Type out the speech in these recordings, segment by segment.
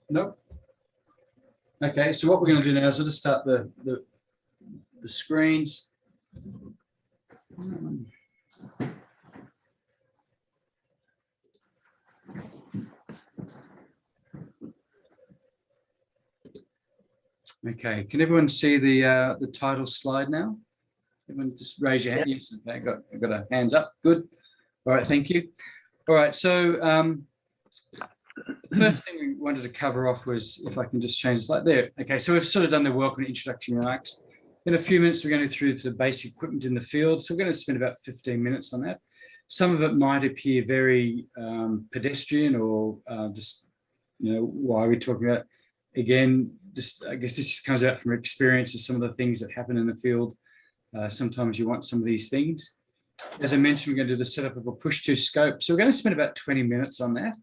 Nope. Okay, so what we're going to do now is we'll just start the screens. Okay, can everyone see the title slide now? Everyone just raise your hand. Yes, okay, I've got a hands up. Good. All right, thank you. All right, so the first thing we wanted to cover off was, if I can just change the slide there. Okay, so we've sort of done the welcome and introduction remarks. In a few minutes, we're going through the basic equipment in the field. So we're going to spend about 15 minutes on that. Some of it might appear very pedestrian or just, you know, why are we talking about? Again, just, I guess this comes out from experience of some of the things that happen in the field. Sometimes you want some of these things. As I mentioned, we're going to do the setup of a push-to scope. So we're going to spend about 20 minutes on that.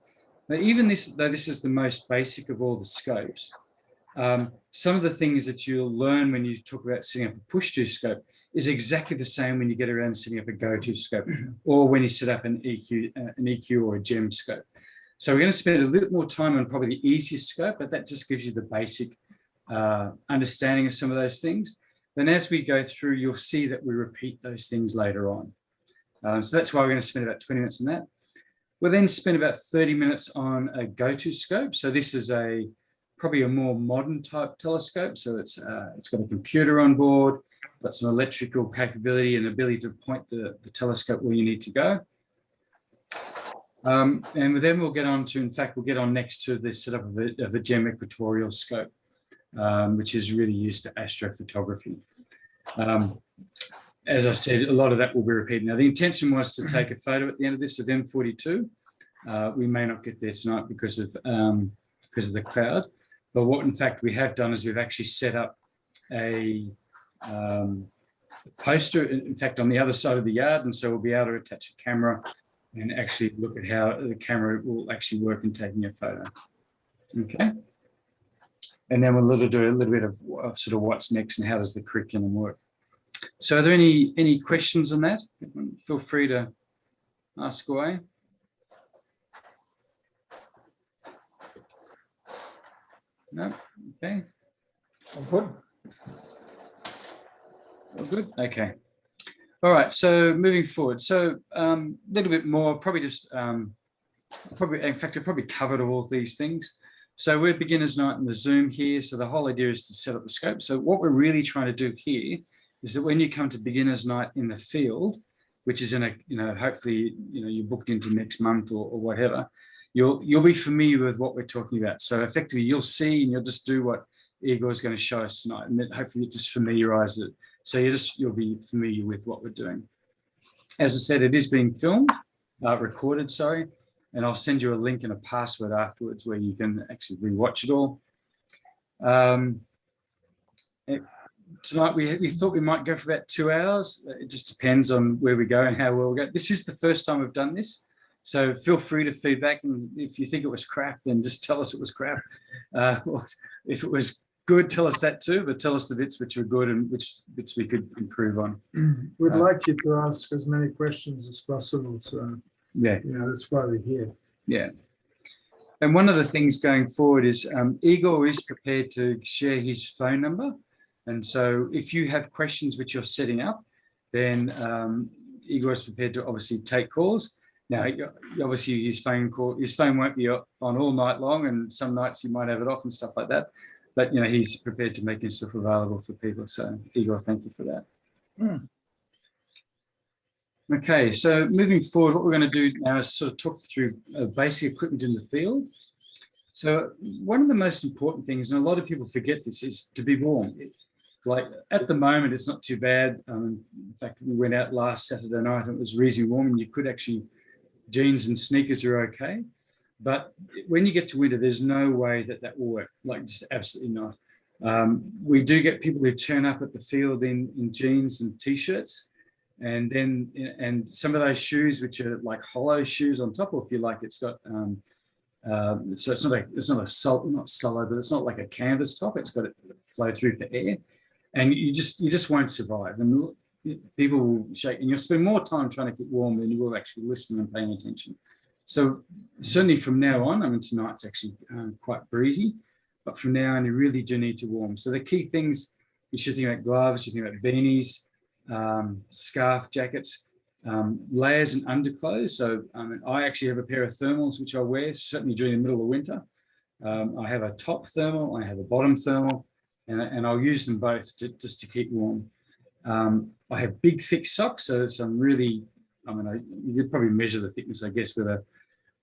Now, even this, though this is the most basic of all the scopes, some of the things that you'll learn when you talk about setting up a push-to scope is exactly the same when you get around setting up a go-to scope or when you set up an EQ or a gem scope. So we're going to spend a little more time on probably the easiest scope, but that just gives you the basic understanding of some of those things. Then as we go through, you'll see that we repeat those things later on. So that's why we're going to spend about 20 minutes on that. We'll then spend about 30 minutes on a go-to scope. So this is probably a more modern type telescope. So it's got a computer on board, got some electrical capability and ability to point the telescope where you need to go. And then we'll get on to, in fact, we'll get on next to the setup of a gem equatorial scope, which is really used for astrophotography. As I said, a lot of that will be repeated. Now, the intention was to take a photo at the end of this of M42. We may not get there tonight because of the cloud. But what, in fact, we have done is we've actually set up a poster, in fact, on the other side of the yard. And so we'll be able to attach a camera and actually look at how the camera will actually work in taking a photo. Okay. And then we'll do a little bit of sort of what's next and how does the curriculum work. So are there any questions on that? Feel free to ask away. No? Okay. I'm good. All good? Okay. All right, so moving forward. So a little bit more, probably just, in fact, I've probably covered all these things. So we're beginner's night in the Zoom here. So the whole idea is to set up the scope. So what we're really trying to do here is that when you come to beginner's night in the field, which is in a, you know, hopefully, you know, you're booked into next month or whatever, you'll be familiar with what we're talking about. So effectively you'll see and you'll just do what Igor is going to show us tonight, and then hopefully it just familiarizes it. So you'll be familiar with what we're doing. As I said, it is being filmed, recorded, sorry, and I'll send you a link and a password afterwards where you can actually rewatch it all. Tonight we thought we might go for about 2 hours. It just depends on where we go and how well we go. This is the first time we've done this, so feel free to feedback. And if you think it was crap, then just tell us it was crap. Or if it was good, tell us that too, but tell us the bits which were good and which bits we could improve on. We'd like you to ask as many questions as possible. So yeah, that's why we're here. Yeah. And one of the things going forward is Igor is prepared to share his phone number. And so if you have questions which you're setting up, then Igor is prepared to obviously take calls. Now, obviously his phone won't be on all night long, and some nights he might have it off and stuff like that. But, you know, he's prepared to make himself available for people. So, Igor, thank you for that. Okay, so moving forward, what we're going to do now is sort of talk through basic equipment in the field. So one of the most important things, and a lot of people forget this, is to be warm. Like at the moment, it's not too bad. In fact, we went out last Saturday night and it was reasonably warm, and you could actually, jeans and sneakers are okay. But when you get to winter, there's no way that will work, like just absolutely not. We do get people who turn up at the field in jeans and t-shirts, and some of those shoes, which are like hollow shoes on top, or if you like, it's got, so it's not solid, but it's not like a canvas top. It's got to flow through for air, and you just won't survive. And people will shake, and you'll spend more time trying to get warm than you will actually listening and paying attention. So certainly from now on, I mean, tonight's actually quite breezy, but from now on, you really do need to warm. So the key things, you should think about gloves, you think about beanies, scarf, jackets, layers and underclothes. So I actually have a pair of thermals, which I wear certainly during the middle of winter. I have a top thermal, I have a bottom thermal, and I'll use them both just to keep warm. I have big, thick socks, so some really, you could probably measure the thickness, I guess, with a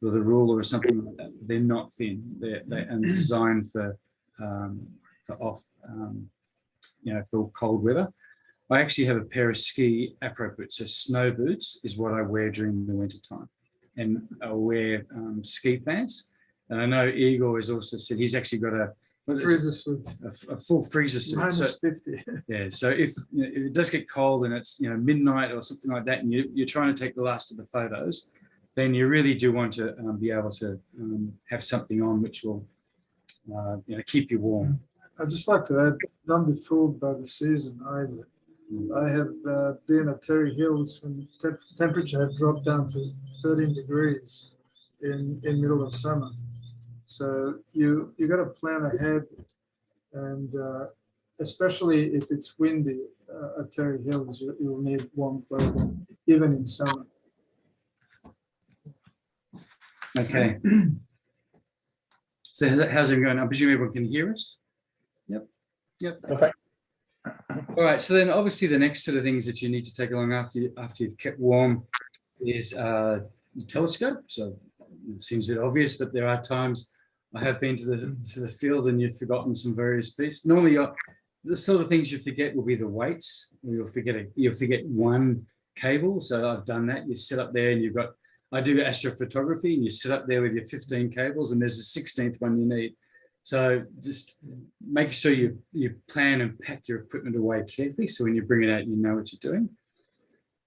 ruler or something like that. They're not thin. They're designed for off, for cold weather. I actually have a pair of ski apro boots. So snow boots is what I wear during the winter time, and I'll wear ski pants. And I know Igor has also said he's actually got a Freezer suit. A full freezer suit. Minus 50. Yeah. So if it does get cold and it's midnight or something like that, and you're trying to take the last of the photos, then you really do want to be able to have something on which will keep you warm. I'd just like to add, don't be fooled by the season either. I have been at Terry Hills when temperature had dropped down to 13 degrees in middle of summer. So you got to plan ahead, and especially if it's windy at Terry Hills, you'll need warm clothing, even in summer. Okay. So how's it going? I presume everyone can hear us? Yep. Okay. All right. So then obviously the next set of things that you need to take along after you've kept warm is the telescope. So it seems a bit obvious, but there are times I have been to the field and you've forgotten some various pieces. Normally the sort of things you forget will be the weights. You'll forget one cable. So I've done that. You sit up there and I do astrophotography, and you sit up there with your 15 cables, and there's a 16th one you need. So just make sure you plan and pack your equipment away carefully, so when you bring it out, you know what you're doing.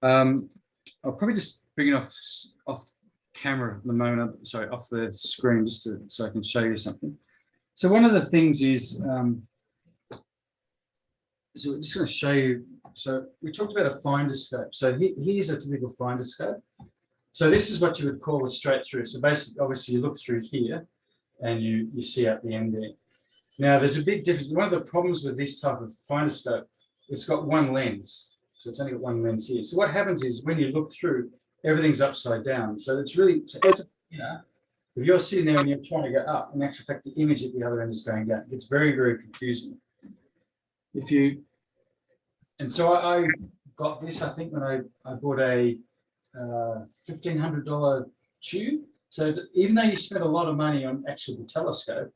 I'll probably just bring it off camera at the moment, sorry, off the screen, just so I can show you something. So one of the things is, so we're just going to show you. So we talked about a finder scope. So here's a typical finder scope. So this is what you would call a straight through. So basically, obviously, you look through here, and you see out the end there. Now, there's a big difference. One of the problems with this type of finder scope, it's got one lens. So it's only got one lens here. So what happens is when you look through, everything's upside down. So it's really, if you're sitting there and you're trying to go up, in actual fact, the image at the other end is going down. It's very, very confusing. And so I got this, I think, when I bought a $1,500 tube. So even though you spend a lot of money on actually the telescope,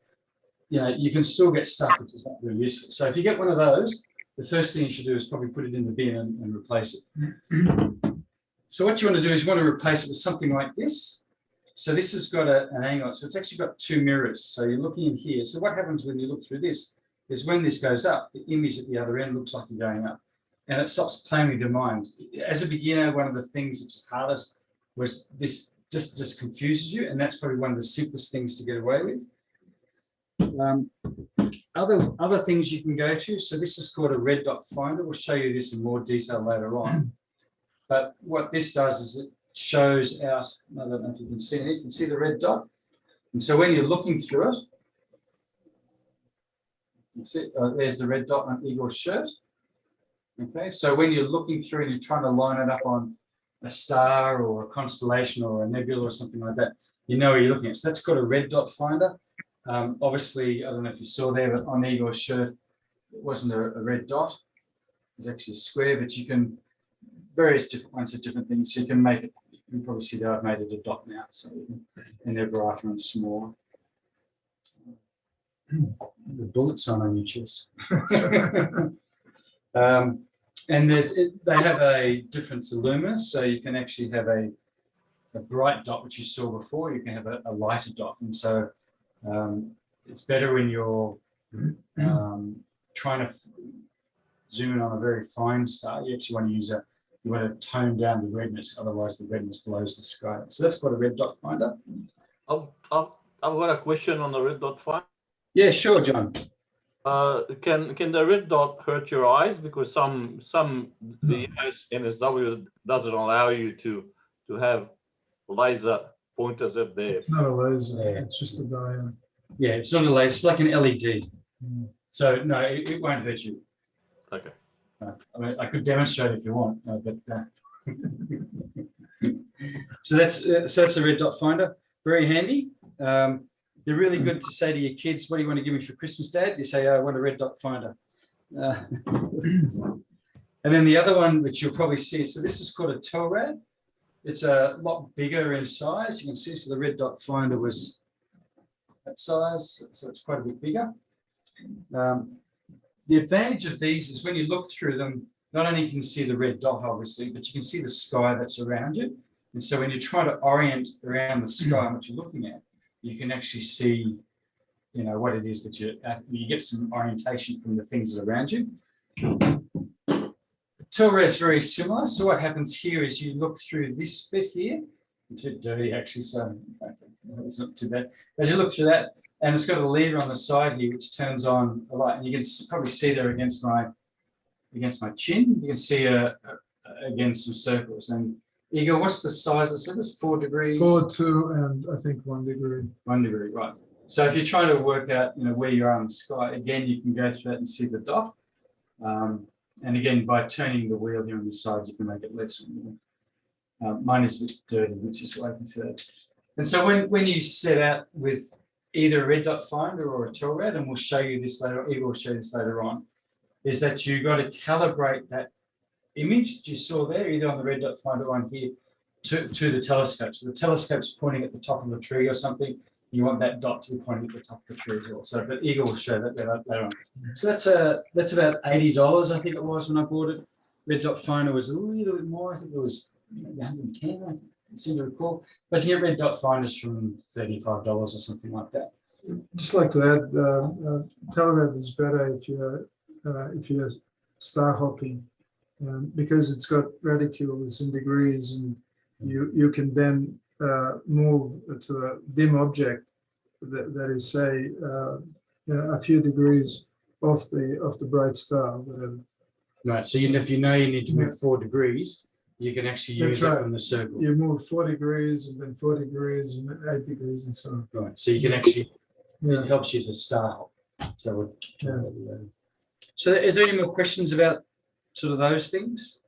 you can still get stuck, which is not very useful. So if you get one of those, the first thing you should do is probably put it in the bin and replace it. So what you want to do is you want to replace it with something like this. So this has got an angle. So it's actually got two mirrors. So you're looking in here. So what happens when you look through this is when this goes up, the image at the other end looks like you're going up. And it stops playing with your mind. As a beginner, one of the things which is hardest was this just confuses you. And that's probably one of the simplest things to get away with. Other things you can go to. So this is called a red dot finder. We'll show you this in more detail later on. But what this does is it shows out, I don't know if you can see it, you can see the red dot. And so when you're looking through it, you see, there's the red dot on Igor's shirt. Okay, so when you're looking through and you're trying to line it up on a star or a constellation or a nebula or something like that, you know where you're looking at. So that's called a red dot finder. Obviously, I don't know if you saw there, but on Igor's shirt, it wasn't a red dot. It was actually a square, but you can, various different ones of different things. So you can make it, you can probably see that I've made it a dot now. So and they're brighter and smaller. The bullet sign on your chest. And they have a different luminance, so you can actually have a bright dot, which you saw before. You can have a lighter dot, and so it's better when you're trying to zoom in on a very fine star. You actually want to use you want to tone down the redness, otherwise the redness blows the sky. So that's called a red dot finder. I've got a question on the red dot finder. Yeah, sure, John. Can the red dot hurt your eyes? Because the NSW doesn't allow you to have laser pointers at there. It's not a laser, Yeah. it's just a diode. Yeah, it's not a laser, it's like an LED. Mm. So no, it won't hurt you. Okay. I mean, I could demonstrate if you want, but so that's a red dot finder. Very handy. They're really good to say to your kids, "What do you want to give me for Christmas, Dad?" You say, "I want a red dot finder." And then the other one, which you'll probably see, so this is called a Telrad. It's a lot bigger in size. You can see, so the red dot finder was that size, so it's quite a bit bigger. The advantage of these is when you look through them, not only can you see the red dot, obviously, but you can see the sky that's around you. And so when you try to orient around the sky and what you're looking at, you can actually see, you know, what it is that you get some orientation from the things that are around you. Telrad is very similar. So what happens here is you look through this bit here. It's a bit dirty, actually, so it's not too bad. As you look through that, and it's got a lever on the side here which turns on a light, and you can probably see there against my chin. You can see again some circles. And Igor, what's the size of circles? 4 degrees. 4, 2, and I think 1 degree. 1 degree, right? So if you're trying to work out, you know, where you are in the sky, again, you can go through that and see the dot. And again, by turning the wheel here on the sides, you can make it less. Mine is a bit dirty, which is why I can see that. And so when you set out with either a red dot finder or a Telrad, and we'll show you this later, Eva will show you this later on, is that you've got to calibrate that image that you saw there, either on the red dot finder or on here, to the telescope. So the telescope's pointing at the top of the tree or something. You want that dot to be pointing at the top of the tree as well. So, but Eagle will show that later on. So that's about $80, I think it was when I bought it. Red dot finder was a little bit more. I think it was maybe 110. I seem to recall. But you get red dot finders from $35 or something like that. Just like to add, Telrad is better if you're star hopping, because it's got reticules in degrees, and you can then move to a dim object that is, say, a few degrees off the bright star, whatever. Right. So if you know you need to move 4 degrees, you can actually use it from the circle. You move 4 degrees, and then 4 degrees, and 8 degrees, and so on. Right. So you can actually, it helps you to star hop. So, so is there any more questions about sort of those things?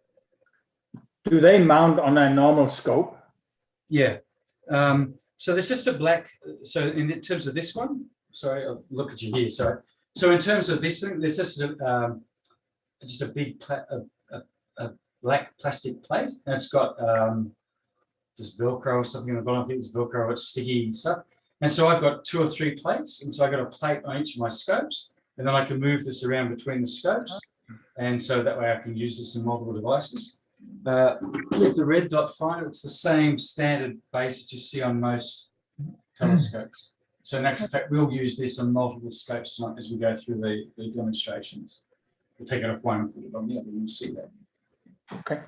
Do they mount on a normal scope? Yeah. So there's just a black, so in terms of this one, sorry, I'll look at you here. Sorry. So in terms of this thing, there's just a big black plastic plate, and it's got just Velcro or something on the bottom. I think it's Velcro, it's sticky stuff. And so I've got 2 or 3 plates, and so I've got a plate on each of my scopes, and then I can move this around between the scopes, and so that way I can use this in multiple devices. With the red dot finder, it's the same standard base that you see on most telescopes. So in actual fact, we'll use this on multiple scopes tonight as we go through the demonstrations. We'll take it off one and put it on the other, and you'll see that. Okay.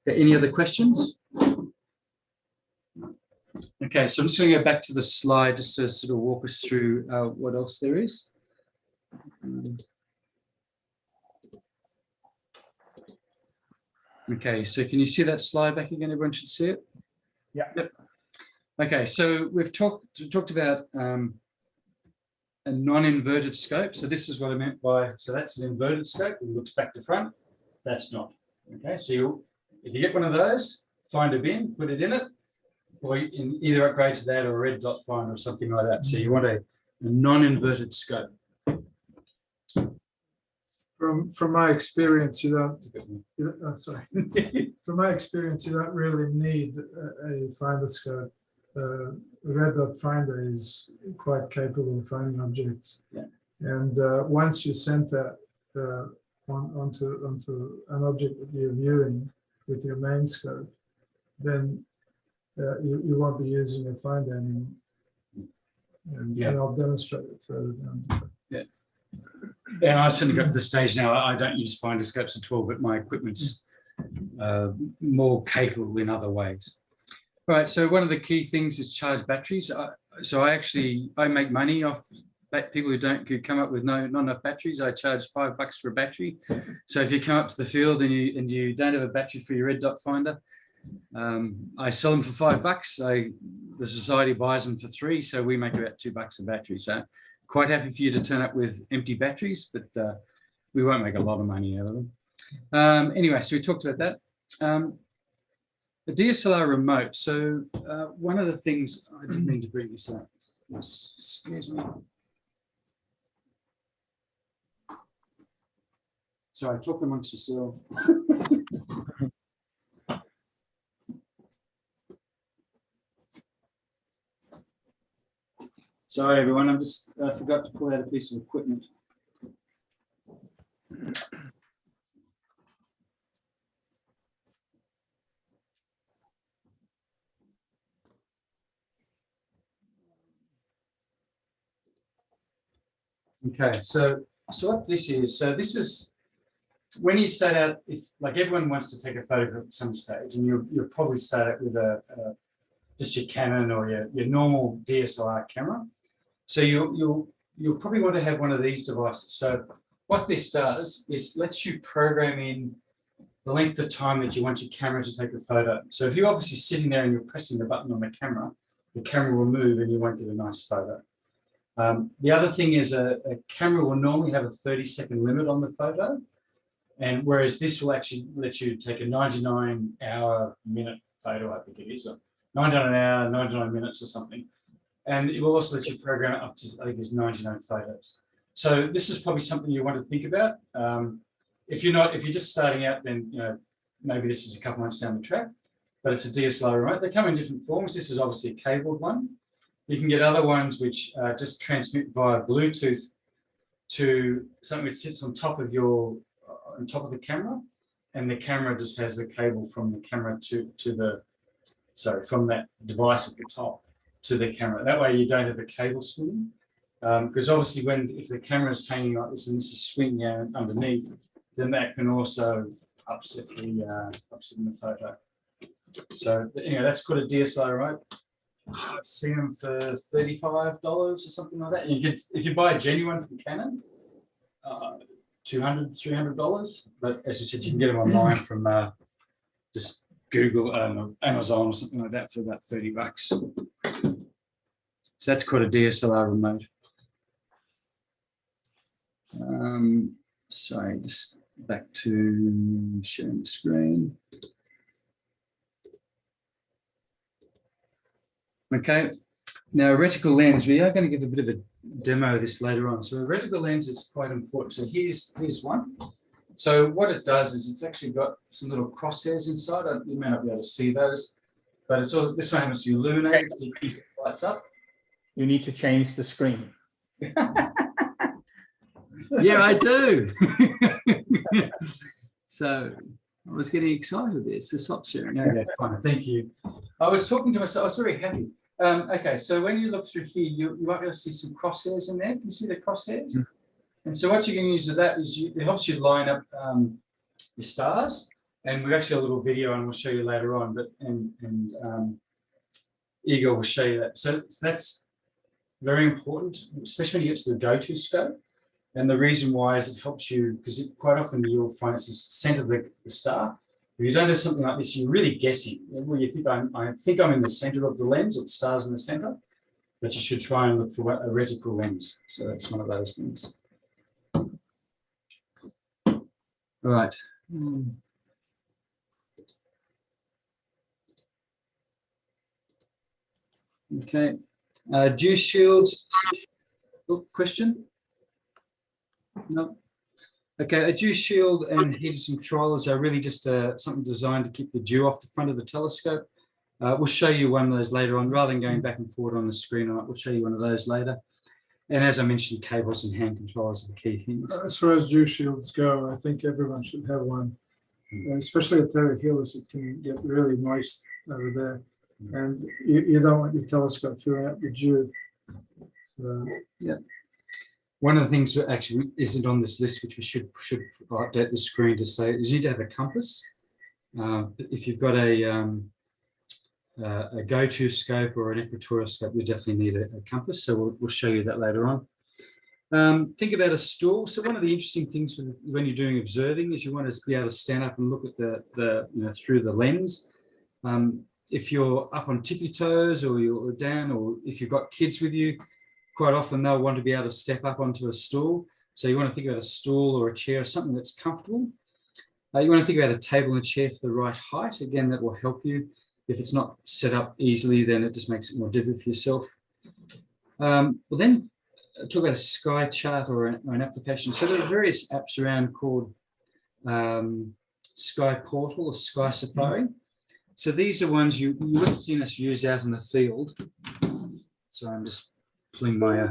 Any other questions? Okay, so I'm just going to go back to the slide just to sort of walk us through what else there is. Okay, so can you see that slide back again? Everyone should see it. Yeah. Yep. Okay, so we've talked about a non-inverted scope. So this is what I meant by, so that's an inverted scope. It looks back to front. That's not. Okay, so if you get one of those, find a bin, put it in it, or you can either upgrade to that or a red dot finder or something like that. So you want a non-inverted scope. From my experience, from my experience, you don't really need a finder scope. A red dot finder is quite capable of finding objects. Yeah. And once you center onto an object that you're viewing with your main scope, then you won't be using a finder anymore. And I'll demonstrate it further down. Yeah. And I certainly got to the stage now, I don't use finder scopes at all, but my equipment's more capable in other ways. Right, so one of the key things is charge batteries. So I make money off people who come up with not enough batteries. I charge $5 for a battery. So if you come up to the field and you don't have a battery for your red dot finder, I sell them for $5. The society buys them for $3, so we make about $2 a battery. So quite happy for you to turn up with empty batteries, but we won't make a lot of money out of them. Anyway, so we talked about that. The DSLR remote. So one of the things I didn't mean to bring this up. Excuse me. Sorry, talk amongst yourself. Sorry, everyone. I just forgot to pull out a piece of equipment. Okay, so what this is, when you start out, if like everyone wants to take a photograph at some stage, and you'll probably start out with just your Canon or your normal DSLR camera. So you'll probably want to have one of these devices. So what this does is lets you program in the length of time that you want your camera to take a photo. So if you're obviously sitting there and you're pressing the button on the camera will move and you won't get a nice photo. The other thing is a camera will normally have a 30-second limit on the photo, and whereas this will actually let you take a 99-hour-minute photo, I think it is, or 99 hour, 99 minutes or something. And it will also let you program it up to, I think it's 99 photos. So this is probably something you want to think about. If you're just starting out, then maybe this is a couple months down the track, but it's a DSLR remote. They come in different forms. This is obviously a cabled one. You can get other ones which just transmit via Bluetooth to something that sits on top of the camera, and the camera just has the cable from the camera from that device at the top to the camera. That way you don't have the cable swinging, because obviously if the camera is hanging like this and this is swinging out underneath, then that can also upset the photo. So anyway, that's called a DSLR, right? I've seen them for $35 or something like that. If you buy a genuine from Canon, $200, $300. But as you said, you can get them online from just Google, Amazon or something like that for about $30. So that's called a DSLR remote. Sorry, just back to sharing the screen. Okay, now a reticle lens, we are going to give a bit of a demo of this later on. So a reticle lens is quite important. So here's one. So what it does is it's actually got some little crosshairs inside. You may not be able to see those, but it's all, this one happens to be illuminated, so it keeps the lights up. You need to change the screen. Yeah, I do. So I was getting excited there. So stop sharing. Okay, fine. Thank you. I was talking to myself. I was very happy. Okay, so when you look through here, you might be able to see some crosshairs in there. Can you see the crosshairs? Mm. And so what you can use of that is it helps you line up your stars. And we've actually got a little video, and we'll show you later on. But Igor will show you that. So that's very important, especially when you get to the go-to scope. And the reason why is it helps you, because quite often you'll find it's the center of the star. If you don't have something like this, you're really guessing. Well, you think I think I'm in the center of the lens, or the star's in the center, but you should try and look for a reticle lens. So that's one of those things. All right. Okay. Juice shields. Oh, question? No. Okay, a dew shield and heaters and controllers are really just something designed to keep the dew off the front of the telescope. We'll show you one of those later on, rather than going back and forward on the screen. We'll show you one of those later. And as I mentioned, cables and hand controllers are the key things. As far as dew shields go, I think everyone should have one, especially at Terra Helix. It can get really moist over there, and you don't want your telescope filling up with dew. So, yeah. One of the things that actually isn't on this list, which we should update the screen to say, is you need to have a compass. If you've got a go-to scope or an equatorial scope, you definitely need a compass. So we'll show you that later on. Think about a stool. So one of the interesting things when you're doing observing is you want to be able to stand up and look at the through the lens. If you're up on tippy toes or you're down, or if you've got kids with you, quite often they'll want to be able to step up onto a stool. So you want to think about a stool or a chair, something that's comfortable. You want to think about a table and a chair for the right height. Again, that will help you. If it's not set up easily, then it just makes it more difficult for yourself. We'll then talk about a sky chart or an application. So there are various apps around called Sky Portal or Sky Safari. So these are ones you would have seen us use out in the field. So I'm just pulling my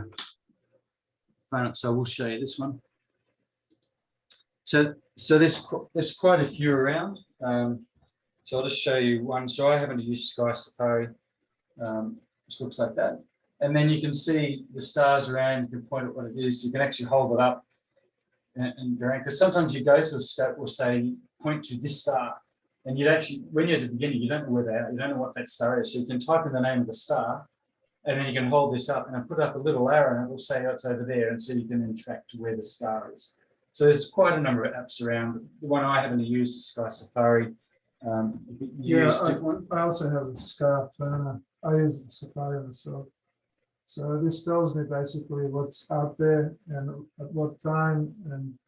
phone up, so I will show you this one. So there's quite a few around. So I'll just show you one. So I happen to use Sky Safari. Which looks like that. And then you can see the stars around. You can point at what it is. You can actually hold it up and go around. Because sometimes you go to a scope will say, point to this star. And you'd actually, when you're at the beginning, you don't know where they are. You don't know what that star is. So you can type in the name of the star. And then you can hold this up and I put up a little arrow and it will say, oh, it's over there. And so you can then track to where the star is. So there's quite a number of apps around. The one I happen to use is Sky Safari. I also have a Sky Planner. I use the Safari myself. So this tells me basically what's out there and at what time. And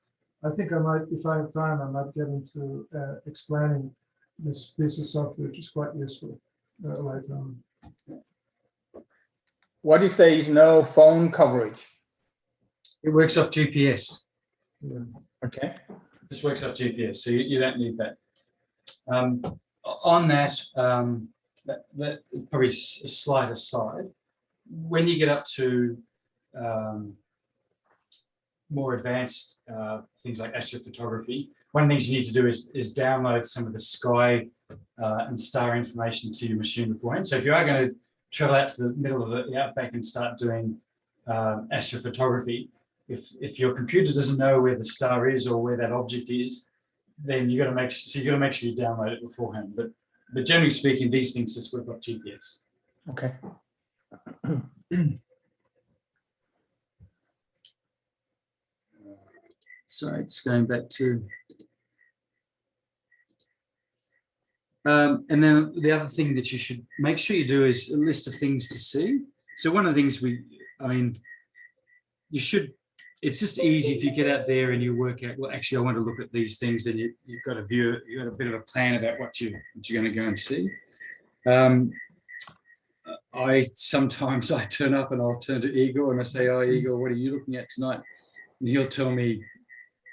I think I might, if I have time, I might get into explaining this piece of software, which is quite useful later on. What if there is no phone coverage? It works off GPS. Yeah. Okay. This works off GPS, so you don't need that. On that, that probably a slight aside. When you get up to more advanced things like astrophotography, one of the things you need to do is download some of the sky and star information to your machine beforehand. So if you are going to travel out to the middle of the outback and start doing astrophotography, if your computer doesn't know where the star is or where that object is, then you got to make sure you download it beforehand. But generally speaking, these things just work off GPS. Okay. Sorry, just going back to. And then the other thing that you should make sure you do is a list of things to see. So one of the things it's just easy if you get out there and you work out, well, actually, I want to look at these things, then you've got a view, you've got a bit of a plan about what you're going to go and see. Sometimes I turn up and I'll turn to Igor and I say, oh, Igor, what are you looking at tonight? And he'll tell me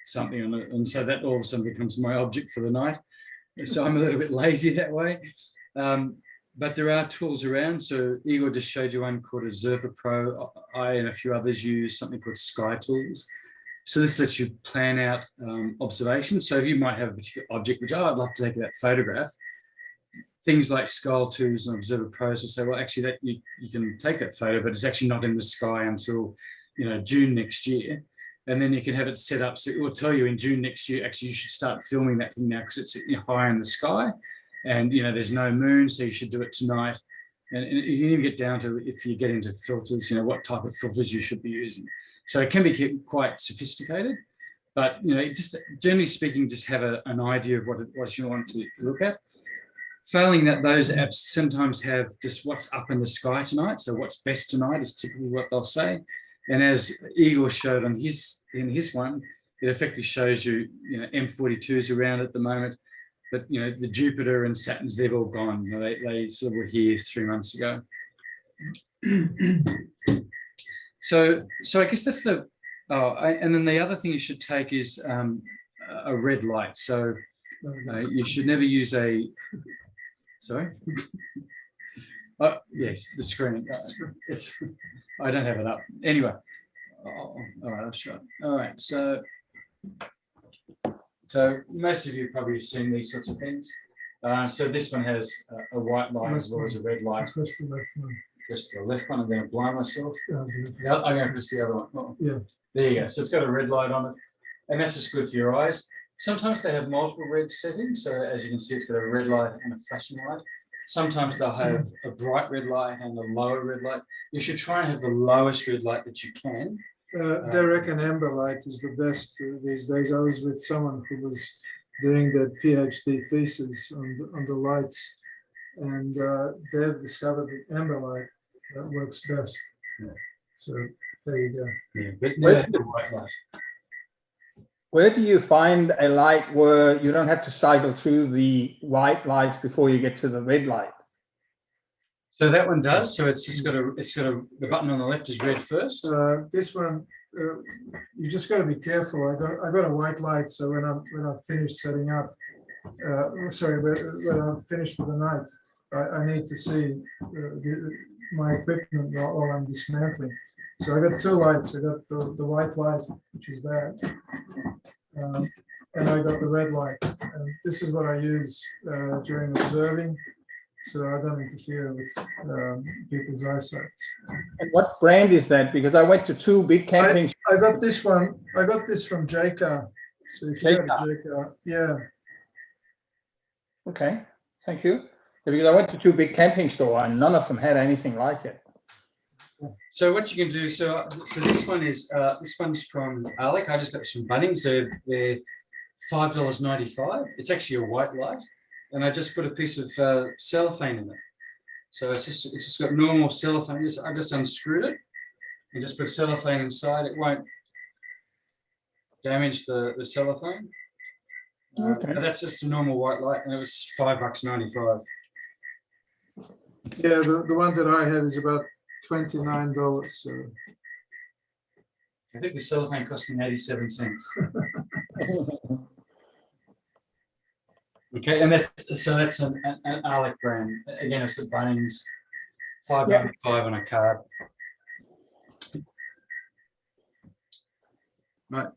something, and so that all of a sudden becomes my object for the night. So I'm a little bit lazy that way. But there are tools around. So Igor just showed you one called Observer Pro. I and a few others use something called Sky Tools. So this lets you plan out observations. So if you might have a particular object, which I'd love to take that photograph, things like Sky Tools and Observer Pros will say, well, actually, that you can take that photo, but it's actually not in the sky until June next year. And then you can have it set up so it will tell you in June next year, actually, you should start filming that thing now because it's high in the sky. And there's no moon, so you should do it tonight. And you can even get down to, if you get into filters, what type of filters you should be using. So it can be quite sophisticated, but just generally speaking, just have an idea of what you want to look at. Failing that, those apps sometimes have just what's up in the sky tonight. So what's best tonight is typically what they'll say. And as Igor showed in his one, it effectively shows you, M42s around at the moment. But the Jupiter and Saturns, they've all gone. They sort of were here 3 months ago. So I guess that's the. And then the other thing you should take is a red light. So you should never use a. Sorry. Oh yes, the screen. I don't have it up. Anyway. All right, I'll show it. All right, So most of you probably have seen these sorts of things. So this one has a white light as well as a red light. Press the left one. Press the left one. I'm going to blind myself. Yeah. I'm going to press the other one. Oh. Yeah. There you go. So it's got a red light on it. And that's just good for your eyes. Sometimes they have multiple red settings. So as you can see, it's got a red light and a flashing light. Sometimes they'll have a bright red light and a lower red light. You should try and have the lowest red light that you can. They reckon amber light is the best these days. I was with someone who was doing their PhD thesis on the lights, and they've discovered that amber light works best. Yeah. So there you go. Yeah, but Where- no white light. Where do you find a light where you don't have to cycle through the white lights before you get to the red light? So that one does. So it's just got the button on the left is red first. This one, you just got to be careful. I got a white light, so when I'm finished setting up, when I'm finished for the night, I need to see my equipment while I'm dismantling. So I got two lights. I got the white light, which is that, and I got the red light. And this is what I use during observing, so I don't interfere with people's eyesight. And what brand is that? Because I went to two big camping. I got this one. I got this from JCar. So if you go to JCar, yeah. Okay, thank you. Because I went to two big camping stores and none of them had anything like it. So what you can do, so this one's from Alec. I just got this from Bunnings. They're $5.95. It's actually a white light, and I just put a piece of cellophane in it. So it's just got normal cellophane. I just unscrewed it and just put cellophane inside. It won't damage the cellophane. Okay. But that's just a normal white light, and it was $5.95. Yeah, the one that I have is about $29. So I think the cellophane cost me 87 cents. Okay, and that's an Alec brand. Again, it's a Bunnings, $5.95 on a card. Right.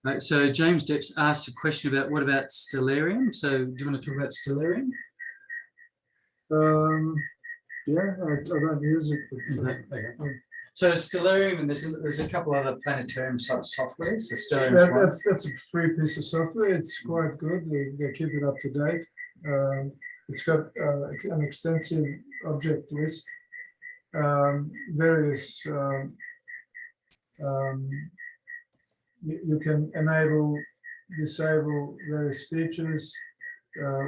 Right. So James Depps asked a question about what about stellarium? So do you want to talk about stellarium? yeah, I don't use it. But, Okay. So stellarium, and there's a couple other planetarium type software. So stellarium. that's a free piece of software. It's quite good. They keep it up to date. It's got an extensive object list, various. You can enable, disable various features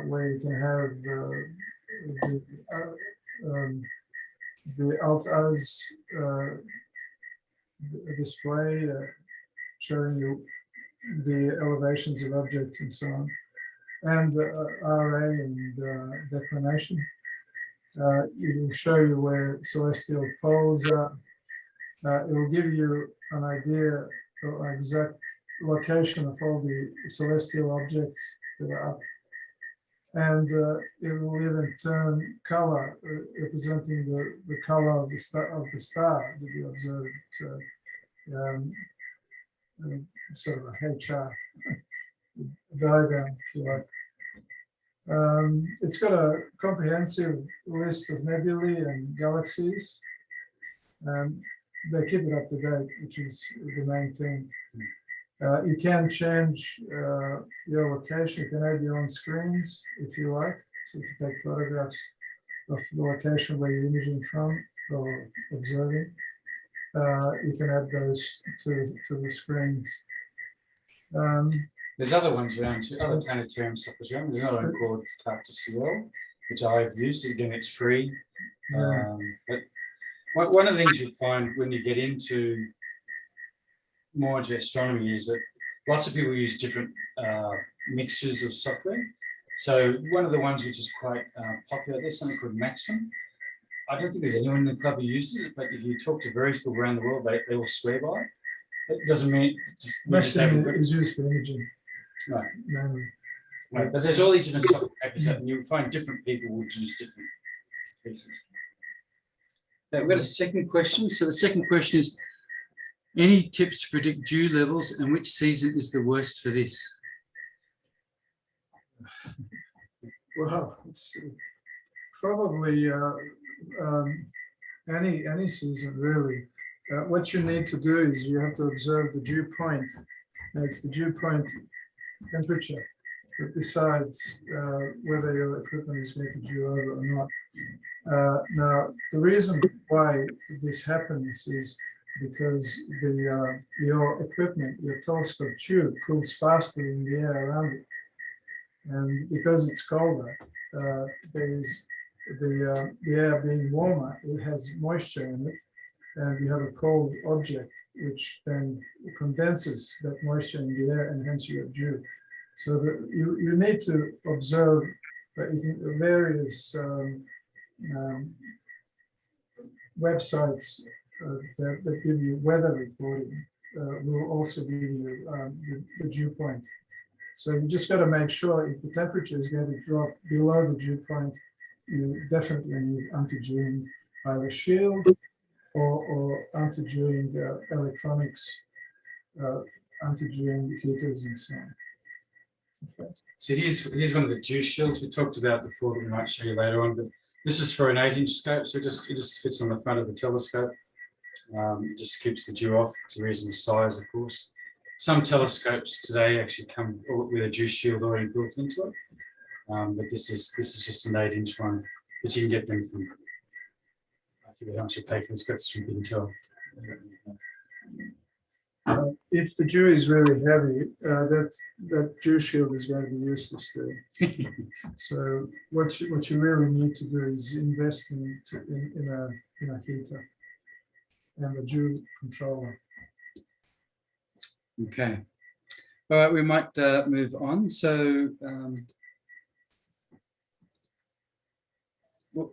where you can have the Alt-Az display showing you the elevations of objects and so on, and RA and declination. It will show you where celestial poles are. It will give you an idea of exact location of all the celestial objects that are up. And it will even turn color, representing the color of the star that you observed. Sort of a head chart diagram, if you like. It's got a comprehensive list of nebulae and galaxies. They keep it up to date, which is the main thing. You can change your location. You can add your own screens if you like. So if you take photographs of the location where you're imaging from or observing, you can add those to the screens. There's other ones around too, other planetarium stuff as well. There's another one called Cartesiel, which I've used. Again, it's free. But one of the things you find when you get into more into astronomy is that lots of people use different mixtures of software. So one of the ones which is quite popular, there's something called Maxim. I don't think there's anyone in the club who uses it, but if you talk to various people around the world, they all swear by it. It doesn't mean Maxim is used for imaging. Right. No. Right. But there's all these different software packages, and you'll find different people would use different pieces. Now, we've got a second question. So the second question is, any tips to predict dew levels and which season is the worst for this? Well, it's probably any season really. What you need to do is you have to observe the dew point. And it's the dew point temperature that decides whether your equipment is going to dew over or not. Now, the reason why this happens is because your equipment, your telescope tube, cools faster in the air around it. And because it's colder, there's the air being warmer, it has moisture in it, and you have a cold object which then condenses that moisture in the air, and hence you have dew. So that you need to observe various websites that give you weather reporting will also give you the dew point. So you just got to make sure if the temperature is going to drop below the dew point, you definitely need anti-dewing either shield or anti-dewing electronics, anti-dewing heaters and so on. Okay. So here's one of the dew shields we talked about before that we might show you later on, but this is for an 8-inch scope, so it just fits on the front of the telescope. It just keeps the dew off. It's a reasonable size, of course. Some telescopes today actually come with a dew shield already built into it, but this is just an 8-inch one, but you can get them from, I forget how much you pay for this, but from Intel. If the dew is really heavy, that dew shield is going to be useless there. So what you really need to do is invest in a heater and a dew controller. Okay. All right, we might move on. So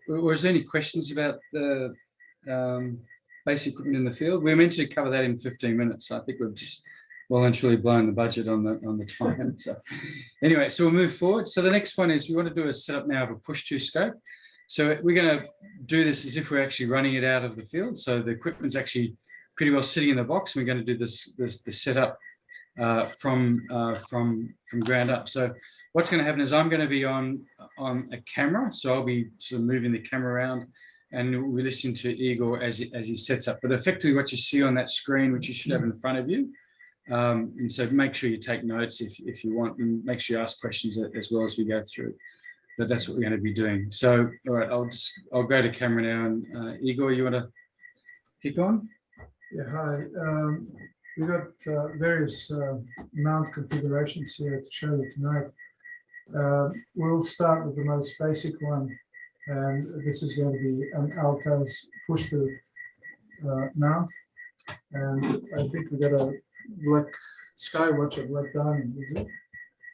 was there any questions about the basic equipment in the field? We were meant to cover that in 15 minutes. So I think we've just well and truly blown the budget on the time. So anyway, so we'll move forward. So the next one is we want to do a setup now of a push-to scope. So we're going to do this as if we're actually running it out of the field. So the equipment's actually pretty well sitting in the box. And we're going to do the setup from ground up. So what's going to happen is I'm going to be on a camera. So I'll be sort of moving the camera around, and we listen to Igor as he sets up. But effectively what you see on that screen, which you should have in front of you, and so make sure you take notes if you want, and make sure you ask questions as well as we go through. But that's what we're going to be doing. So, all right, I'll go to camera now. And Igor, you want to kick on? Yeah, hi. We got various mount configurations here to show you tonight. We'll start with the most basic one, and this is going to be an Alcaz push-to mount. And I think we got a black Skywatcher, black diamond, is it?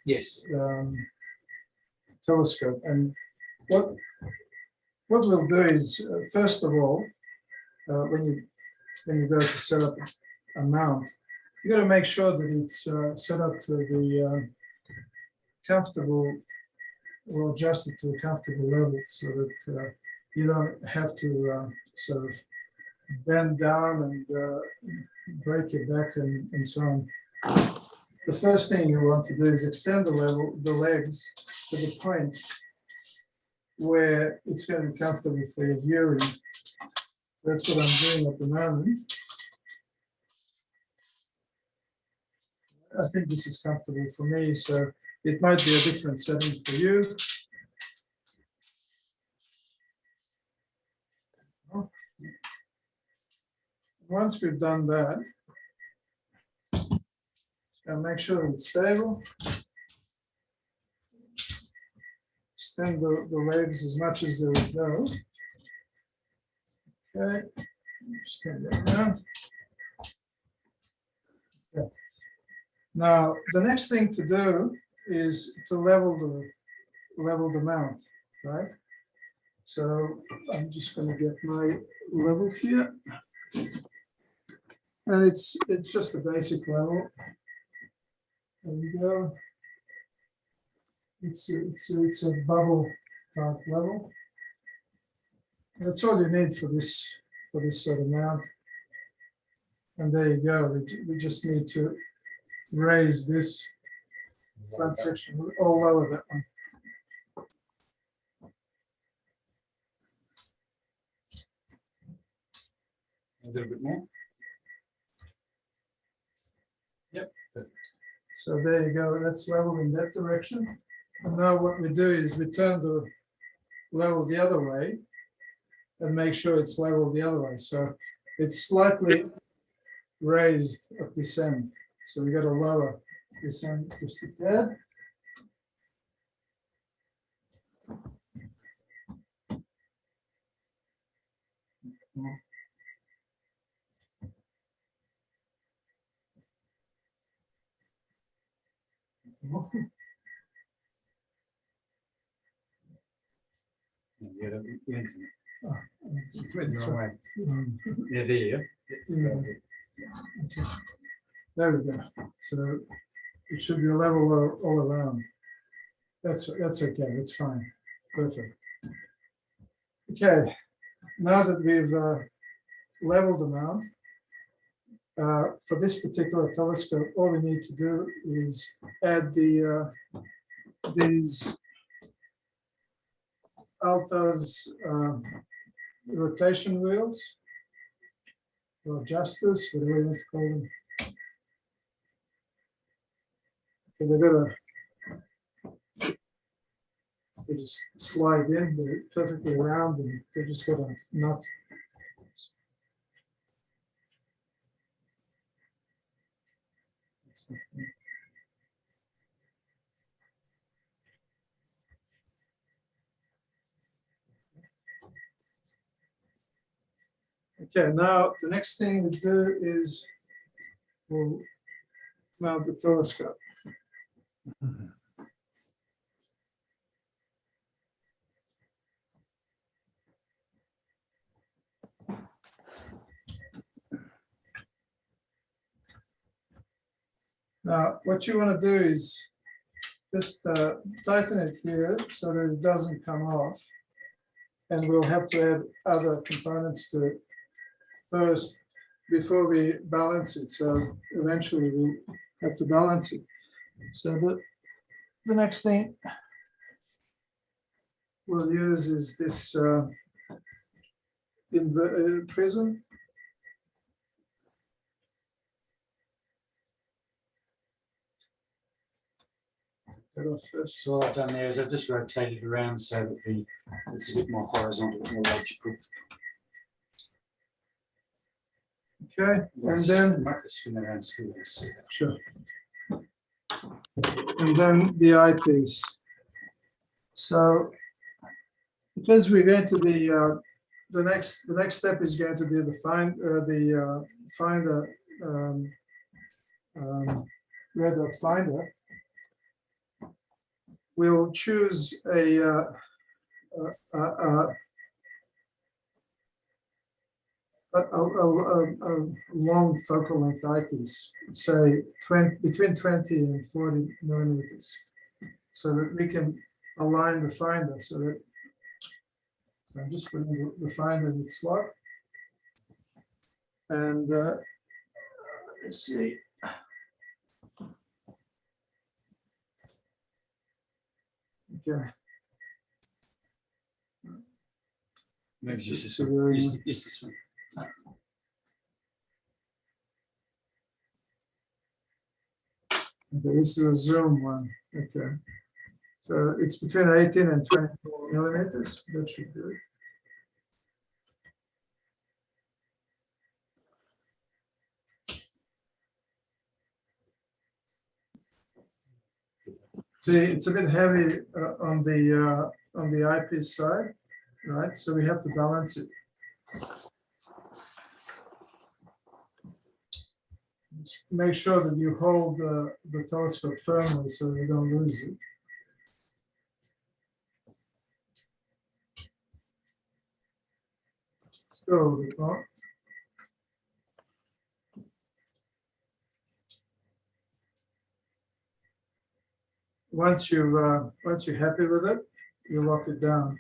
Yes. Telescope. And what we'll do is, first of all, when you go to set up a mount, you got to make sure that it's set up to the comfortable, or adjusted to a comfortable level, so that you don't have to sort of bend down and break your back and so on. The first thing you want to do is extend the legs to the point where it's going to be comfortable for your viewing. That's what I'm doing at the moment. I think this is comfortable for me, so it might be a different setting for you. Once we've done that, and make sure it's stable. Extend the legs as much as they will go. Okay, extend that around. Okay. Now, the next thing to do is to level the mount, right? So I'm just going to get my level here. And it's just a basic level. There we go. It's a bubble type level. That's all you need for this sort of mount. And there you go. We just need to raise this front section or lower that one. A little bit more. Yep. So there you go. That's level in that direction. And now what we do is we turn the level the other way and make sure it's level the other way. So it's slightly raised at this end. So we got to lower this end just a tad. more. Yeah, Ah, went the wrong way. Mm, Yeah, there you yeah. go. Okay. There we go. So it should be level all around. That's okay. That's fine. Perfect. Okay. Now that we've leveled them out, for this particular telescope, all we need to do is add these Alta's rotation wheels or adjusters, whatever you want to call them. So they just slide in, they're perfectly round, and they just got a nut. Okay, now the next thing we do is we'll mount the telescope. Now, what you want to do is just tighten it here so that it doesn't come off. And we'll have to add other components to it first before we balance it. So eventually we'll have to balance it. So the next thing we'll use is this prism. That off first. So all I've done there is I've just rotated around so that it's a bit more horizontal, more logical. Okay, and then might just spin around so you can see that. sure. And then the eyepiece. So because we're going to be the next step is going to be the finder red dot finder. We'll choose a long focal length eyepiece, say between 20 and 40 millimeters, so that we can align the finder. So I'm just putting the finder in its slot, and let's see. Okay. Maybe It's just just this a one. very- Just this one. Okay, this is a zoom one. Okay. So it's between 18 and 24 millimeters. That should do it. See, it's a bit heavy on the eyepiece side, right? So we have to balance it. Just make sure that you hold the telescope firmly so you don't lose it. Still a bit more. Once you're happy with it, you lock it down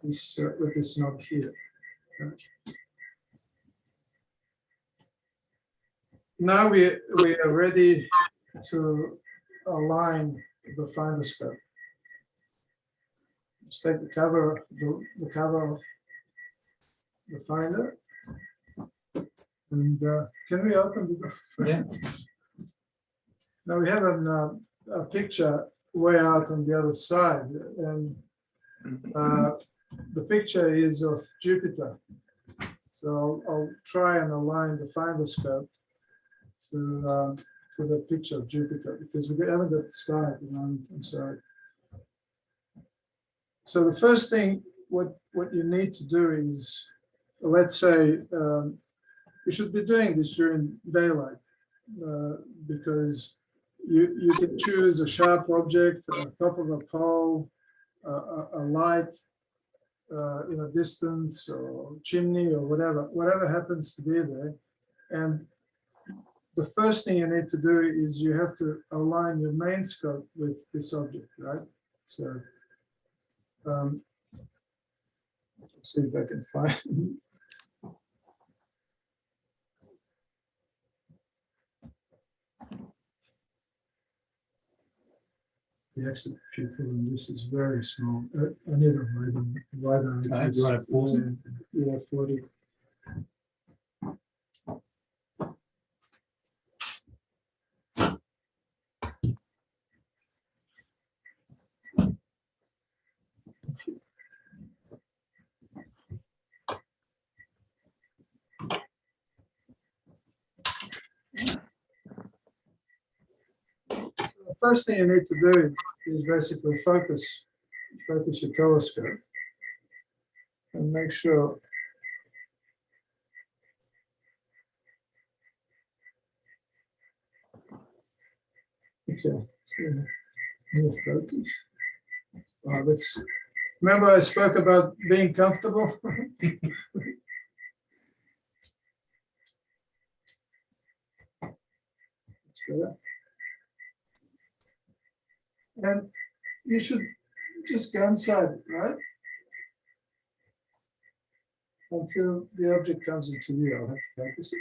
with this knob here. Now we are ready to align the finder scope. Just take the cover of the finder, and can we open the door? Yeah. Now we have a picture way out on the other side, and the picture is of Jupiter. So I'll try and align the finder scope to the picture of Jupiter, because we haven't got the sky at the moment. I'm sorry. So the first thing what you need to do is let's say you should be doing this during daylight because you can choose a sharp object, top of a pole, a light in a distance or chimney or whatever happens to be there. And the first thing you need to do is you have to align your main scope with this object, right? So let's see if I can find. The exit pupil, and this is very small. I need a wider. You want a 40? Yeah, 40. So the first thing you need to do is basically focus your telescope and make sure okay, so more focus. Let's remember I spoke about being comfortable. That's better. And you should just go inside, right? Until the object comes into view. I'll have to focus it.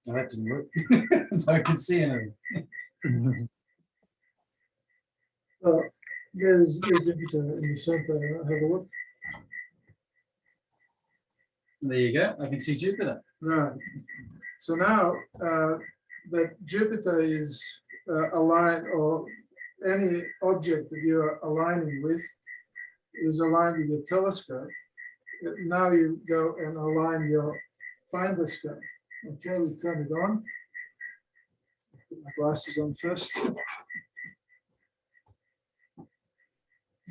No, that didn't work. I could see anything. Oh, there's Jupiter in the center. Have a look. There you go. I can see Jupiter. Right. So now that Jupiter is aligned, or any object that you are aligning with is aligned with your telescope. Now you go and align your finder scope. Okay, we turn it on. Put my glasses on first.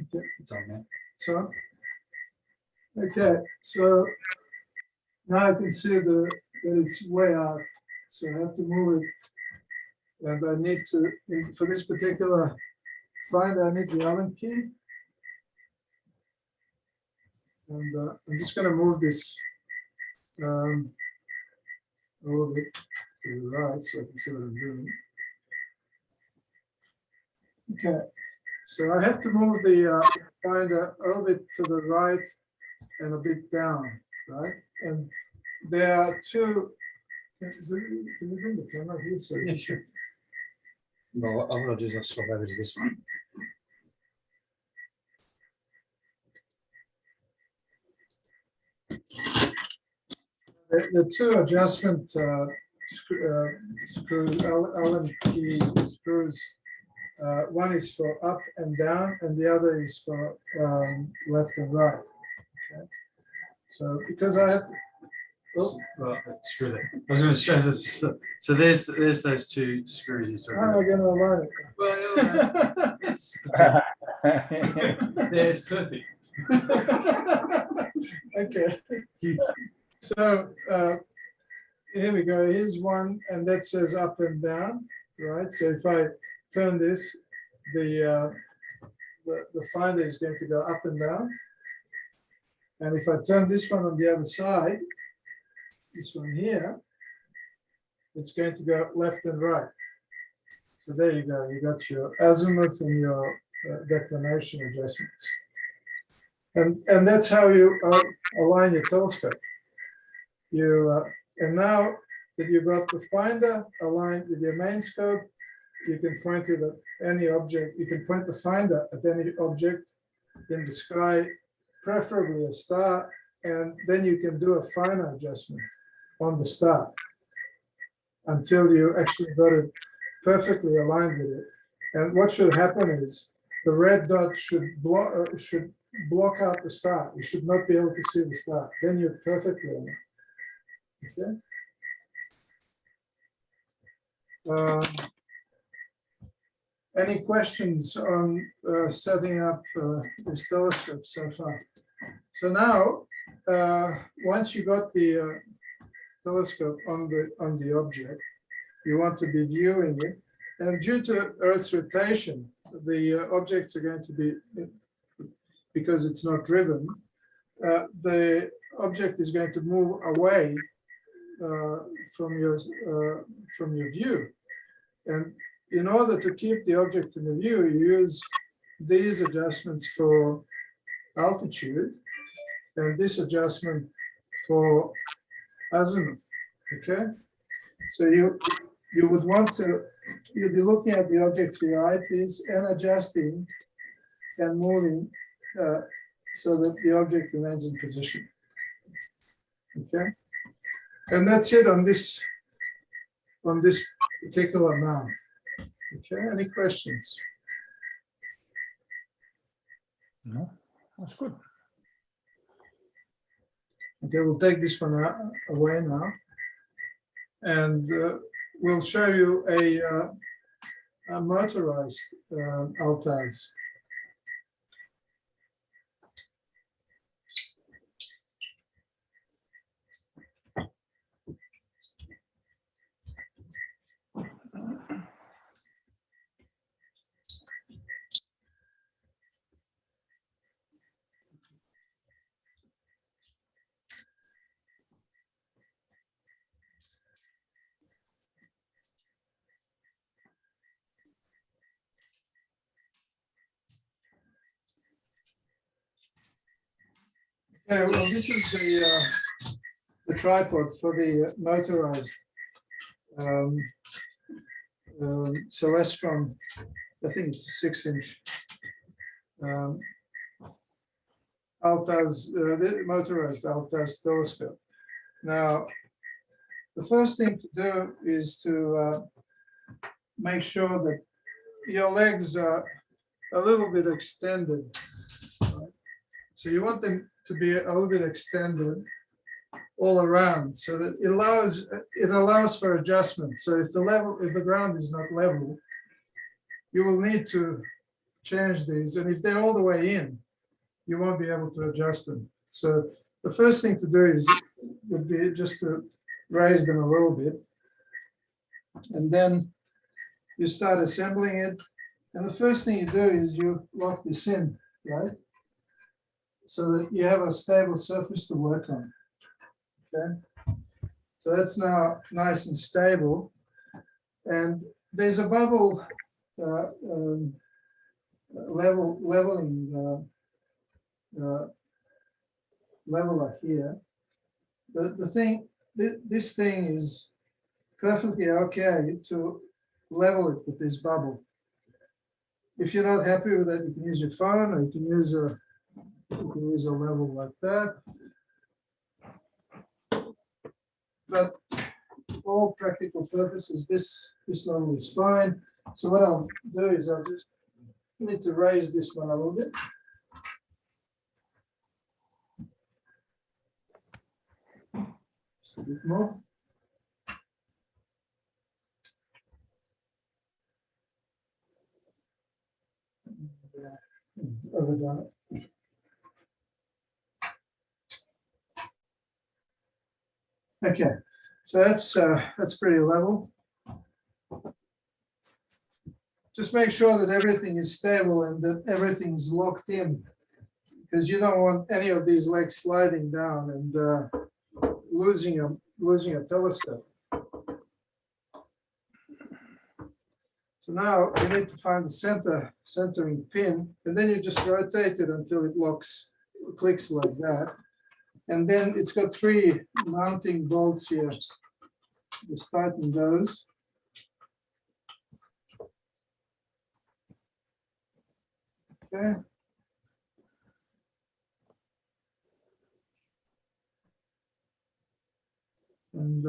Okay, It's on there. it's on. Okay, so now I can see that it's way out. So I have to move it. And I need to, for this particular finder, I need the Allen key. And I'm just going to move this a little bit to the right so I can see what I'm doing. Okay, so I have to move the finder a little bit to the right and a bit down, right? And there are two. Can you bring the camera here? So Yeah, sure. Well, what I'll do is I'll swap over to this one. the two adjustment screws, Allen key screws. One is for up and down, and the other is for left and right. Okay. So because I have to, Well, screw that. I was going to show this. So there's those two screws. He's talking how am I about. going to align it? Well, it's yeah, it's perfect. Okay. So here we go. Here's one, and that says up and down, right? So if I turn this, the finder is going to go up and down. And if I turn this one on the other side, this one here, it's going to go left and right. So there you go. You got your azimuth and your declination adjustments. And that's how you align your telescope. You and now that you've got the finder aligned with your main scope, you can point it at any object. You can point the finder at any object in the sky, preferably a star, and then you can do a finer adjustment on the star until you actually got it perfectly aligned with it. And what should happen is the red dot should block out the star. You should not be able to see the star. Then you're perfectly aligned. Okay. Uh, Any questions on setting up this telescope so far? So now, once you got the telescope on the object, you want to be viewing it, and due to Earth's rotation, the objects are going to be, because it's not driven, the object is going to move away from your view, and in order to keep the object in the view, you use these adjustments for altitude and this adjustment for azimuth. Okay, so you would want to, you'll be looking at the object through your eyepiece and adjusting and moving so that the object remains in position. Okay, and that's it on this particular mount. Okay, any questions? No, that's good. Okay, we'll take this one away now, and we'll show you a motorized ALTAS. Okay, well, this is the tripod for the motorized Celestron. I think it's a 6-inch ALTAS, the motorized ALTAS telescope. Now, the first thing to do is to make sure that your legs are a little bit extended. Right? So you want them to be a little bit extended all around, so that it allows for adjustment. So if the ground is not level, you will need to change these, and if they're all the way in, you won't be able to adjust them. So the first thing to do would be just to raise them a little bit, and then you start assembling it. And the first thing you do is you lock this in, right? So that you have a stable surface to work on. Okay, so that's now nice and stable, and there's a bubble leveling leveler here. This thing is perfectly okay to level it with this bubble. If you're not happy with it, you can use your phone, or you can use a level like that. But for all practical purposes, this level is fine. So what I'll do is I'll just need to raise this one a little bit. Just a bit more. Overdone it. Okay, so that's pretty level. Just make sure that everything is stable and that everything's locked in, because you don't want any of these legs sliding down and losing a telescope. So now you need to find the centering pin, and then you just rotate it until it clicks like that. And then it's got 3 mounting bolts here. Just tighten those. Okay. And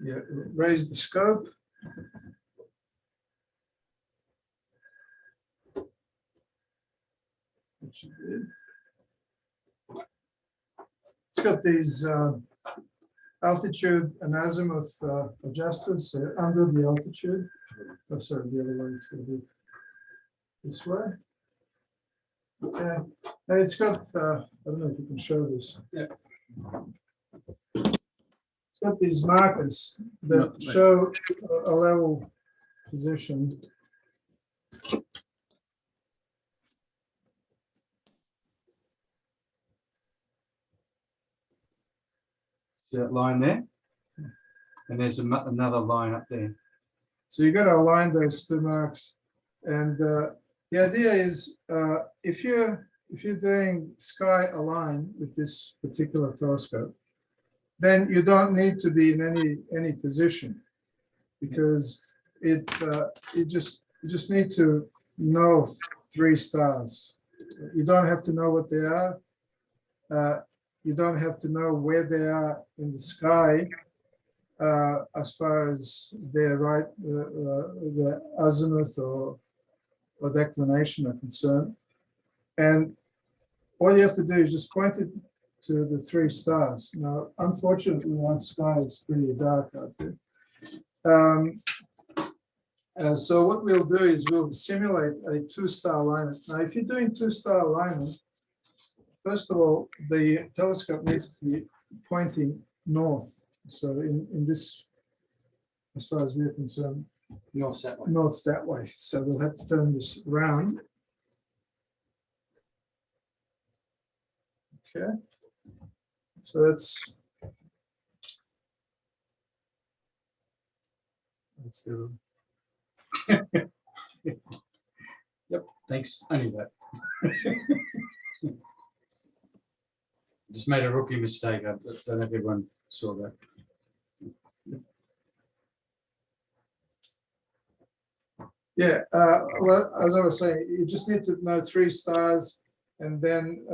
yeah, raise the scope. It's got these altitude and azimuth adjusted, so under the altitude. Oh, sorry, the other way, it's going to be this way. Okay, and it's got, I don't know if you can show this. Yeah. It's got these markers that show a level position. See that line there? And there's another line up there. So you got to align those two marks, and the idea is if you're doing sky align with this particular telescope, then you don't need to be in any position, because you just need to know 3 stars. You don't have to know what they are. You don't have to know where they are in the sky. As far as their right, the azimuth or declination are concerned, and all you have to do is just point it to the 3 stars. Now, unfortunately, one sky is pretty dark out there. So what we'll do is we'll simulate a 2-star alignment. Now, if you're doing 2-star alignment, first of all, the telescope needs to be pointing north. So in this, as far as we're concerned, North that way. north that way. So we'll have to turn this around. Okay. So that's the Yep, thanks. I knew that. Just made a rookie mistake. I don't know if everyone saw that. Yeah, well, as I was saying, you just need to know 3 stars, and then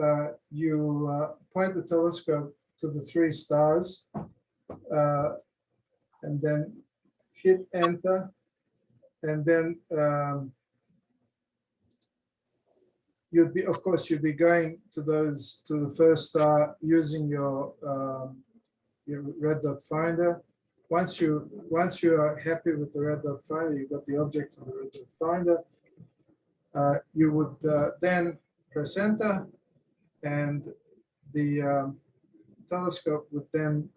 you point the telescope to the 3 stars, and then hit enter, and then you'd be, of course, you'd be going to the first star using your red dot finder. Once you are happy with the red dot finder, you've got the object on the red dot finder, you would then press enter, and the telescope would then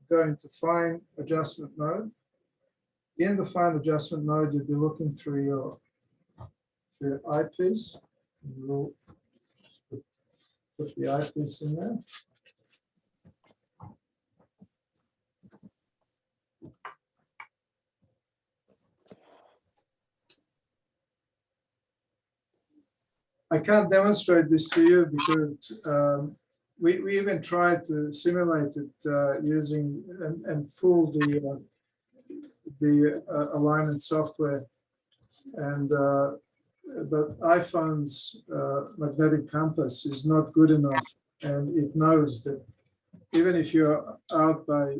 go into fine adjustment mode. In the fine adjustment mode, you'll be looking through your eyepiece. We'll put the eyepiece in there. I can't demonstrate this to you because we even tried to simulate it using and fool the alignment software, and but iPhone's magnetic compass is not good enough, and it knows that even if you're out by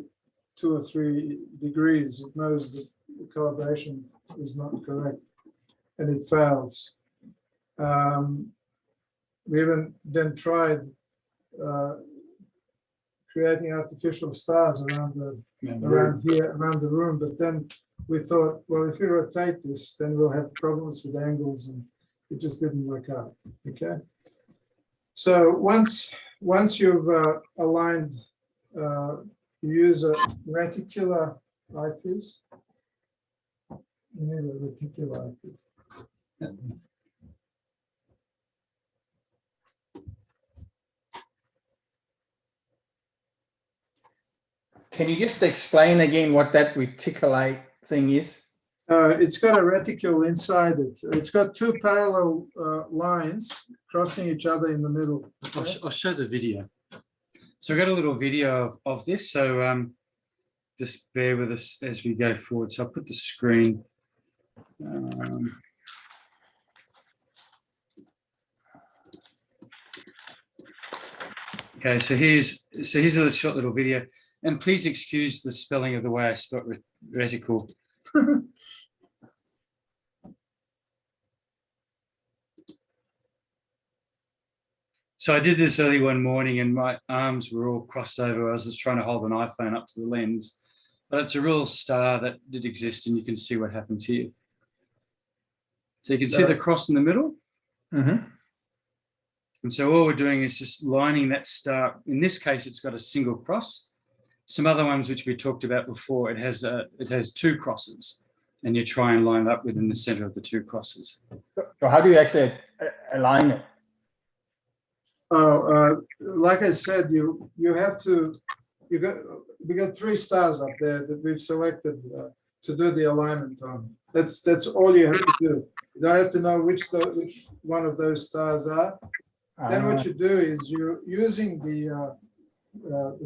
2 or 3 degrees, it knows that the calibration is not correct, and it fails. We even then tried creating artificial stars around the room, but then we thought, well, if we rotate this, then we'll have problems with angles, and it just didn't work out. Okay, so once you've aligned, you use a reticular eyepiece. You need a reticular eyepiece. Can you just explain again what that reticulate thing is? It's got a reticule inside it. It's got 2 parallel lines crossing each other in the middle. Okay? I'll show the video. So we got a little video of this. So just bear with us as we go forward. So I'll put the screen. Okay, so here's a short little video, and please excuse the spelling of the way I spelled reticle. So I did this early one morning and my arms were all crossed over. I was just trying to hold an iPhone up to the lens. But it's a real star that did exist, and you can see what happens here. So you can see the cross in the middle. Mm-hmm. And so all we're doing is just lining that star. In this case, it's got a single cross. Some other ones which we talked about before, it has two crosses, and you try and line it up within the center of the two crosses. So how do you actually align it? Like I said, you have to, we got 3 stars up there that we've selected to do the alignment on. That's all you have to do. You don't have to know which one of those stars are. Then what you do is you're using the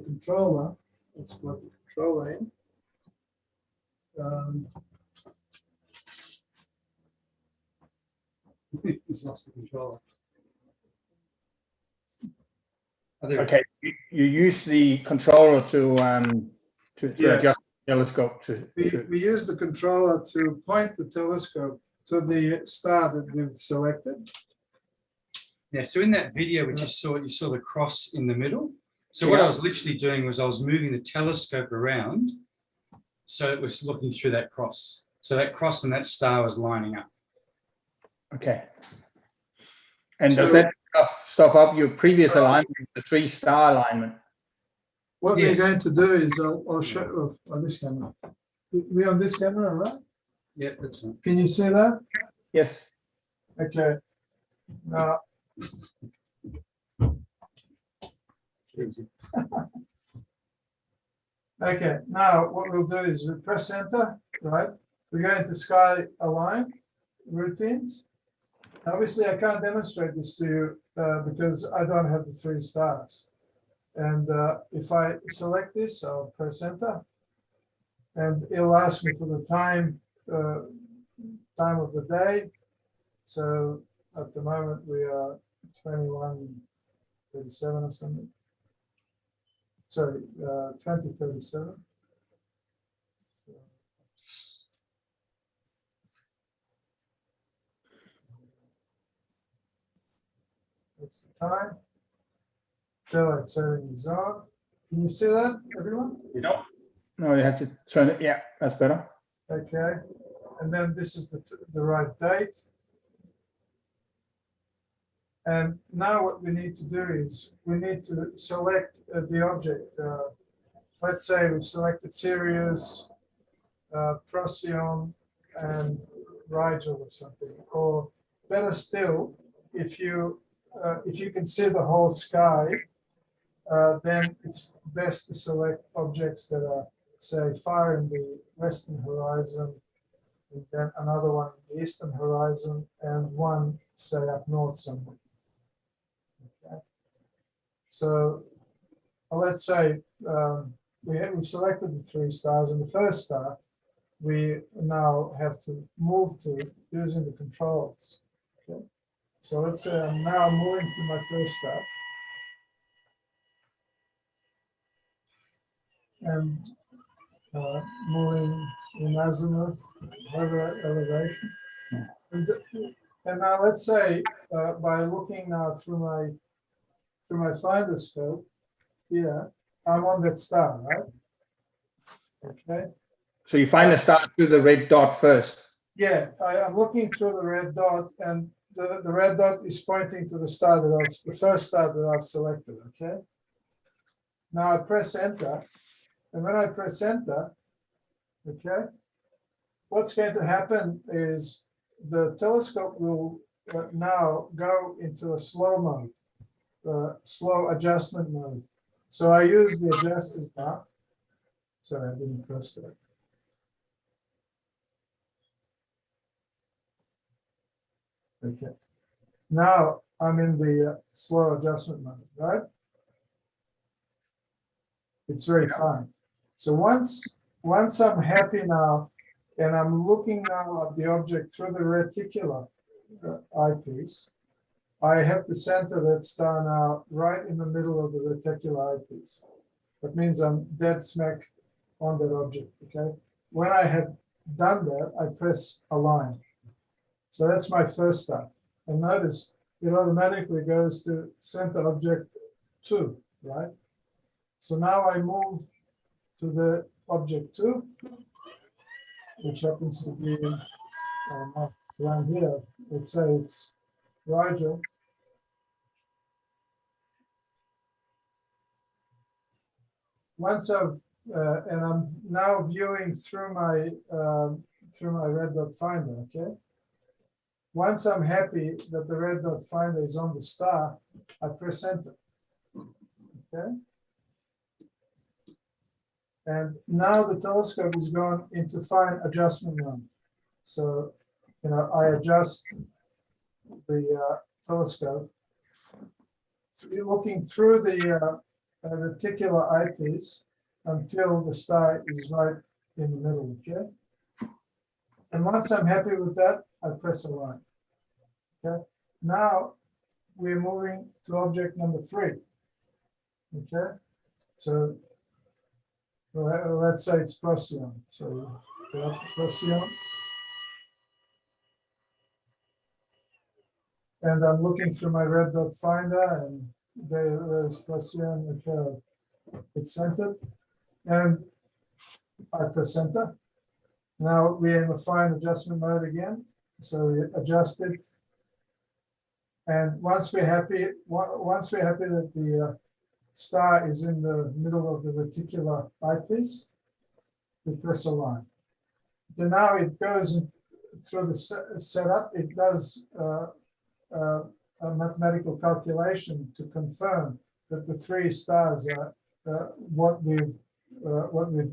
controller. Let's plug the controller in. We've lost the controller. Okay, you use the controller to Yeah. adjust the telescope to. We use the controller to point the telescope to the star that we've selected. Yeah, so in that video which you saw the cross in the middle. So what I was literally doing was I was moving the telescope around so it was looking through that cross. So that cross and that star was lining up. Okay. And So- does that stuff up your previous alignment, the 3-star alignment? What Yes. we're going to do is I'll show on this camera. We on this camera, right? Yeah, that's right. Can you see that? Yes. Okay. Now, Easy. okay. Now what we'll do is we press enter, right? We go into sky align routines. Obviously, I can't demonstrate this to you because I don't have the 3 stars. And if I select this, I'll press enter, and it'll ask me for the time of the day. So at the moment we are 21:37 or something. Sorry, 20:37. That's the time. Daylight saving is on. Can you see that, everyone? No. No, you have to turn it. Yeah, that's better. Okay. And then this is the right date. And now what we need to do is we need to select the object. Let's say we've selected Sirius, Procyon, and Rigel or something. Or better still, if you can see the whole sky, then it's best to select objects that are, say, far in the western horizon, and then another one in the eastern horizon, and one, say, up north somewhere. Okay. So let's say we've selected the 3 stars, and the first star we now have to move to using the controls. Okay. So let's say I'm now moving to my first star. And moving in azimuth, elevation. And now let's say by looking now through my finder scope here, I'm on that star, right? Okay. So you find the star through the red dot first. Yeah, I'm looking through the red dot, and the red dot is pointing to the star the first star that I've selected. Okay. Now I press enter. And when I press enter, okay, what's going to happen is the telescope will now go into a slow mode, slow adjustment mode. So I use the adjusters now. Sorry, I didn't press that. Okay. Now I'm in the slow adjustment mode, right? It's very fine. So once I'm happy now, and I'm looking now at the object through the reticular eyepiece, I have to center that star now right in the middle of the reticular eyepiece. That means I'm dead smack on that object, okay? When I have done that, I press align. So that's my first star. And notice it automatically goes to center object 2, right? So now I move to the object 2, which happens to be around here. Let's say it's Rigel. Once I've and I'm now viewing through my red dot finder. Okay. Once I'm happy that the red dot finder is on the star, I press enter. Okay. And now the telescope is gone into fine adjustment mode. So, I adjust the telescope, looking through the reticular eyepiece until the star is right in the middle, okay? And once I'm happy with that, I press align, okay? Now we're moving to object number 3, okay? So let's say it's Procyon. So Procyon. And I'm looking through my red dot finder, and there's Procyon, it's centered. And I press enter. Now we're in the fine adjustment mode again. So we adjust it. And once we're happy that the star is in the middle of the reticular eyepiece, we press align. Okay, now it goes through the setup. It does a mathematical calculation to confirm that the 3 stars are what we've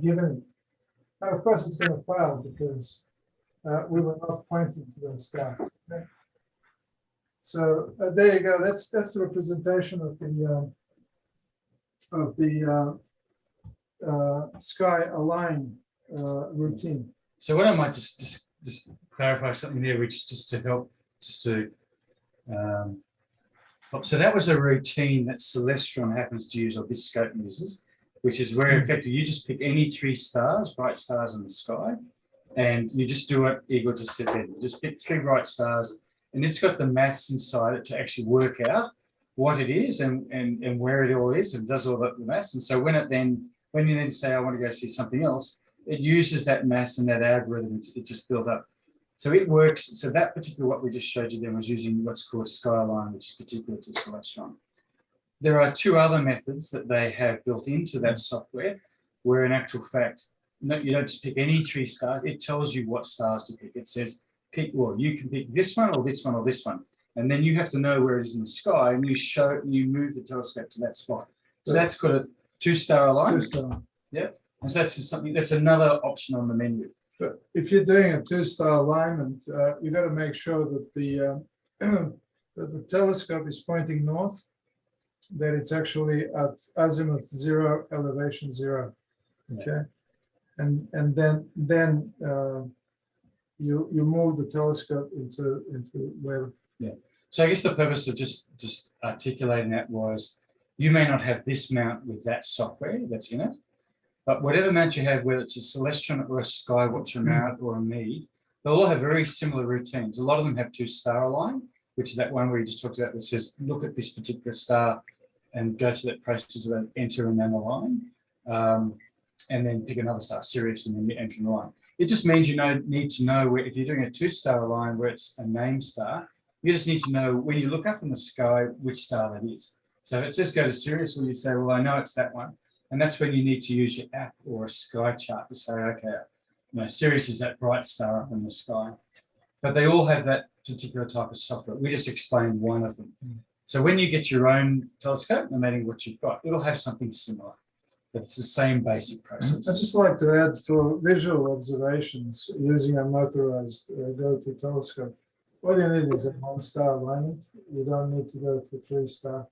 given it. And of course, it's going to fail because we were not pointing to those stars. Okay? So there you go. That's the representation of the sky align routine. So what I might just clarify something there, which just to help, so that was a routine that Celestron happens to use, or this scope uses, which is where effectively you just pick any 3 stars, bright stars in the sky, and you just do it equal to set in. You just pick 3 bright stars, and it's got the maths inside it to actually work out what it is and where it all is, and does all that maths. And so when you then say, I want to go see something else, it uses that maths and that algorithm. It just built up. So it works. So that particular, what we just showed you then, was using what's called Skyline, which is particular to Celestron. There are 2 other methods that they have built into that software, where in actual fact, you don't just pick any 3 stars. It tells you what stars to pick. It says, you can pick this one or this one or this one. And then you have to know where it is in the sky, and you move the telescope to that spot. So that's called a 2-star alignment. 2-star. Yep. And so that's just something, that's another option on the menu. But if you're doing a 2-star alignment, you've got to make sure that that the telescope is pointing north, that it's actually at azimuth 0, elevation 0. Okay, and then you move the telescope into where. Yeah. So I guess the purpose of just articulating that was, you may not have this mount with that software that's in it, but whatever mount you have, whether it's a Celestron or a Skywatcher mount or a Meade, they'll all have very similar routines. A lot of them have 2-star align, which is that one where you just talked about, which says, look at this particular star and go through that process of enter and then align, and then pick another star, Sirius, and then you enter and align. It just means you need to know where, if you're doing a 2-star align where it's a name star, you just need to know when you look up in the sky which star that is. So if it says go to Sirius, well, you say, well, I know it's that one. And that's when you need to use your app or a sky chart to say, okay, Sirius is that bright star up in the sky. But they all have that particular type of software. We just explained one of them. So when you get your own telescope, no matter what you've got, it'll have something similar. But it's the same basic process. I'd just like to add, for visual observations using a motorized go-to telescope, all you need is a 1-star alignment. You don't need to go for 3-star.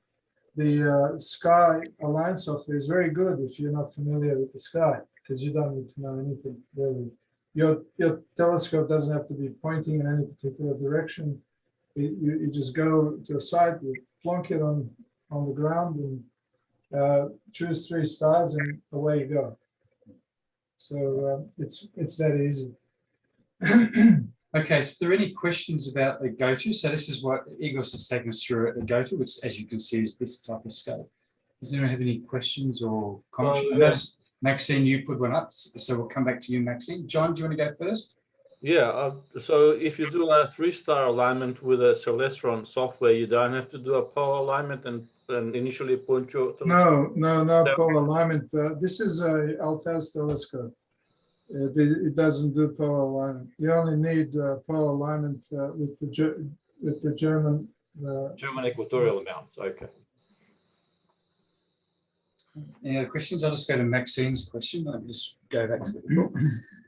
The sky align software is very good if you're not familiar with the sky, because you don't need to know anything really. Your telescope doesn't have to be pointing in any particular direction. You just go to a site, you plonk it on the ground, and choose 3 stars, and away you go. So it's that easy. Okay, so are there any questions about the go-to? So this is what Igor's has taken us through at the go-to, which as you can see is this type of scale. Does anyone have any questions or comments? I noticed, Maxine, you put one up, so we'll come back to you, Maxine. John, do you want to go first? Yeah, so if you do a 3-star alignment with a Celestron software, you don't have to do a pole alignment and initially point your telescope. No pole alignment. This is a Altaz telescope. It doesn't do pole alignment. You only need pole alignment with the German. German equatorial amounts. Okay. Any other questions? I'll just go to Maxine's question. I'll just go back to the book.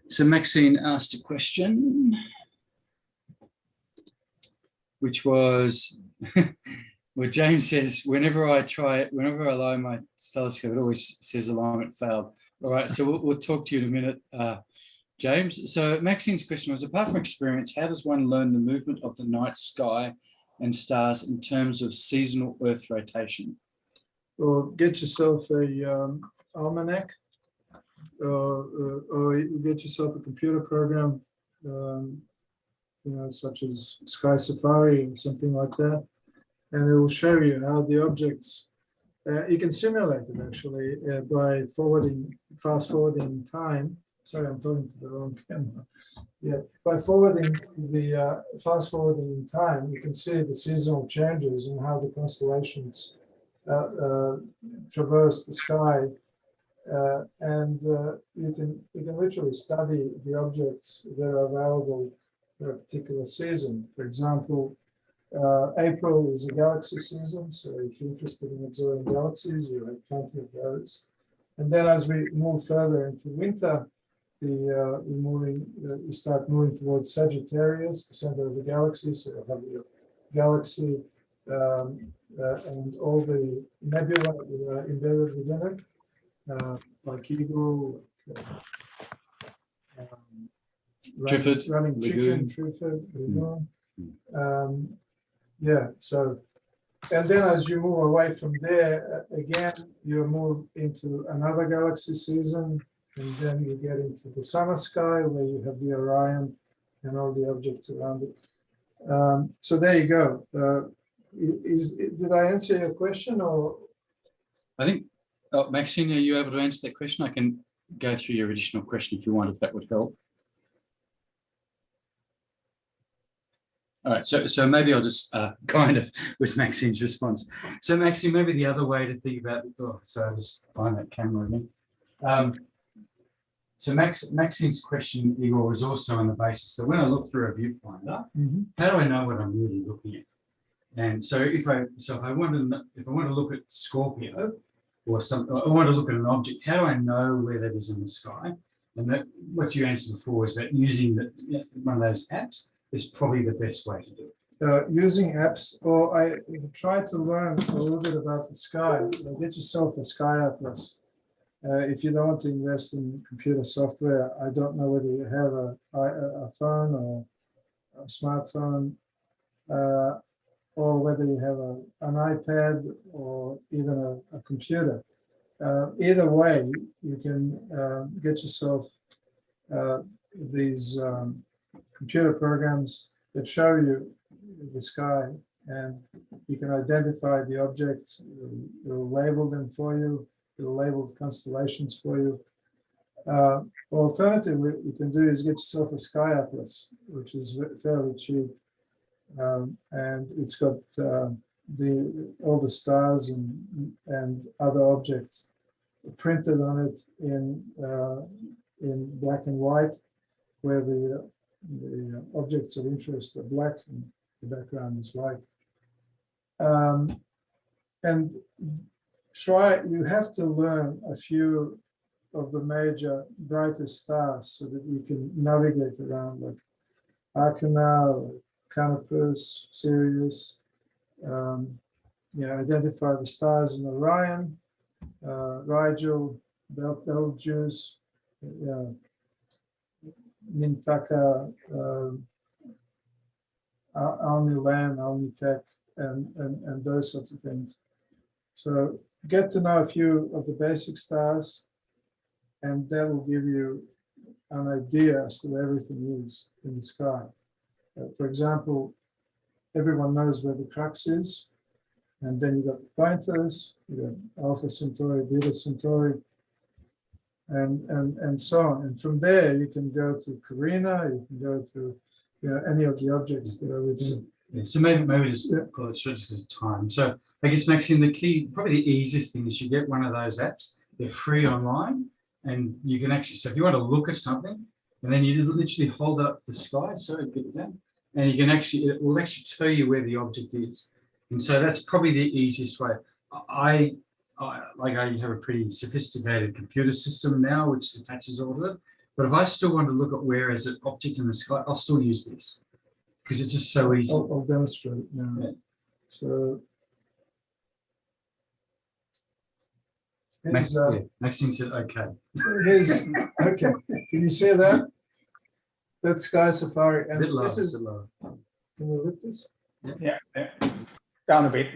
So Maxine asked a question, which was, where James says, whenever I align my telescope, it always says alignment failed. All right, so we'll talk to you in a minute, James. So Maxine's question was, apart from experience, how does one learn the movement of the night sky and stars in terms of seasonal Earth rotation? Or get yourself a almanac, or you get yourself a computer program, such as Sky Safari or something like that, and it will show you how the objects. You can simulate it actually by fast forwarding time. Sorry, I'm talking to the wrong camera. Yeah, by fast forwarding in time, you can see the seasonal changes and how the constellations traverse the sky, and you can literally study the objects that are available for a particular season. For example, April is a galaxy season, so if you're interested in observing galaxies, you have plenty of those. And then as we move further into winter, we start moving towards Sagittarius, the center of the galaxy. So you'll have your galaxy and all the nebula embedded within it, like Eagle, Trifid, running Lagoon. chicken, Trifid, Lagoon. Yeah, so, and then as you move away from there, again, you move into another galaxy season, and then you get into the summer sky where you have the Orion and all the objects around it. So there you go. Did I answer your question, or? I think, Maxine, are you able to answer that question? I can go through your additional question if you want, if that would help. All right, so maybe I'll just kind of with Maxine's response. So Maxine, maybe the other way to think about it, so I'll just find that camera again. So Maxine's question, Igor, was also on the basis that when I look through a viewfinder, how do I know what I'm really looking at? And so if I want to look at Scorpio or something, I want to look at an object, how do I know where that is in the sky? And that what you answered before is that using one of those apps is probably the best way to do it. Using apps, or I try to learn a little bit about the sky. Get yourself a sky atlas. If you don't want to invest in computer software, I don't know whether you have a phone or a smartphone, or whether you have an iPad or even a computer. Either way, you can get yourself these computer programs that show you the sky, and you can identify the objects. It'll label them for you. It'll label the constellations for you. Alternatively, what you can do is get yourself a sky atlas, which is fairly cheap, and it's got all the stars and other objects printed on it in black and white, where the objects of interest are black and the background is white. And you have to learn a few of the major brightest stars so that you can navigate around, like Arcana, Canopus, Sirius. Identify the stars in Orion, Rigel, Betelgeuse, Mintaka, Alnilam, Alnitek, and those sorts of things. So get to know a few of the basic stars, and that will give you an idea as to where everything is in the sky. For example, everyone knows where the crux is. And then you've got the pointers, you've got Alpha Centauri, Beta Centauri, and so on. And from there, you can go to Carina, you can go to any of the objects that are within. Yeah, so maybe just call it short just because of time. So I guess, Maxine, the key, probably the easiest thing is you get one of those apps. They're free online, and you can actually, so if you want to look at something, and then you just literally hold up the sky, so get it down, and you can actually, it will actually tell you where the object is. And so that's probably the easiest way. I have a pretty sophisticated computer system now, which attaches all of it. But if I still want to look at where is an object in the sky, I'll still use this because it's just so easy. I'll demonstrate now. Yeah. So Maxine said, okay. here's okay. Can you see that? That's Sky Safari, A and bit lower, this is. a bit lower. Can we lift this? Yeah, down a bit.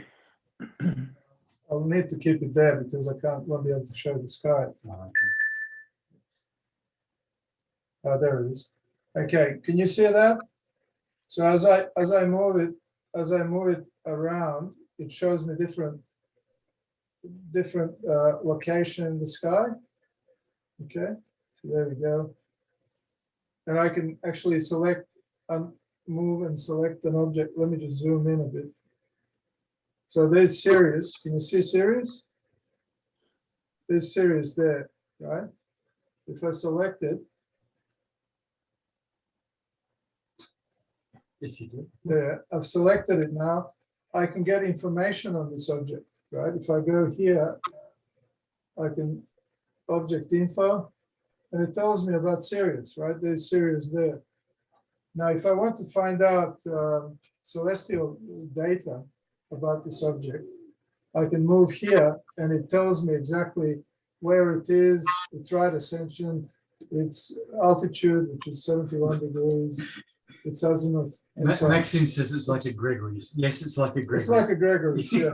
I'll need to keep it there because I won't be able to show the sky. Oh, okay. Oh, there it is. Okay, can you see that? So as I move it around, it shows me different location in the sky. Okay, so there we go. And I can actually select and move and select an object. Let me just zoom in a bit. So there's Sirius. Can you see Sirius? There's Sirius there, right? If I select it, If you do. there, I've selected it now. I can get information on this object, right? If I go here, I can object info, and it tells me about Sirius, right? There's Sirius there. Now, if I want to find out celestial data about this object, I can move here, and it tells me exactly where it is, its right ascension, its altitude, which is 71 degrees, its azimuth, and so on. Maxine says it's like a Gregory's. Yes, it's like a Gregory's. It's like a Gregory's, yeah.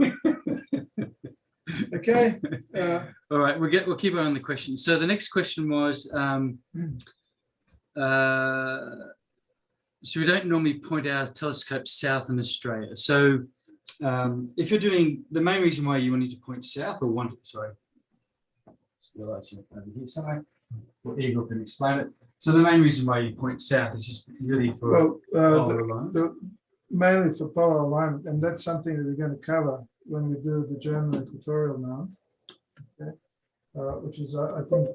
Okay. All right, we'll keep on the question. So the next question was, so we don't normally point our telescope south in Australia. So if you're doing, the main reason why you wanted to point south, or want, sorry, over here somewhere, or Eagle can explain it. So the main reason why you point south is just really for polar alignment. Mainly for polar alignment, and that's something that we're going to cover when we do the German equatorial mount, okay? Which is, I think,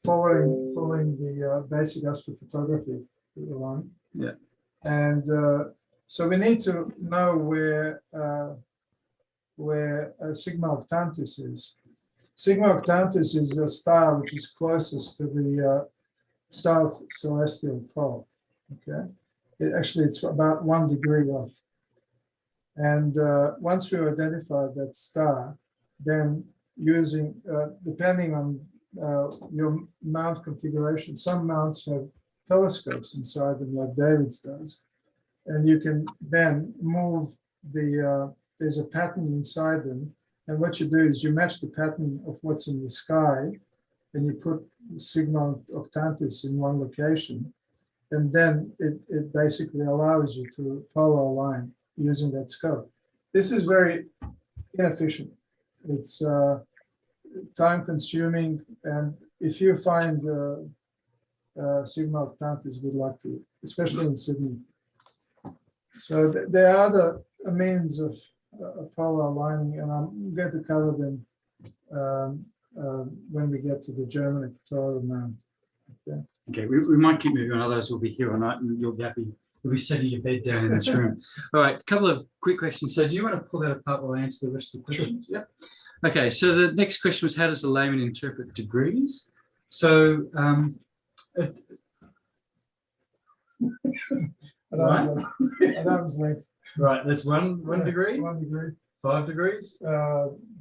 following the basic astrophotography line. Yeah. And so we need to know where Sigma Octantis is. Sigma Octantis is a star which is closest to the south celestial pole. Okay, it's about 1 degree off. And once we identified that star, then using depending on your mount configuration, some mounts have telescopes inside them, like David's does, and you can then move there's a pattern inside them, and what you do is you match the pattern of what's in the sky, and you put Sigma Octantis in one location, and then it basically allows you to polar align using that scope. This is very inefficient. It's time consuming, and if you find Sigma Octantis, good luck to you, especially in Sydney. So there are other means of polar aligning, and I'm going to cover them when we get to the German equatorial mount. Okay, we might keep moving on, otherwise we'll be here all night and you'll be happy. You'll be setting your bed down in this room. All right, a couple of quick questions. So do you want to pull that apart while I answer the rest of the questions? Sure. Yeah. Okay, so the next question was, how does the layman interpret degrees? So At arm's length. Right, that's one degree? 1 degree. 5 degrees?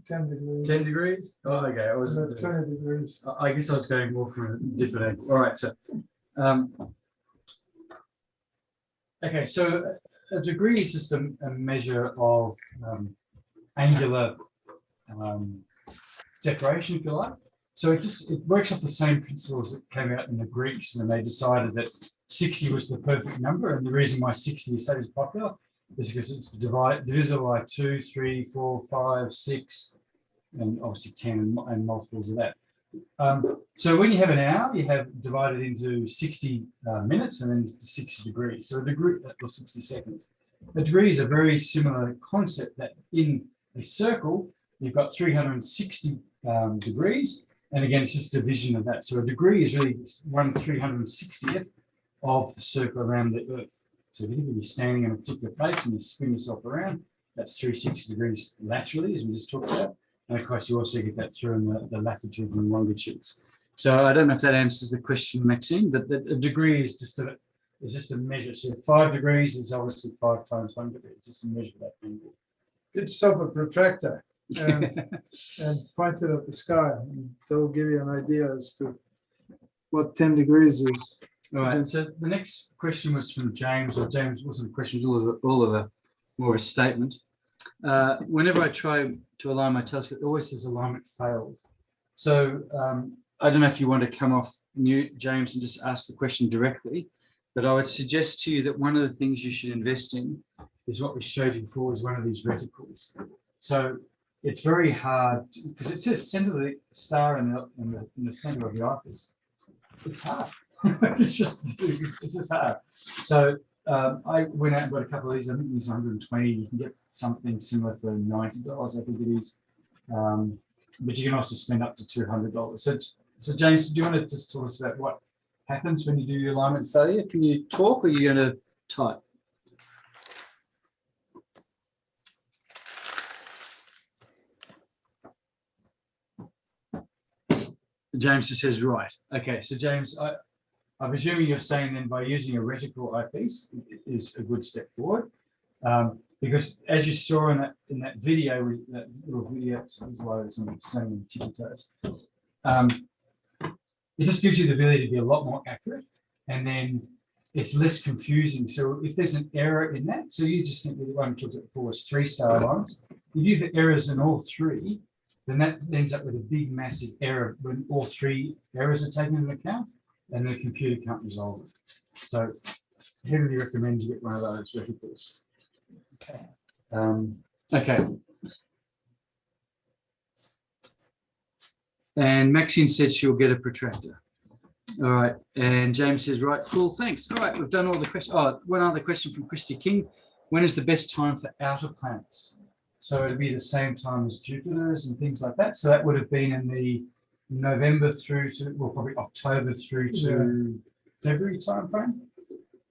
10 degrees. 10 degrees? Oh, okay. I was 20 degrees. I guess I was going more from a different angle. All right, so okay, so a degree is just a measure of angular separation, if you like. So it works off the same principles that came out in the Greeks when they decided that 60 was the perfect number. And the reason why 60 is so popular is because it's divisible by 2, 3, 4, 5, 6, and obviously 10 and multiples of that. So when you have an hour, you have divided into 60 minutes and then 60 degrees. So a degree, or 60 seconds. A degree is a very similar concept that in a circle, you've got 360 degrees. And again, it's just division of that. So a degree is really 1/360th of the circle around the Earth. So if you be standing in a particular place and you spin yourself around, that's 360 degrees laterally, as we just talked about. And of course, you also get that through in the latitude and longitudes. So I don't know if that answers the question, Maxine, but a degree is just a measure. So 5 degrees is obviously 5 times 1 degree. It's just a measure of that angle. Get yourself a protractor and point it at the sky, and they'll give you an idea as to what 10 degrees is. All right. So the next question was from James, or James wasn't a question, it was all of a more of a statement. Whenever I try to align my telescope, it always says alignment failed. So I don't know if you want to come off mute, James, and just ask the question directly, but I would suggest to you that one of the things you should invest in is what we showed you before, is one of these reticles. So it's very hard because it says center of the star in the center of the eyepiece. It's hard. it's just hard. So I went out and got a couple of these. I think these are 120. You can get something similar for $90, I think it is. But you can also spend up to $200. So James, do you want to just tell us about what happens when you do your alignment failure? Can you talk, or are you going to type? James just says, right. Okay, so James, I'm assuming you're saying then by using a reticle eyepiece is a good step forward. Because as you saw in that video, that little video, so there's a lot of some ticky toes. It just gives you the ability to be a lot more accurate, and then it's less confusing. So if there's an error in that, so you just think that the one we talked about before was 3-star lines. If you have errors in all 3, then that ends up with a big, massive error when all 3 errors are taken into account, and the computer can't resolve it. So I heavily recommend you get one of those reticles. Okay. Okay. And Maxine said she'll get a protractor. All right. And James says, right, cool, thanks. All right, we've done all the questions. Oh, one other question from Christy King. When is the best time for outer planets? So it'd be the same time as Jupiter's and things like that. So that would have been in the November through to, well, probably October through to February timeframe.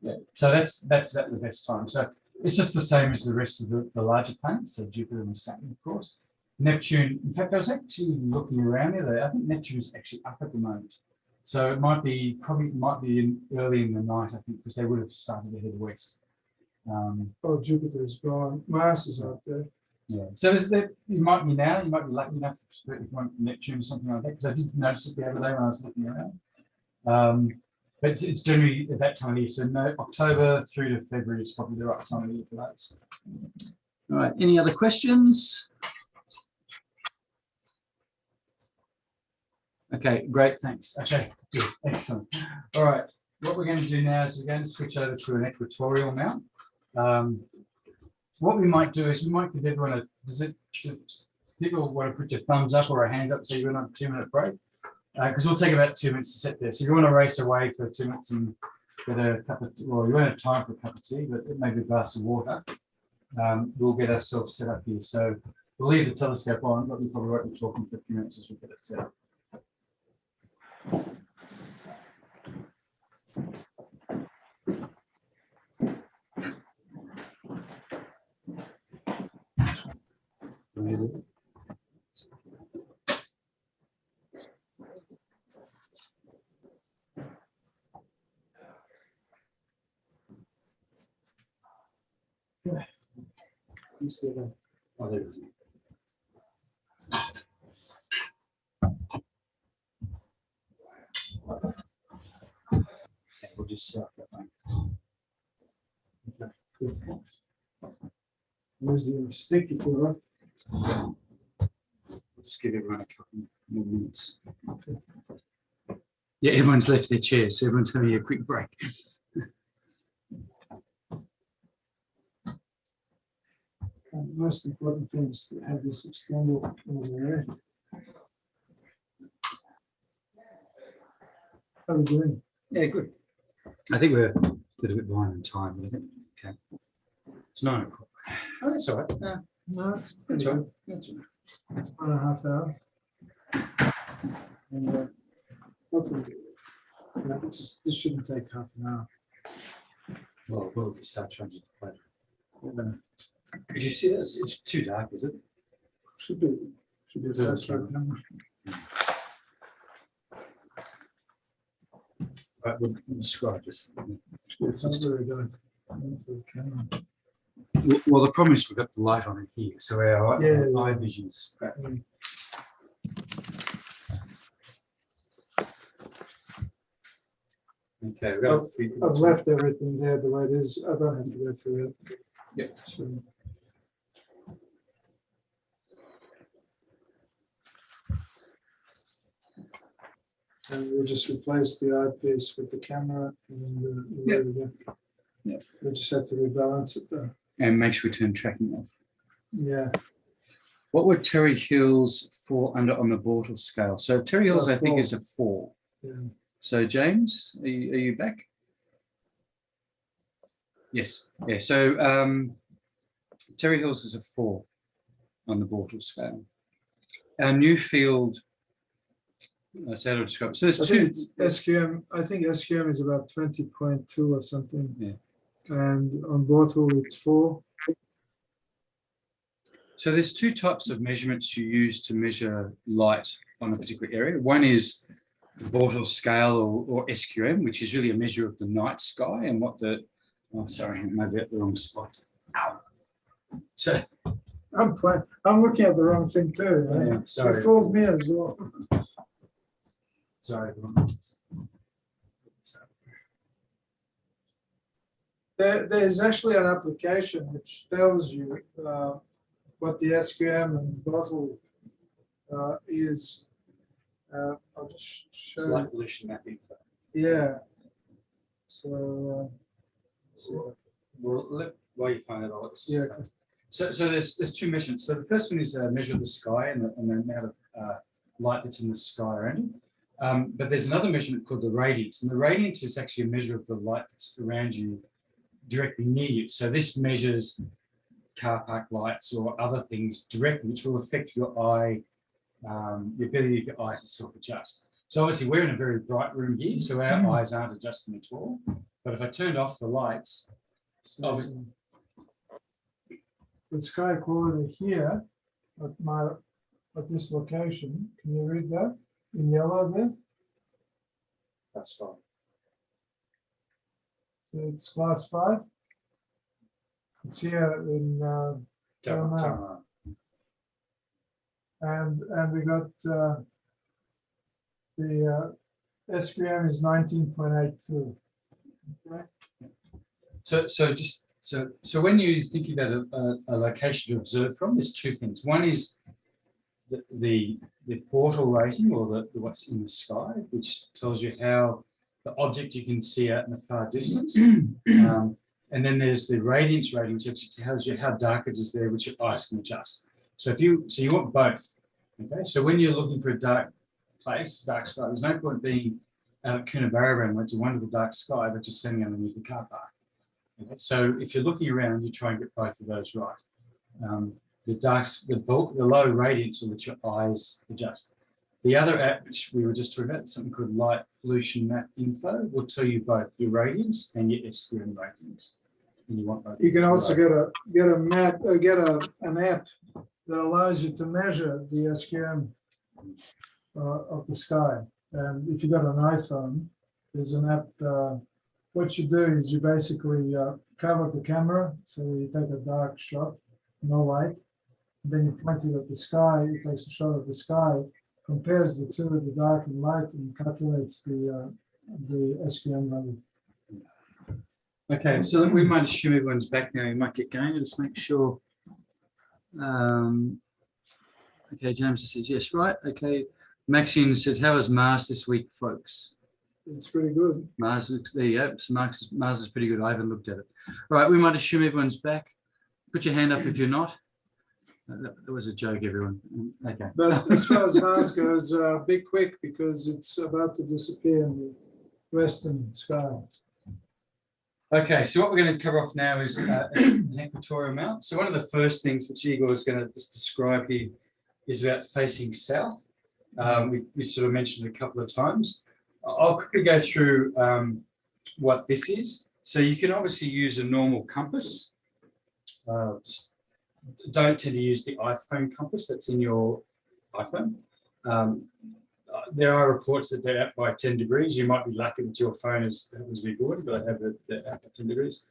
Yeah. So that's about the best time. So it's just the same as the rest of the larger planets, so Jupiter and Saturn, of course. Neptune, in fact, I was actually looking around there. I think Neptune is actually up at the moment. So it might be early in the night, I think, because they would have started to head west. Oh, Jupiter's gone. Mars is out there. Yeah. So you might be now, you might be lucky enough if you want Neptune or something like that, because I did notice it the other day when I was looking around. But it's generally at that time of year. So no, October through to February is probably the right time of year for those. All right. Any other questions? Okay, great. Thanks. Okay, good. Excellent. All right. What we're going to do now is we're going to switch over to an equatorial mount. What we might do is we might give everyone people want to put your thumbs up or a hand up so you're on a 2-minute break? Because we'll take about 2 minutes to sit there. So if you want to race away for 2 minutes and get a cup of tea, well, you won't have time for a cup of tea, but maybe a glass of water, we'll get ourselves set up here. So we'll leave the telescope on, but we probably won't be talking for a few minutes as we get it set up. Oh, there it is. Okay, we'll just set that one. Okay. Where's the sticky for Just give everyone a couple more minutes. Yeah, everyone's left their chairs, so everyone's having a quick break. And the most important thing is to have this extended in the air. How are we doing? Yeah, good. I think we're a little bit behind in time, but I think, okay. It's 9 o'clock. Oh, that's all right. No, it's That's pretty all right. good. That's all right. It's 1.5 hours. And hopefully, this shouldn't take half an hour. Well, we'll just start changing the photo. Yeah, Could you see that? It's too dark, is it? should be a fast right now. Right, we'll describe this. It's not very good. For the camera. Well, the problem is we've got the light on in here, so our Yeah, eye yeah. vision's crap. Okay, we've got a few- I've left everything there the way it is. I don't have to go through it. Yeah. So, and we'll just replace the eyepiece with the camera and Yeah. there we go. Yeah. We just have to rebalance it though. And make sure we turn tracking off. Yeah. What would Terry Hills fall under on the Bortle scale? So Terry Hills, I think, 4. is a 4. Yeah. So James, are you back? Yes. Yeah. So Terry Hills is a 4 on the Bortle scale. Our new field. So how to describe it? So there's I two. think SQM, I think SQM is about 20.2 or something. Yeah. And on Bortle it's 4. So there's two types of measurements you use to measure light on a particular area. One is the Bortle scale or SQM, which is really a measure of the night sky and what the, oh, sorry, I'm maybe at the wrong spot. Ow. So, I'm looking at the wrong thing too. Right? yeah, sorry. It fooled me as well. Sorry, everyone. There's actually an application which tells you what the SQM and bottle is. I'll just show It's you. light pollution mapping. Yeah. So, Well, while you find it out. yeah. So there's two measurements. So the first one is a measure of the sky and the amount of light that's in the sky around it. But there's another measurement called the radiance, and the radiance is actually a measure of the light that's around you, directly near you. So this measures car park lights or other things directly, which will affect your eye, the ability of your eye to self-adjust. So obviously we're in a very bright room here, so our eyes aren't adjusting at all. But if I turned off the lights, obviously, The sky quality here at this location, can you read that in yellow there? that's fine. So it's class 5. It's here in Taramara. And we got the SQM is 19.82. Okay. So when you're thinking about a location to observe from, there's two things. One is the portal rating, or the what's in the sky, which tells you how the object you can see out in the far distance. And then there's the radiance rating, which actually tells you how dark it is there, which your eyes can adjust. So you want both. Okay. So when you're looking for a dark place, dark sky, there's no point being out at Coonabarabran where it's a wonderful dark sky, but just standing underneath the car park. Okay. So if you're looking around, you try and get both of those right. The low radiance will let your eyes adjust. The other app, which we were just talking about, something called Light Pollution Map Info, will tell you both your radiance and your SQM ratings. And you want both. You can also get a map, an app that allows you to measure the SQM of the sky. And if you got an iPhone, there's an app. What you do is you basically cover the camera, so you take a dark shot, no light, then you point it at the sky. It takes a shot of the sky, compares the two, the dark and light, and calculates the SQM level. Okay, so we might assume everyone's back now. You might get going. Just make sure. Okay, James says yes, right. Okay. Maxine said, how is Mars this week, folks? It's pretty good. Mars looks, there you go. So Mars is pretty good. I haven't looked at it. All right, we might assume everyone's back. Put your hand up if you're not. That was a joke, everyone. Okay. But as far as Mars goes, be quick because it's about to disappear in the western sky. Okay, so what we're going to cover off now is an equatorial mount. So one of the first things which Igor is going to just describe here is about facing south. We sort of mentioned it a couple of times. I'll quickly go through what this is. So you can obviously use a normal compass. Just don't tend to use the iPhone compass that's in your iPhone. There are reports that they're out by 10 degrees. You might be lucky that your phone is be good, but I have it out by 10 degrees.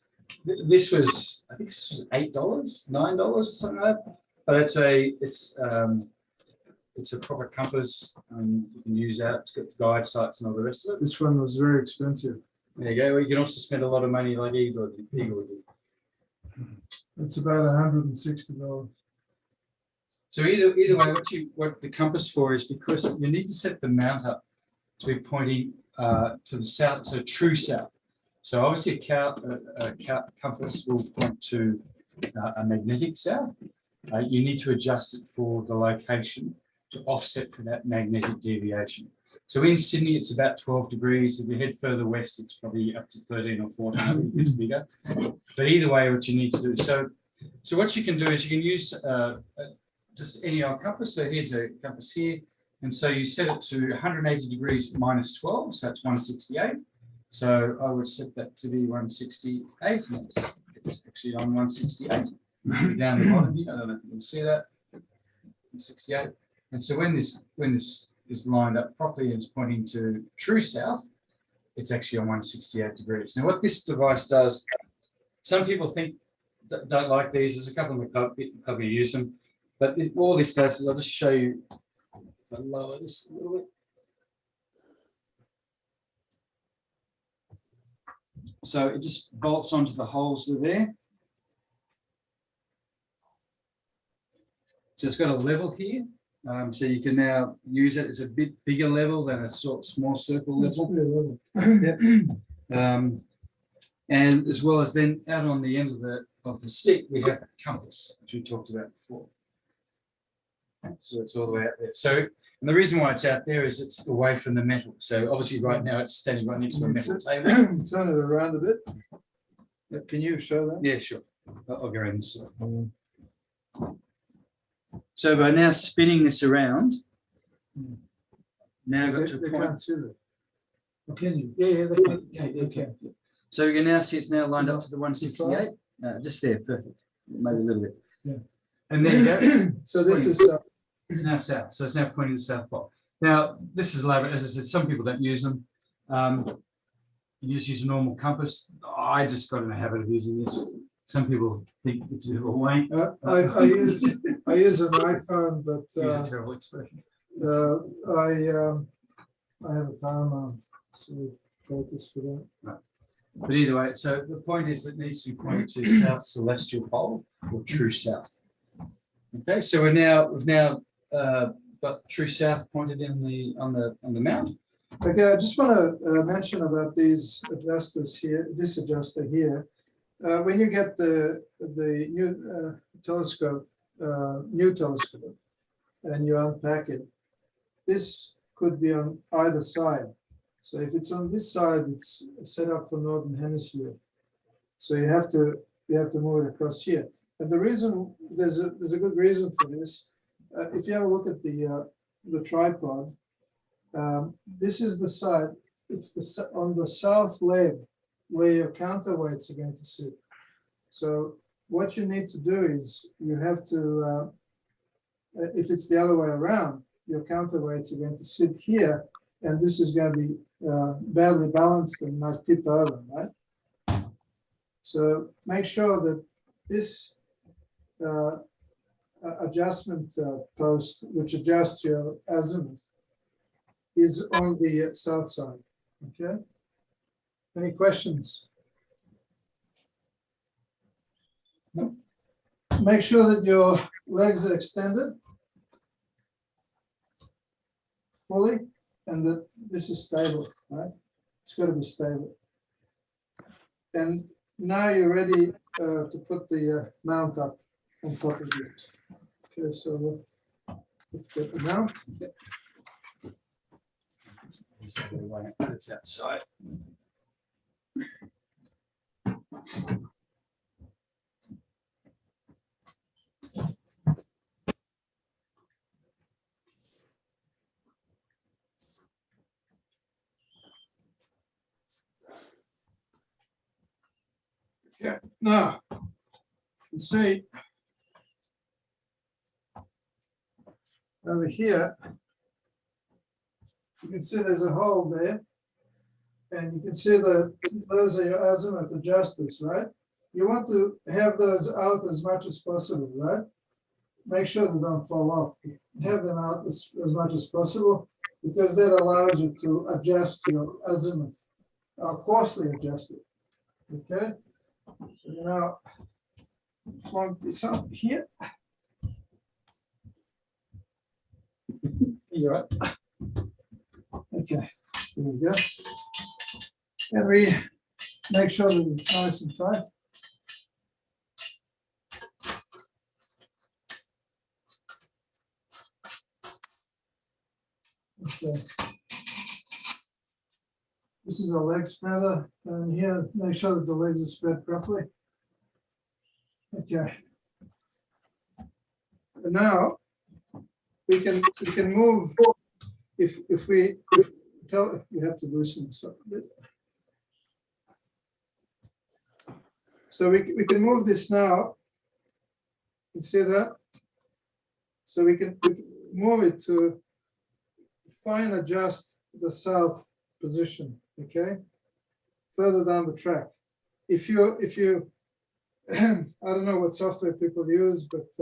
This was, I think this was $8, $9 or something like that. But it's a proper compass. You can use that. It's got guide sites and all the rest of it. This one was very expensive. There you go. You can also spend a lot of money like Igor did. It's about $160. So either way, what the compass for is because you need to set the mount up to be pointing to the south, so true south. So obviously a compass will point to a magnetic south. You need to adjust it for the location to offset for that magnetic deviation. So in Sydney, it's about 12 degrees. If you head further west, it's probably up to 13 or 14, it's bigger. But either way, what you need to do. So what you can do is you can use just any old compass. So here's a compass here. And so you set it to 180 degrees minus 12, so that's 168. So I would set that to be 168. It's actually on 168. Down the bottom here, I don't know if you can see that. 168. And so when this is lined up properly and it's pointing to true south, it's actually on 168 degrees. Now what this device does, some people don't like these. There's a couple of them that probably use them. But all this does is I'll just show you, if I lower this a little bit. So it just bolts onto the holes that are there. So it's got a level here. So you can now use it as a bit bigger level than a sort of small circle level. Yep. And as well as then out on the end of the stick, we have a compass, which we talked about before. So it's all the way out there. So, and the reason why it's out there is it's away from the metal. So obviously right now it's standing right next to a metal table. Turn it around a bit. Can you show that? Yeah, sure. I'll go in this side. So by now spinning this around, now got to a They point. can't see that. Or can you? Yeah, they can. So you can now see it's now lined up to the 168. Just there, perfect. Maybe a little bit. Yeah. And there you go. So this is It's now south, so it's now pointing to the south pole. Now, this is elaborate. As I said, some people don't use them. You just use a normal compass. I just got in the habit of using this. Some people think it's a bit of a wank. I use an iPhone, but Use a terrible expression. I have a power mount, so we practice for that. But either way, so the point is that it needs to be pointed to south celestial pole or true south. Okay, so we've now got true south pointed in on the mount. Okay, I just want to mention about these adjusters here. This adjuster here, when you get the new telescope, and you unpack it, this could be on either side. So if it's on this side, it's set up for Northern Hemisphere. So you have to move it across here. And the reason there's a good reason for this. If you have a look at the tripod, this is the side. It's on the south leg where your counterweights are going to sit. So what you need to do is you have to, if it's the other way around, your counterweights are going to sit here, and this is going to be badly balanced and might tip over, right? So make sure that this adjustment post, which adjusts your azimuth, is on the south side. Okay. Any questions? No. Make sure that your legs are extended. fully, and that this is stable, right? It's got to be stable. And now you're ready to put the mount up on top of this. Okay, so let's get the mount. It's outside. Yeah, now, you can see over here, you can see there's a hole there. And you can see that those are your azimuth adjusters, right? You want to have those out as much as possible, right? Make sure they don't fall off. Have them out as much as possible, because that allows you to adjust your azimuth, coarsely adjust it. Okay? So now, plug this up here. You're right. Okay, there we go. And we make sure that it's nice and tight. Okay. This is a leg spreader, and here, make sure that the legs are spread properly. Okay. And now we can move. If we tell, you have to loosen this up a bit. So we can move this now. You see that? So we can move it to fine adjust the south position, okay? Further down the track. If you I don't know what software people use, but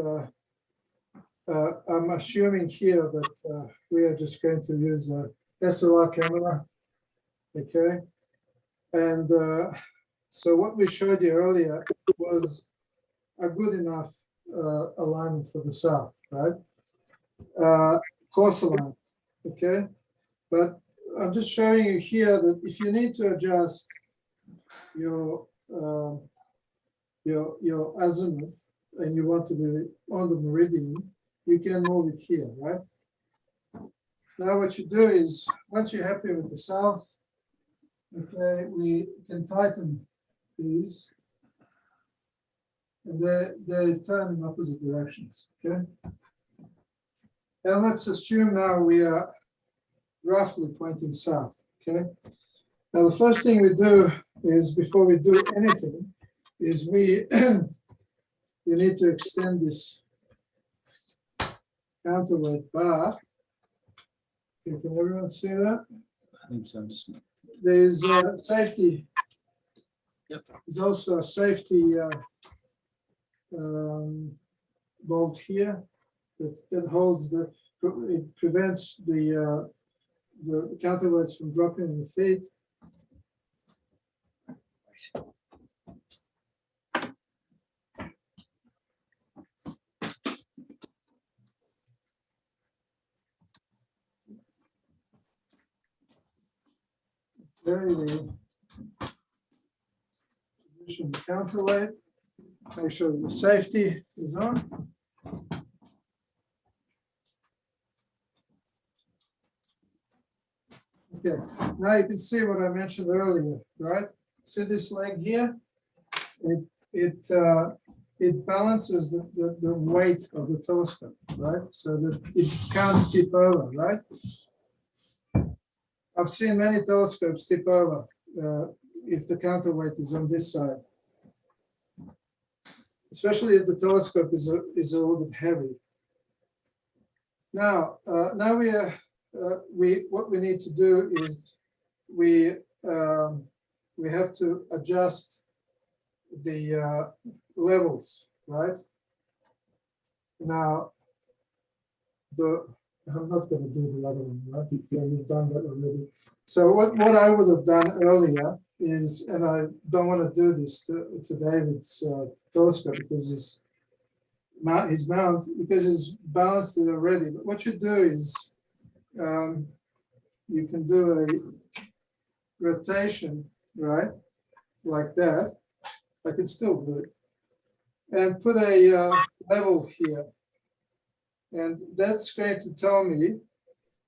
I'm assuming here that we are just going to use a SLR camera, okay? And so what we showed you earlier was a good enough alignment for the south, right? Course alignment, okay? But I'm just showing you here that if you need to adjust your azimuth and you want to be on the meridian, you can move it here, right? Now what you do is, once you're happy with the south, okay, we can tighten these, and they turn in opposite directions, okay? And let's assume now we are roughly pointing south, okay? Now the first thing we do is, before we do anything, is we need to extend this counterweight bar. Okay, can everyone see that? I think so. Just There's a safety. Yep. There's also a safety bolt here that holds it prevents the counterweights from dropping in the feet. Very position the counterweight. Make sure the safety is on. Okay, now you can see what I mentioned earlier, right? See this leg here? It balances the weight of the telescope, right? So that it can't tip over, right? I've seen many telescopes tip over if the counterweight is on this side, especially if the telescope is a little bit heavy. Now, what we need to do is we have to adjust the levels, right? Now, I'm not going to do the other one, right? You've done that already. So what I would have done earlier is, and I don't want to do this to David's telescope because his mount, because he's balanced it already. But what you do is you can do a rotation, right? Like that. I can still do it. And put a level here. And that's going to tell me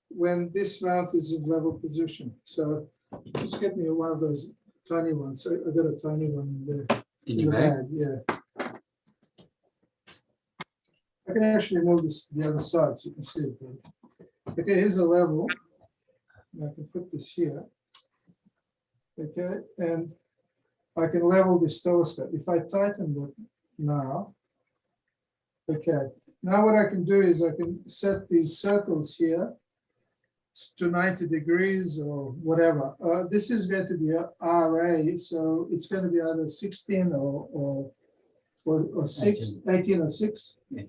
when this mount is in level position. So just get me one of those tiny ones. I got a tiny one in there. In In your the bag? bag, yeah. I can actually move this to the other side so you can see it. Okay, here's a level. I can put this here. Okay, and I can level this telescope. If I tighten it now, okay, now what I can do is I can set these circles here to 90 degrees or whatever. This is going to be a RA, so it's going to be either 16 or 6, 18 or 6. Yeah.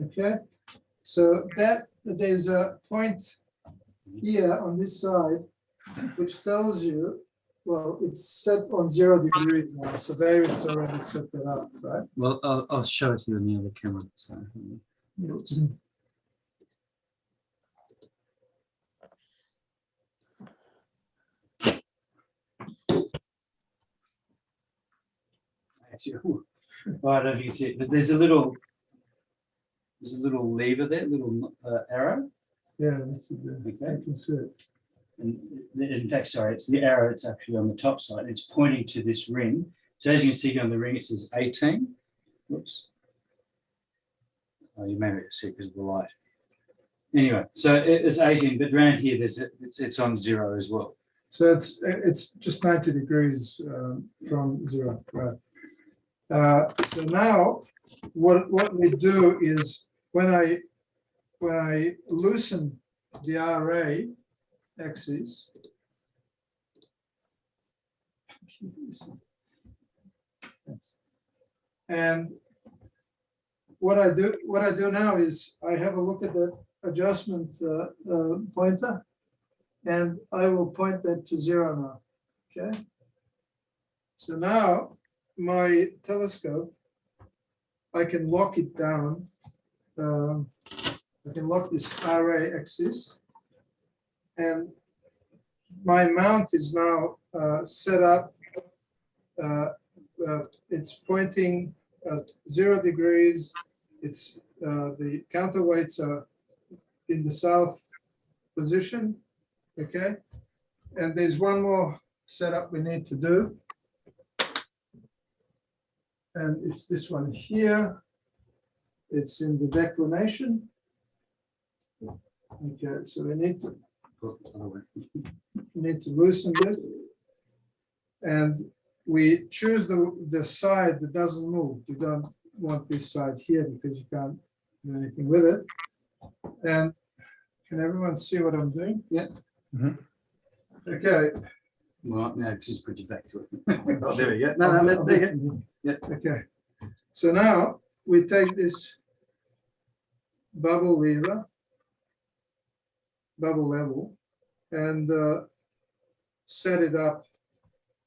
Okay, so that there's a point here on this side which tells you, well, it's set on 0 degrees now, so David's already set that up, right? Well, I'll show it to you on the other camera. So, Oops. actually, oh, I don't know if you can see it, but there's a little lever there, little arrow. Yeah, that's a good. Okay. I can see it. And in fact, sorry, it's the arrow. It's actually on the top side. It's pointing to this ring. So as you can see on the ring, it says 18. Whoops. Oh, you may be able to see because of the light. Anyway, so it's 18, but around here, it's on 0 as well. So it's just 90 degrees from 0, right? So now what we do is when I loosen the RA axis, and what I do now is I have a look at that adjustment pointer, and I will point that to 0 now. Okay. So now my telescope, I can lock it down. I can lock this RA axis, and my mount is now set up. It's pointing at 0 degrees. It's the counterweights are in the south position. Okay, and there's one more setup we need to do, and it's this one here. It's in the declination. Okay, so we need to loosen it, and we choose the side that doesn't move. We don't want this side here because you can't do anything with it. And can everyone see what I'm doing? Yeah. Mhm. Okay. Well, now just put you back to it. Oh, there we go. No, there you go. Yeah. Okay. So now we take this bubble lever, bubble level, and set it up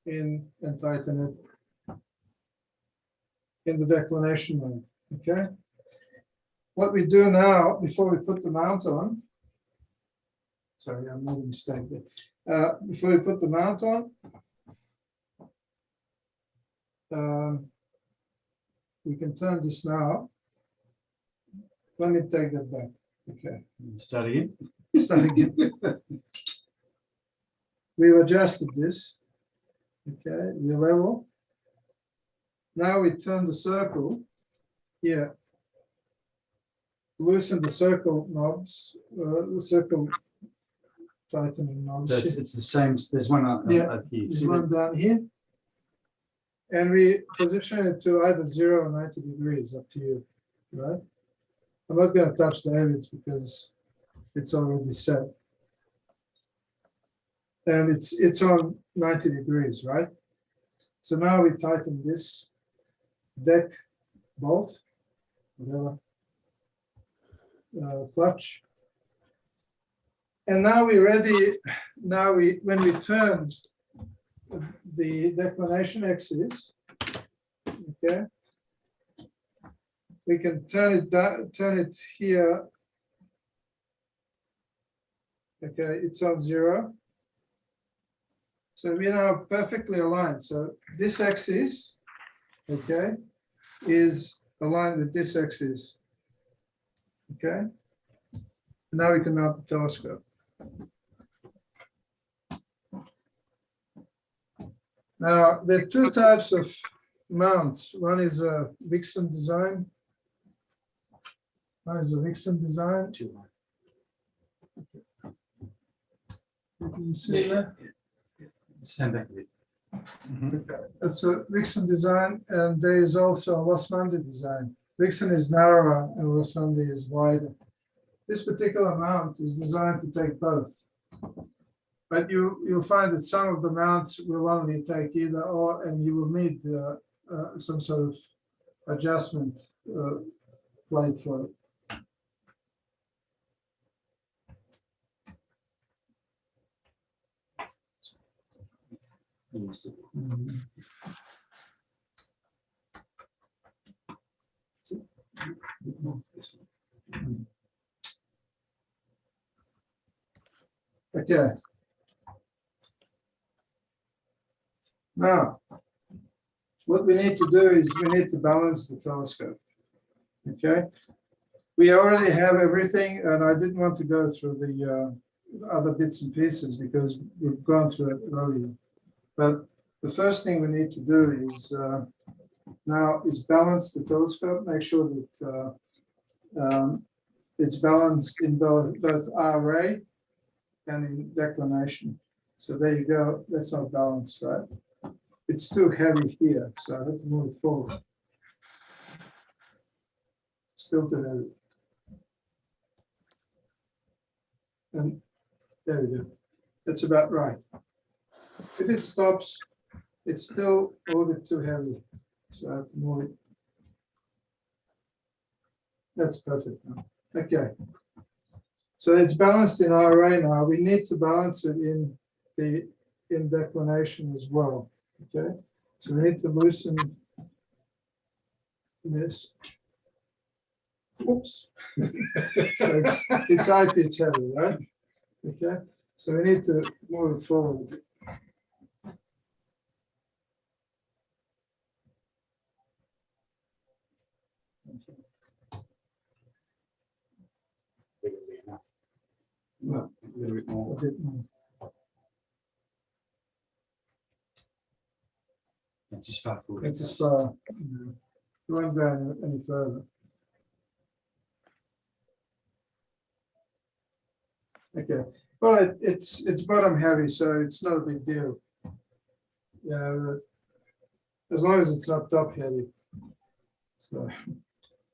in and tighten it in the declination mode. Okay. What we do now, before we put the mount on, sorry, I'm making a mistake there. Before we put the mount on, we can turn this now. Let me take that back. Okay. Start again. Start again. We've adjusted this. Okay, the level. Now we turn the circle here. Loosen the circle knobs, the circle tightening knobs. So it's the same. There's one up Yeah, here. There's See one down here. And we position it to either 0 or 90 degrees, up to you, right? I'm not going to touch the edits because it's already set. And it's on 90 degrees, right? So now we tighten this deck bolt, whatever, clutch. And now we're ready. Now when we turn the declination axis, okay, we can turn it here Okay, it's on 0. So we are perfectly aligned. So this axis, okay, is aligned with this axis. Okay. Now we can mount the telescope. Now, there are two types of mounts. One is a Vixen design. One is a Vixen design. Can you see that? Stand back a bit. Okay. That's a Vixen design, and there is also a Losmandy design. Vixen is narrower and Losmandy is wider. This particular mount is designed to take both. But you'll find that some of the mounts will only take either or, and you will need some sort of adjustment plate for it. Okay. Now, what we need to do is we need to balance the telescope. Okay. We already have everything, and I didn't want to go through the other bits and pieces because we've gone through it earlier. But the first thing we need to do is now is balance the telescope, make sure that it's balanced in both RA and in declination. So there you go, that's not balanced, right? It's too heavy here, so I have to move it forward. Still too heavy. And there we go. That's about right. If it stops, it's still a little bit too heavy. So I have to move it. That's perfect now. Okay. So it's balanced in RA now. We need to balance it in declination as well. Okay. So we need to loosen this. Oops. So it's high pitch heavy, right? Okay. So we need to move it forward. No, a little bit more. A bit more. That's as far forward. It's as far. You won't go any further. Okay. Well, it's bottom heavy, so it's not a big deal. Yeah, as long as it's not top heavy. So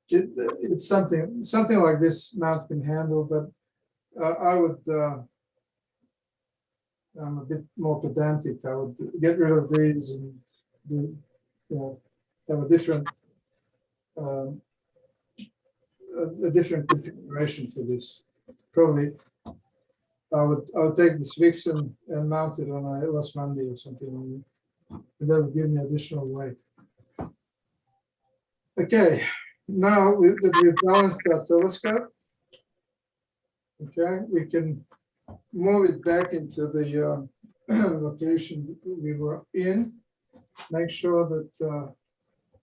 it's something like this mount can handle, but I would. I'm a bit more pedantic. I would get rid of these and do, have a different a different configuration for this. Probably, I would take this Vixen and mount it on a Losmandy or something, and that would give me additional weight. Okay, now that we've balanced our telescope, okay, we can move it back into the location we were in. Make sure that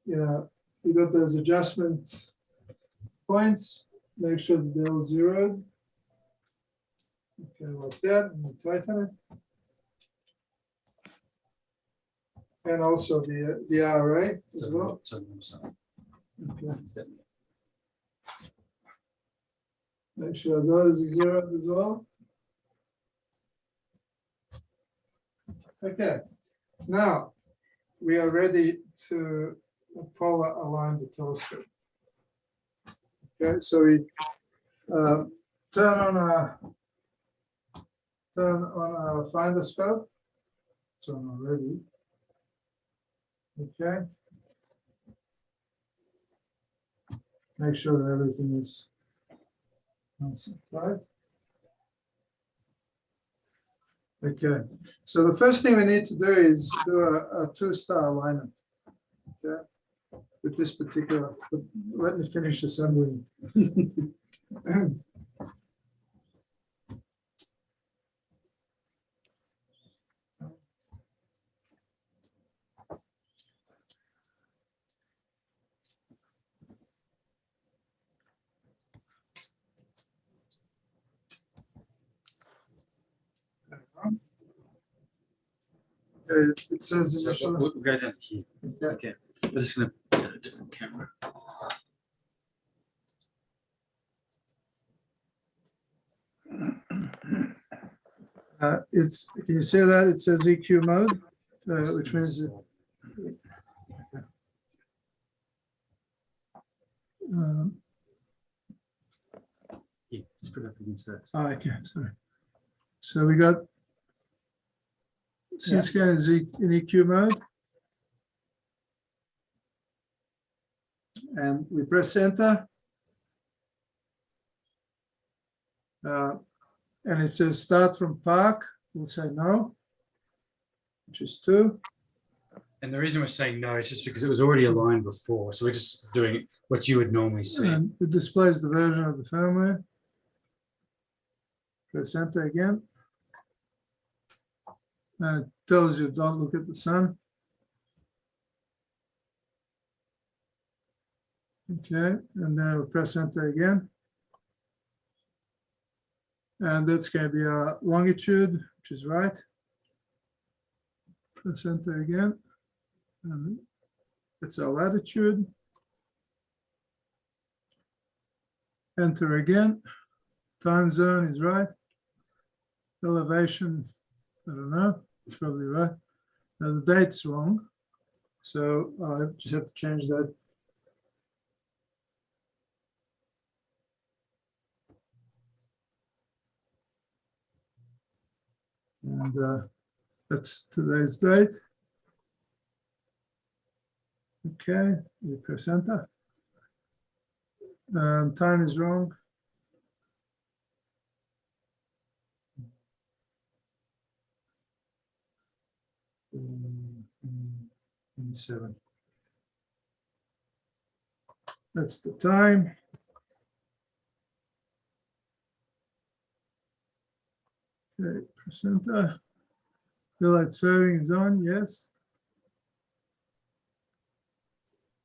you got those adjustment points. Make sure that they're all zeroed. Okay, like that, and we'll tighten it. And also the RA as well. Okay. Make sure those are zeroed as well. Okay, now we are ready to polar align the telescope. Okay, so we turn on our finder scope. It's on already. Okay. Make sure that everything is right. Okay, so the first thing we need to do is do a 2-star alignment. Okay, with this particular, but let me finish assembling. It says So initial. we'll go down here. Yeah. Okay, we're just gonna put a different camera. It's, can you see that? It says EQ mode, which means Yeah, just put it up against that. okay, sorry. So we got CT scan is in EQ mode. And we press enter. And it says start from park. We'll say no, which is 2. And the reason we're saying no is just because it was already aligned before. So we're just doing what you would normally see. And it displays the version of the firmware. Press enter again. And it tells you don't look at the sun. Okay, and then we'll press enter again. And that's going to be our longitude, which is right. Press enter again. And that's our latitude. Enter again. Time zone is right. Elevation, I don't know, it's probably right. Now the date's wrong. So I just have to change that. And that's today's date. Okay, we press enter. Time is wrong. And 7. That's the time. Okay, press enter. Daylight saving is on, yes.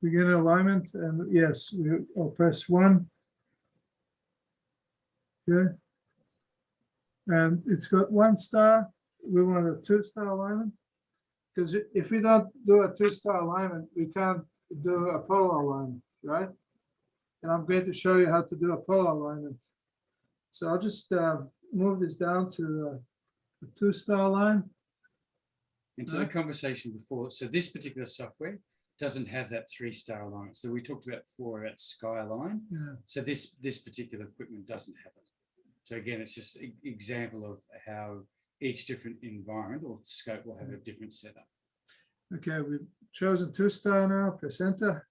Begin alignment, and yes, I'll press 1. Okay. And it's got 1 star. We want a 2-star alignment. Because if we don't do a 2-star alignment, we can't do a polar alignment, right? And I'm going to show you how to do a polar alignment. So I'll just move this down to a 2-star line. Into the conversation before, so this particular software doesn't have that 3-star alignment. So we talked about before about Skyline. Yeah. So this particular equipment doesn't have it. So again, it's just an example of how each different environment or scope will have a different setup. Okay, we've chosen 2-star now, press enter.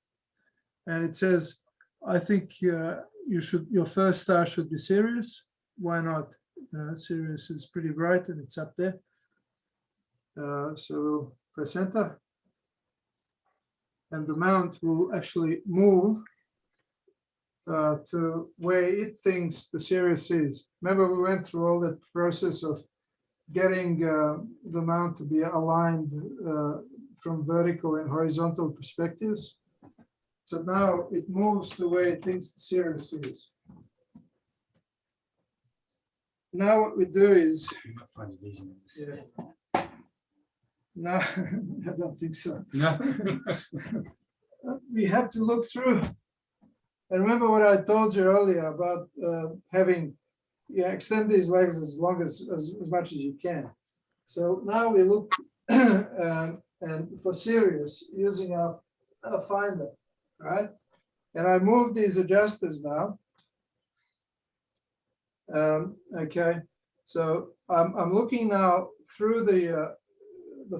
And it says, I think your first star should be Sirius. Why not? Sirius is pretty bright and it's up there. So press enter. And the mount will actually move to where it thinks the Sirius is. Remember, we went through all that process of getting the mount to be aligned from vertical and horizontal perspectives. So now it moves the way it thinks the Sirius is. Now what we do is, You might find it easy. yeah. No, I don't think so. No. We have to look through. And remember what I told you earlier about having, extend these legs as long as much as you can. So now we look and for Sirius using our finder, right? And I move these adjusters now. Okay, so I'm looking now through the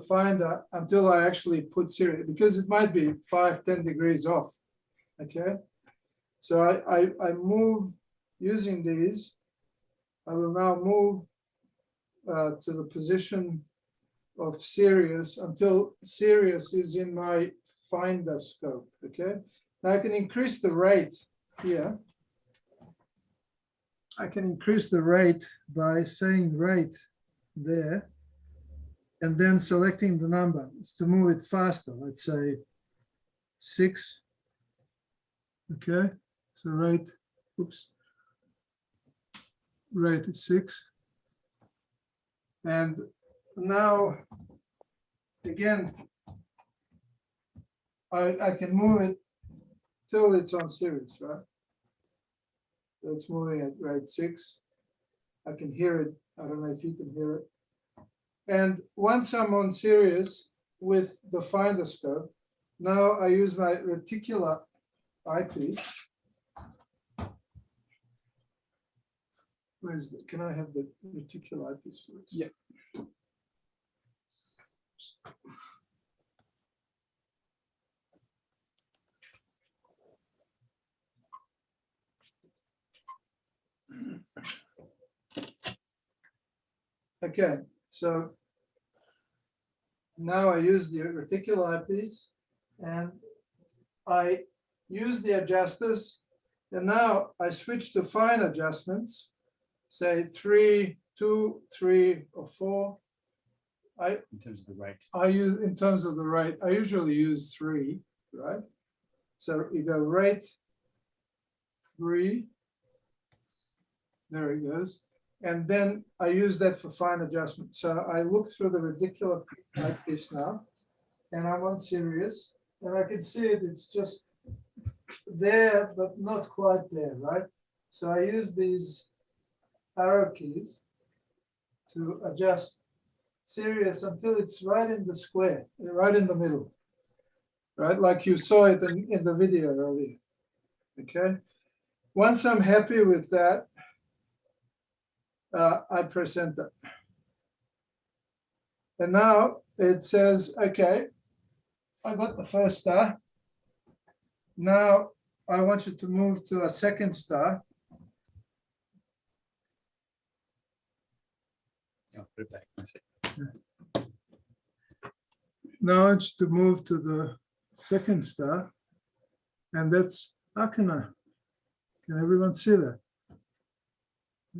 finder until I actually put Sirius, because it might be 5-10 degrees off. Okay, so I move using these. I will now move to the position of Sirius until Sirius is in my finder scope. Okay, now I can increase the rate here. I can increase the rate by saying rate there and then selecting the number to move it faster. Let's say 6. Okay, so rate, oops, rate is 6. And now again, I can move it till it's on series, right? So it's moving at rate 6. I can hear it. I don't know if you can hear it. And once I'm on series with the finder scope, now I use my reticular eyepiece. Where's the, can I have the reticular eyepiece for this? Yeah. Okay, so now I use the reticular eyepiece and I use the adjusters, and now I switch to fine adjustments, say 3, 2, 3, or 4. In terms of the rate. I use in terms of the rate, I usually use 3, right? So you go rate 3. There it goes. And then I use that for fine adjustment. So I look through the reticular eyepiece now, and I'm on series, and I can see it, it's just there, but not quite there, right? So I use these arrow keys to adjust series until it's right in the square, right in the middle, right? Like you saw it in the video earlier, okay? Once I'm happy with that, I press enter. And now it says, okay, I got the first star. Now I want you to move to a second star. I'll put it back. I see. Now I want you to move to the second star. And that's Akana. Can everyone see that?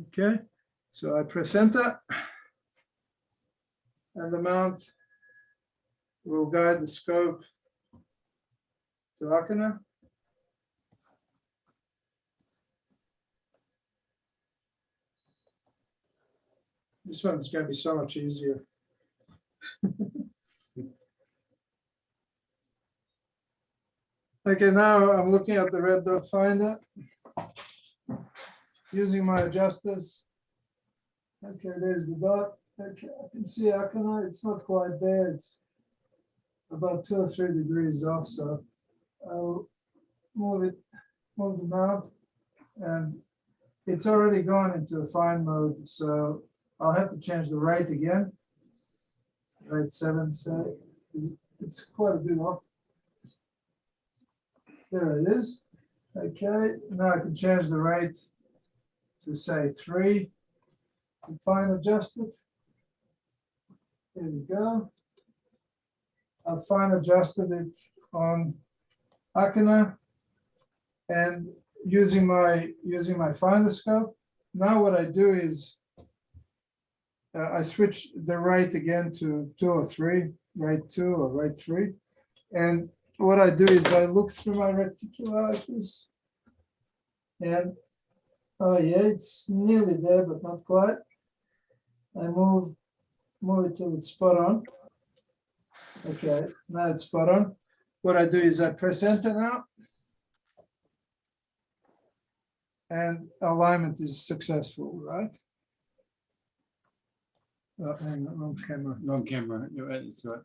Okay, so I press enter. And the mount will guide the scope to Akana. This one's going to be so much easier. Okay, now I'm looking at the red dot finder using my adjusters. Okay, there's the dot. Okay, I can see Akana. It's not quite there. It's about 2 or 3 degrees off. So I'll move the mount, and it's already gone into the fine mode. So I'll have to change the rate again. Rate 7, say. It's quite a bit off. There it is. Okay, now I can change the rate to say 3 to fine adjust it. There we go. I've fine adjusted it on Akana and using my finder scope. Now what I do is I switch the rate again to 2 or 3, rate 2 or rate 3. And what I do is I look through my reticular eyepiece, and oh yeah, it's nearly there, but not quite. I move it till it's spot on. Okay, now it's spot on. What I do is I press enter now, and alignment is successful, right? Oh, hang on, wrong camera. Wrong camera. You're right. That's right.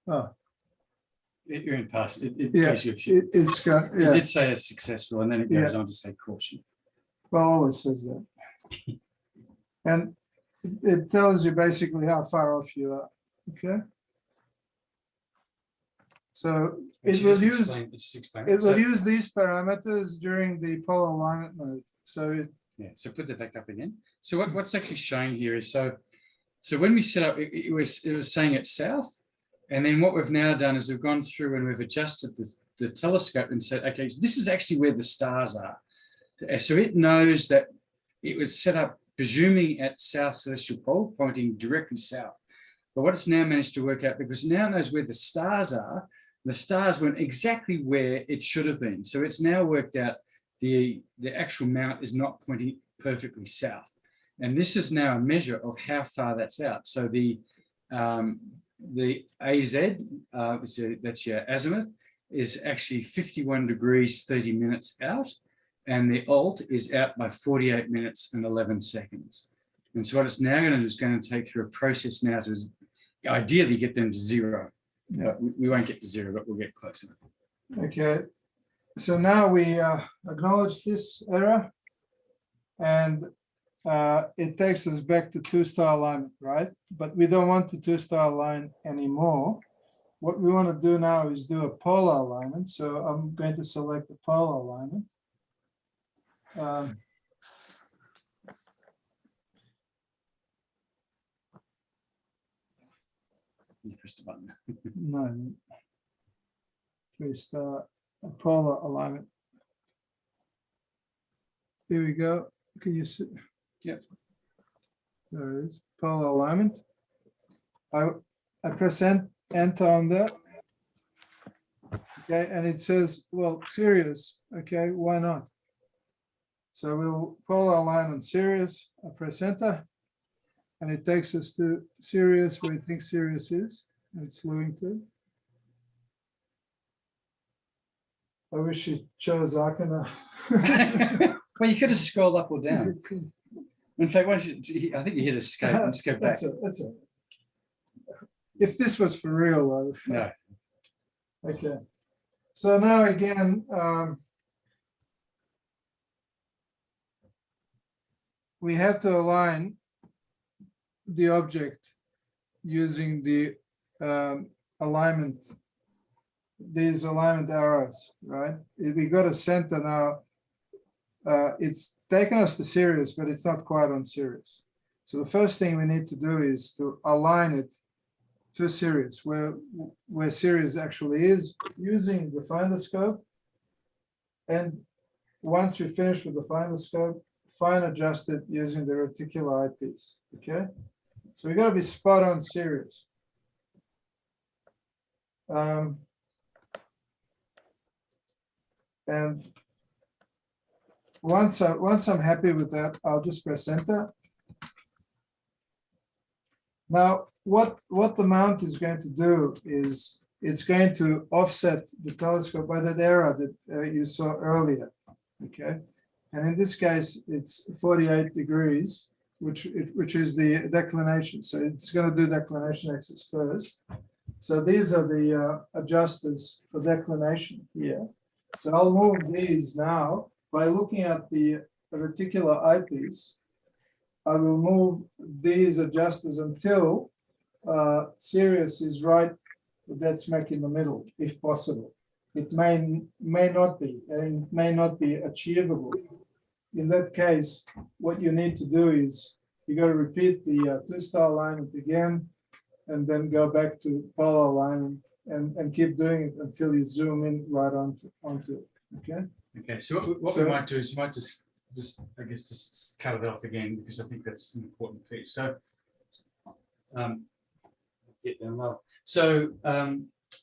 Oh, You're in pass. It yeah, gives you a few. it's got, It yeah. did say it's successful, and then it goes on to say caution. Well, it says that. And it tells you basically how far off you are, okay? So it will use these parameters during the polar alignment mode. So yeah, so put that back up again. So what's actually showing here is so when we set up, it was saying it's south, and then what we've now done is we've gone through and we've adjusted the telescope and said, okay, so this is actually where the stars are. So it knows that it was set up presuming at South Celestial Pole, pointing directly south. But what it's now managed to work out, because now it knows where the stars are, the stars went exactly where it should have been. So it's now worked out the actual mount is not pointing perfectly south. And this is now a measure of how far that's out. So the AZ, so that's your azimuth, is actually 51 degrees, 30 minutes out. And the alt is out by 48 minutes and 11 seconds. And so what it's now going to do is going to take through a process now to ideally get them to zero. Yeah. We won't get to zero, but we'll get close enough. Okay, so now we acknowledge this error, and it takes us back to two-star alignment, right? But we don't want the two-star line anymore. What we want to do now is do a polar alignment. So I'm going to select the polar alignment. You press the button. No, three-star polar alignment. Here we go. Can you see? Yep. There it is. Polar alignment. I press enter on that. Okay, and it says, well, Sirius. Okay, why not? So we'll polar align on Sirius. I press enter, and it takes us to Sirius, where we think Sirius is. And it's Lewington. I wish you chose Arkana. Well, you could have scrolled up or down. In fact, once I think you hit escape and just go back. That's it. If this was for real, though. No. Okay. So now again, we have to align the object using the alignment, these alignment arrows, right? We got a center now. It's taken us to Sirius, but it's not quite on Sirius. So the first thing we need to do is to align it to Sirius, where Sirius actually is, using the finder scope. And once we finish with the finder scope, fine adjust it using the reticular eyepiece. Okay, so we got to be spot on Sirius. And once I'm happy with that, I'll just press enter. Now, what the mount is going to do is it's going to offset the telescope by that error that you saw earlier. Okay, and in this case, it's 48 degrees, which is the declination. So it's going to do declination axis first. So these are the adjusters for declination here. So I'll move these now by looking at the reticular eyepiece. I will move these adjusters until Sirius is right dead smack in the middle, if possible. It may not be, and may not be achievable. In that case, what you need to do is you got to repeat the two-star alignment again, and then go back to polar alignment and keep doing it until you zoom in right onto it. Okay. Okay. So what we might do is we might just I guess just cut it off again, because I think that's an important piece. So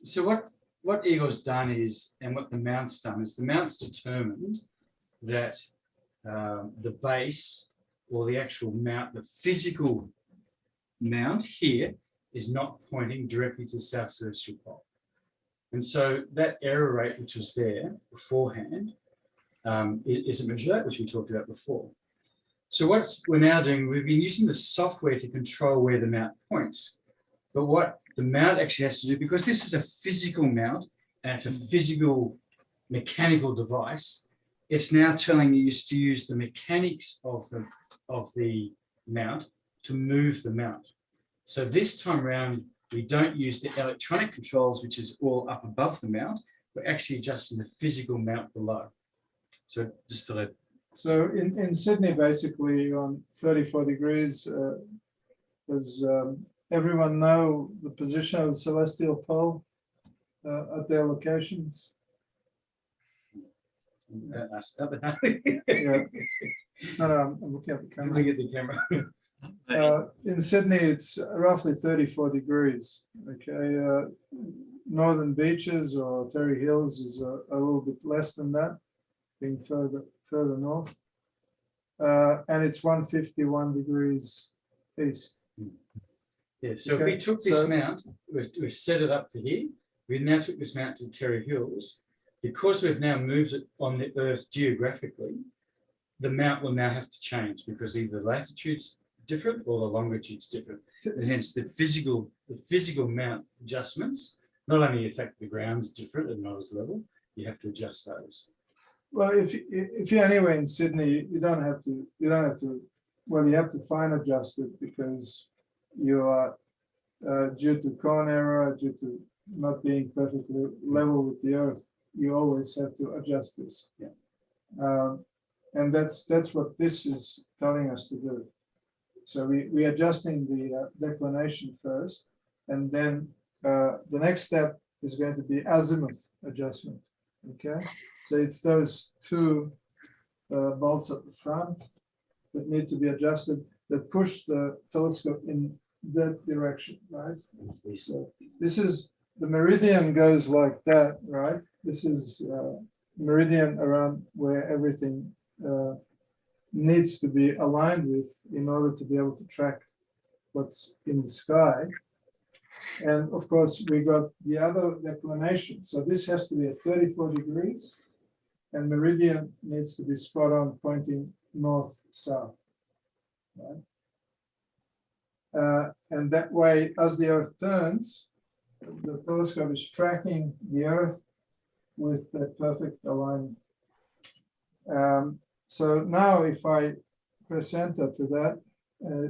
so what Igor's done is, and what the mount's done is, the mount's determined that the base, or the actual mount, the physical mount here, is not pointing directly to the South Celestial Pole. And so that error rate, which was there beforehand, is a measure that, which we talked about before. So what we're now doing, we've been using the software to control where the mount points. But what the mount actually has to do, because this is a physical mount and it's a physical mechanical device, it's now telling you to use the mechanics of the mount to move the mount. So this time around, we don't use the electronic controls, which is all up above the mount. We're actually adjusting the physical mount below. So just to let. So in Sydney, basically on 34 degrees, does everyone know the position of the celestial pole at their locations? Yeah. No, I'm looking at the camera. Look at the camera. In Sydney, it's roughly 34 degrees. Okay, northern beaches or Terry Hills is a little bit less than that, being further north. and it's 151 degrees east. Yeah, so if Okay, we took this so- mount, we've set it up for here, we now took this mount to Terry Hills, because we've now moved it on the Earth geographically, the mount will now have to change because either the latitude's different or the longitude's different. And hence the physical mount adjustments not only affect the ground's different and not as level, you have to adjust those. Well, if you're anywhere in Sydney, you don't have to, well, you have to fine adjust it because you are, due to cone error, due to not being perfectly level with the earth, you always have to adjust this. Yeah. And that's what this is telling us to do. So we're adjusting the declination first, and then the next step is going to be azimuth adjustment. Okay, so it's those two bolts at the front that need to be adjusted that push the telescope in that direction, right? So this is, the meridian goes like that, right? This is meridian around where everything needs to be aligned with in order to be able to track what's in the sky. And of course, we got the other declination. So this has to be at 34 degrees, and meridian needs to be spot on, pointing north-south. Right? And that way, as the Earth turns, the telescope is tracking the Earth with that perfect alignment. So now if I press enter to that,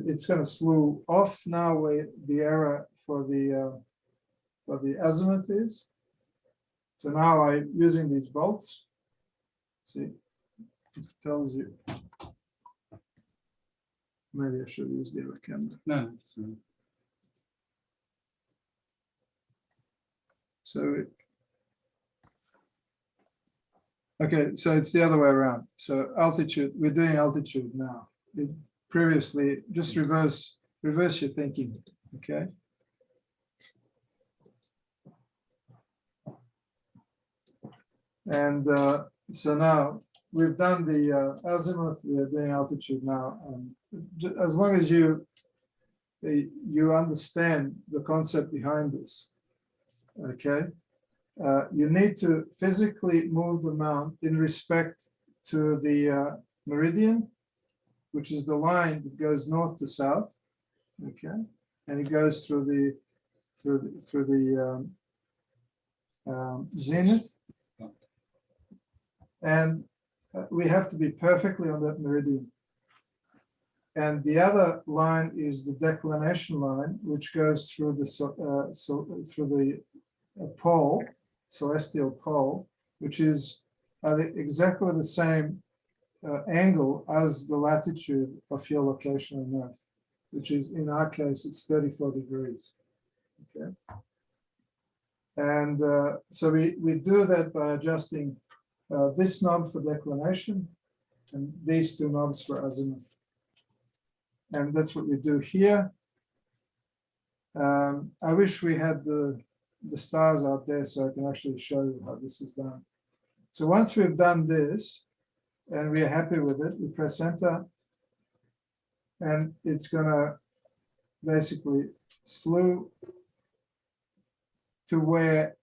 it's going to slew off now where the error for the azimuth is. So now I'm using these bolts. See, it tells you. Maybe I should use the other camera. No, sorry. So, okay, so it's the other way around. So altitude, we're doing altitude now. Previously, just reverse your thinking, okay? And so now we've done the azimuth, we're doing altitude now. As long as you understand the concept behind this, okay? You need to physically move the mount in respect to the meridian, which is the line that goes north to south, okay? And it goes through the zenith. And we have to be perfectly on that meridian. And the other line is the declination line, which goes through the pole, celestial pole, which is exactly the same angle as the latitude of your location on Earth, which is, in our case, it's 34 degrees. Okay. And so we do that by adjusting this knob for declination and these two knobs for azimuth. And that's what we do here. I wish we had the stars out there so I can actually show you how this is done. So once we've done this and we are happy with it, we press enter, and it's gonna basically slew to where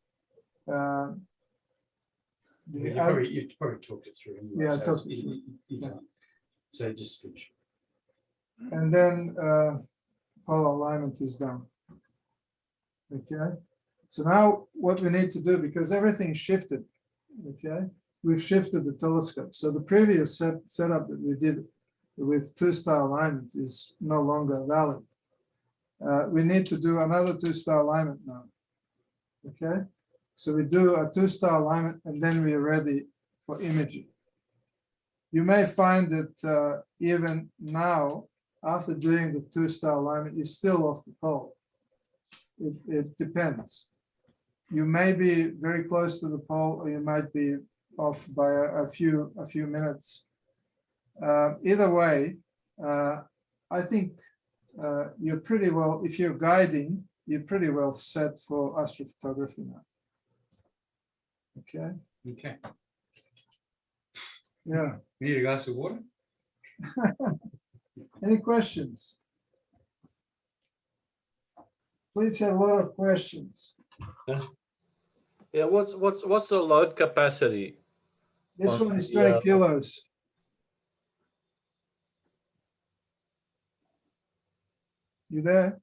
You probably talked it through anyway. Yeah, so talked it it's- through. it's Yeah. fine. So just finish. and then polar alignment is done. Okay, so now what we need to do, because everything shifted, okay, we've shifted the telescope. So the previous setup that we did with two-star alignment is no longer valid. We need to do another two-star alignment now. Okay, so we do a two-star alignment and then we're ready for imaging. You may find that even now, after doing the two-star alignment, you're still off the pole. It depends. You may be very close to the pole, or you might be off by a few minutes. Either way, I think you're pretty well, if you're guiding, you're pretty well set for astrophotography now. Okay. Okay. Yeah. You need a glass of water? Any questions? Please have a lot of questions. Yeah, what's the load capacity? This On one is the, 20 kilos. You there?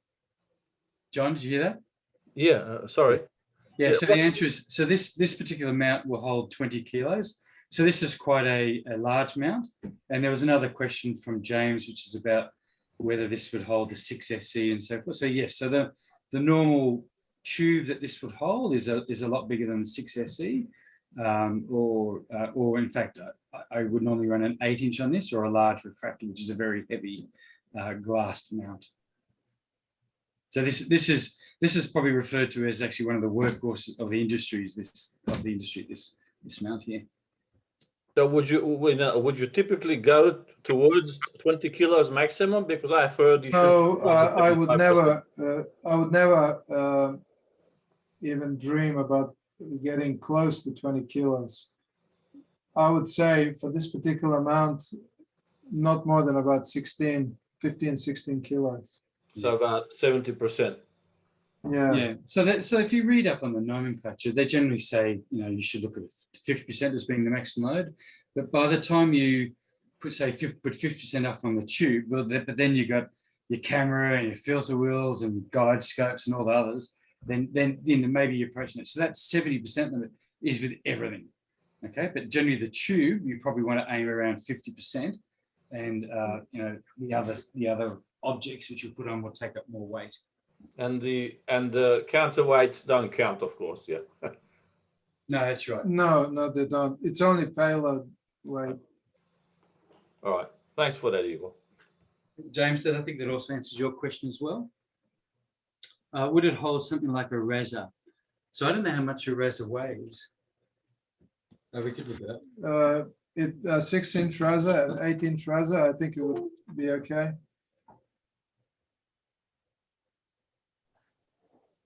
John, did you hear that? Yeah, sorry. Yeah, Yeah, so the answer is, so this particular mount will hold 20 kilos. So this is quite a large mount. And there was another question from James, which is about whether this would hold the 6SC and so forth. So yes, so the normal tube that this would hold is a lot bigger than the 6SE. Or in fact, I would normally run an 8-inch on this, or a large refractor, which is a very heavy glassed mount. So this is probably referred to as actually one of the workhorses of the industry. This mount here. So would you typically go towards 20 kilos maximum? Because I've heard you No, should. I would never even dream about getting close to 20 kilos. I would say for this particular amount, not more than about 15, 16 kilos. So about 70%. Yeah. So if you read up on the nomenclature, they generally say, you should look at 50% as being the maximum load. But by the time you put 50% up on the tube, but then you got your camera and your filter wheels and guide scopes and all the others, then maybe you're approaching it. So that 70% limit is with everything. Okay, but generally the tube, you probably want to aim around 50%, and the other objects which you put on will take up more weight. And the counterweights don't count, of course. Yeah. No, that's right. No, they don't. It's only payload weight. All right. Thanks for that, Igor. James, I think that also answers your question as well. Would it hold something like a razor? So I don't know how much a razor weighs. We could look it up. 6-inch riser, 8-inch riser, I think it would be okay.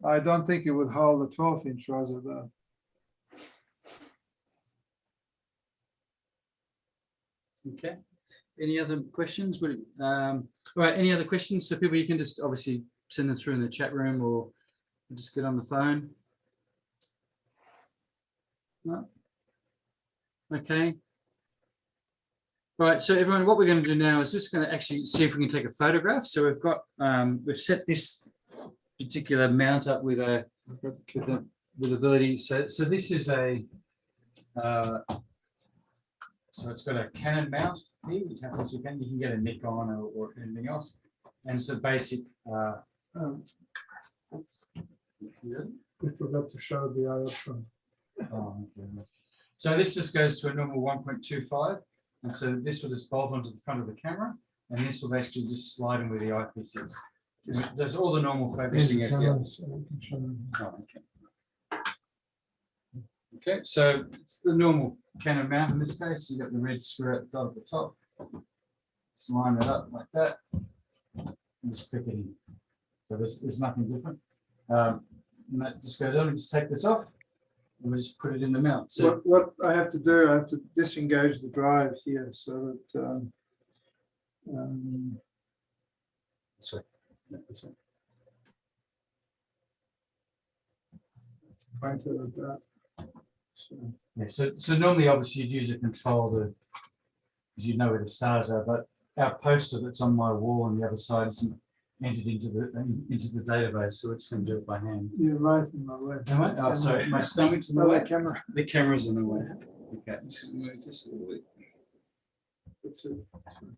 I don't think it would hold a 12-inch riser though. Okay. Any other questions? All right. Any other questions? So people, you can just obviously send them through in the chat room, or just get on the phone. No. Okay. All right. So everyone, what we're going to do now is just going to actually see if we can take a photograph. So we've got we've set this particular mount up with ability. So this is a so it's got a Canon mount here, which happens you can get a Nikon or anything else, and it's a basic. We forgot to show the iOS. Oh, okay. So this just goes to a normal 1.25, and so this will just bolt onto the front of the camera, and this will actually just slide in with the eyepieces. It does all the normal focusing as the others. Oh, okay. Okay, so it's the normal Canon mount in this case. You've got the red screw at the top. Just line it up like that, and just click it in. So there's nothing different. And that just goes on. Just take this off, and we just put it in the mount. So what I have to do, I have to disengage the drive here so that sorry. Yeah, that's right. pointed at that. Yeah, so normally, obviously, you'd use a control because you know where the stars are. But our poster that's on my wall on the other side isn't entered into the database, so it's going to do it by hand. You're right in my way. Am I? Oh, sorry, my stomach's in the way. Camera. The camera's in the way. Okay, just move this a little bit. That's it. That's fine.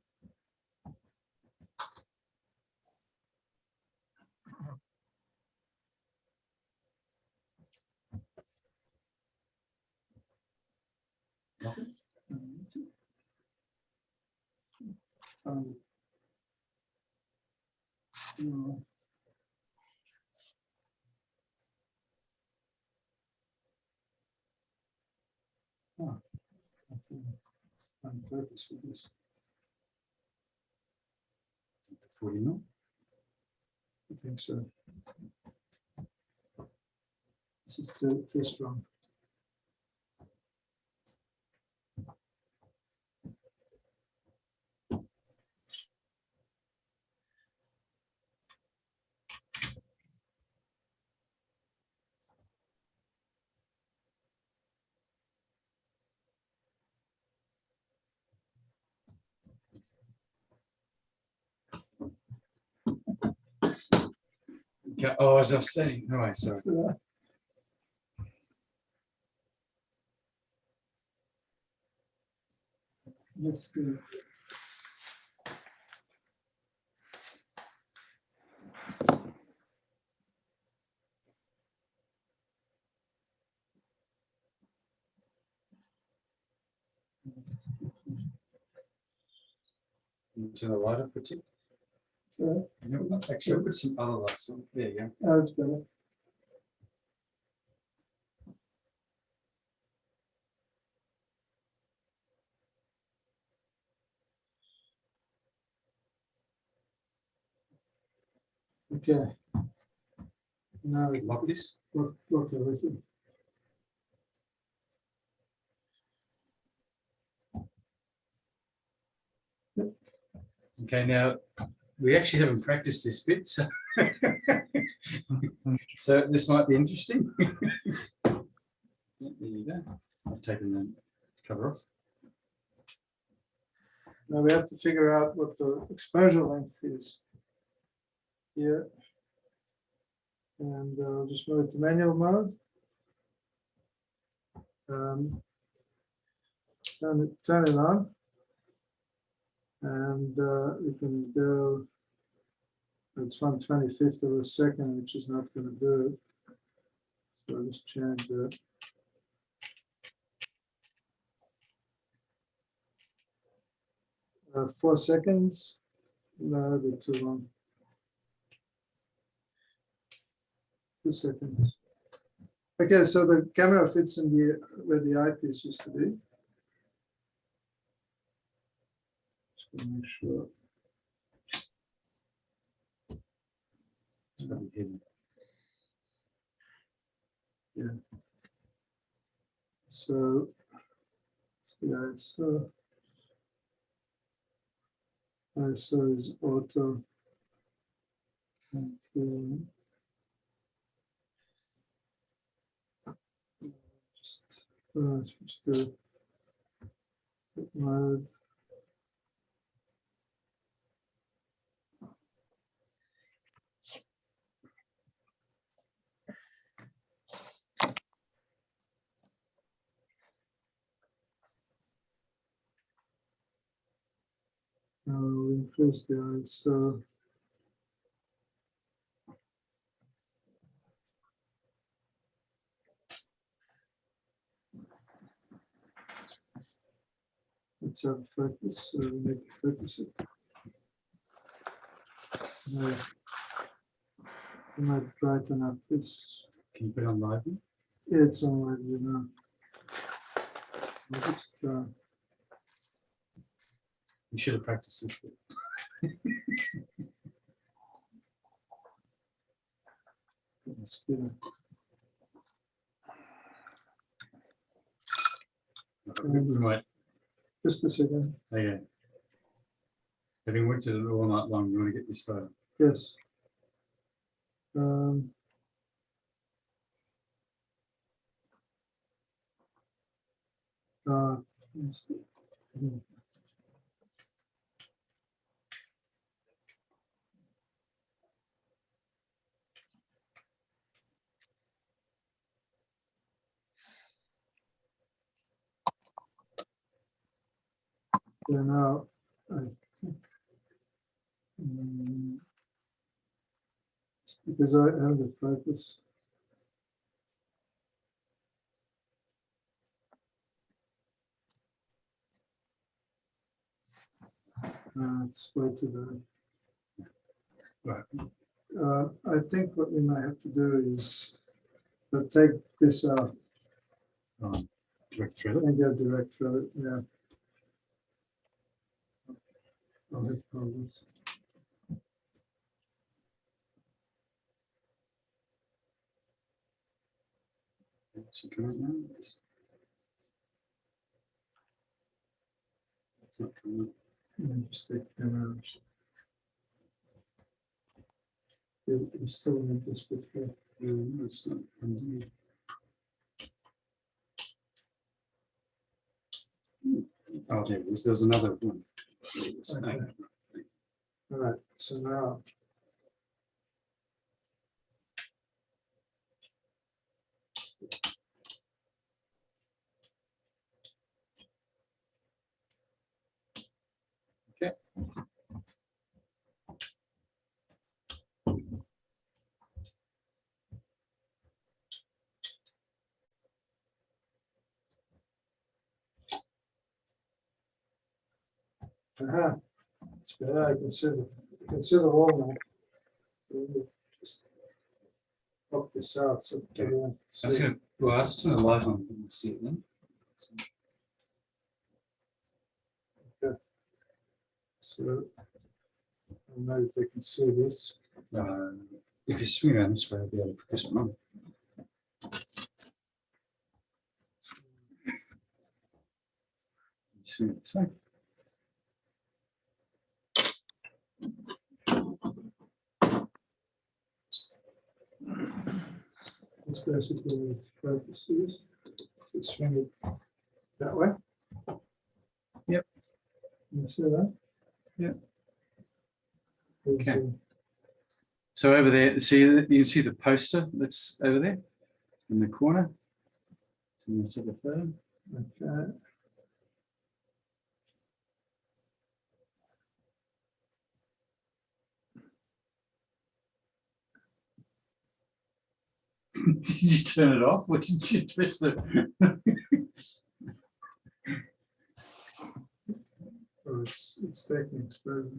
No. Oh, I think I'm focused with this. 40 mil. I think so. This is too strong. Okay. Oh, as I was saying, all right, sorry. Let's see. Turn the light off for tip. So, Actually, I'll put some other lights on. There you go. oh, that's better. Okay. Now we Lock this. look everything. Okay, now we actually haven't practiced this bit, so so this might be interesting. Yeah, there you go. I've taken the cover off. Now we have to figure out what the exposure length is here. And I'll just move it to manual mode. Turn it on. And we can go, it's 1/25 of a second, which is not going to do it. So I'll just change that. Uh, 4 seconds. No, that'd be too long. 2 seconds. Okay, so the camera fits in the where the eyepiece used to be. Just to make sure. It's probably hidden. So, yeah, so ISO is auto. And, just switch to mode. Increase the ISO. Let's have focus. So we need to focus it. No. I might brighten up this. Can you put it on live? Yeah, it's on live view now. I'll just, You should have practiced this bit. speed up. We might. Just a second. Okay. Having worked at it all night long, we want to get this photo. Yes. Just- Yeah, now I think because I have the focus. It's way too Right. bad. I think what we might have to do is take this out Direct through it. and go direct through it. Yeah. I'll hit progress. Should come out now. It's not coming up. Just take the camera out. You still need this bit here. No, it's not. Oh, there it is. There's another one. Okay. All right, so now. Okay. Aha, it's better. I can see the wall now. So we'll just pop this out so everyone I was can see. gonna, well, I'll just turn the light on and we'll see it then. So I don't know if they can see this. If you swing around this way, I'll be able to put this one on. Swing it this way. That's basically the focus is. So swing it that way. Yep. You see that? Yep. There's, Okay. So over there, see, you can see the poster that's over there in the corner. So we'll take a photo. okay. Did you turn it off? Or did you press the? Oh, it's taking exposure.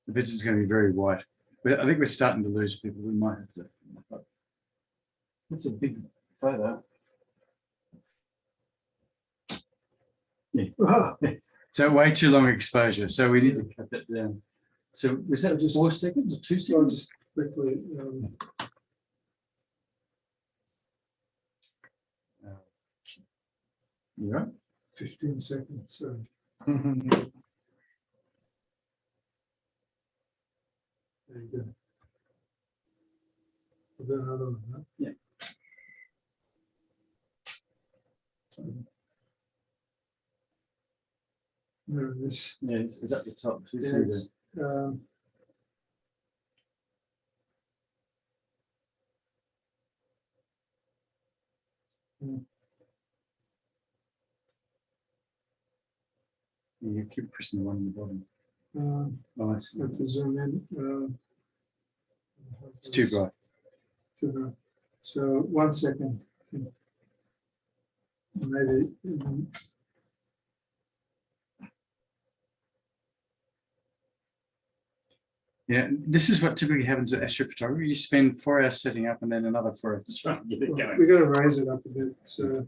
The picture is going to be very white. But I think we're starting to lose people. We might have to. That's a big photo. Yeah. Ah, So way too long exposure. So we need to cut that down. So was that just 4 seconds or 2 I'll seconds? just quickly. You right? 15 seconds. So there you go. I'll do another one. Huh? Yeah. There it is. Yeah, it's at the top. So you Yeah, see it's, you keep pressing the one on the bottom. Oh, I see. have to zoom in. It's too bright. So 1 second. Maybe. Yeah, this is what typically happens with astrophotography. You spend 4 hours setting up and then another 4 hours trying to get it going. We got to raise it up a bit. So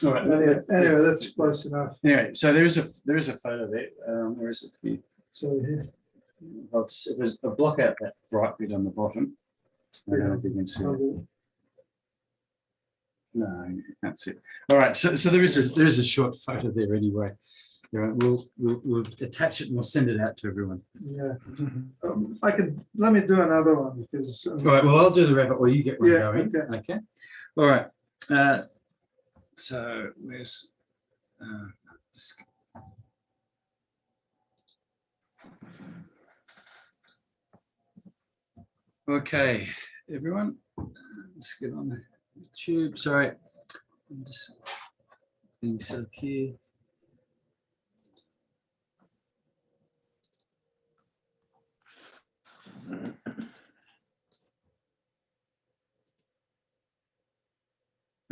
All right. anyway, that's close enough. Anyway, so there is a photo there. Where is it? Here. So here. I'll block out that bright bit on the bottom. I don't know if you can see it. No, you can't see it. All right, so there is a short photo there anyway. All right, we'll attach it and we'll send it out to everyone. Yeah. Let me do another one because. All right, well, I'll do the wrap up while you get one Yeah, going. okay. Okay. All right. So where's okay, everyone. Let's get on the tube. Sorry, I'm just getting set up here.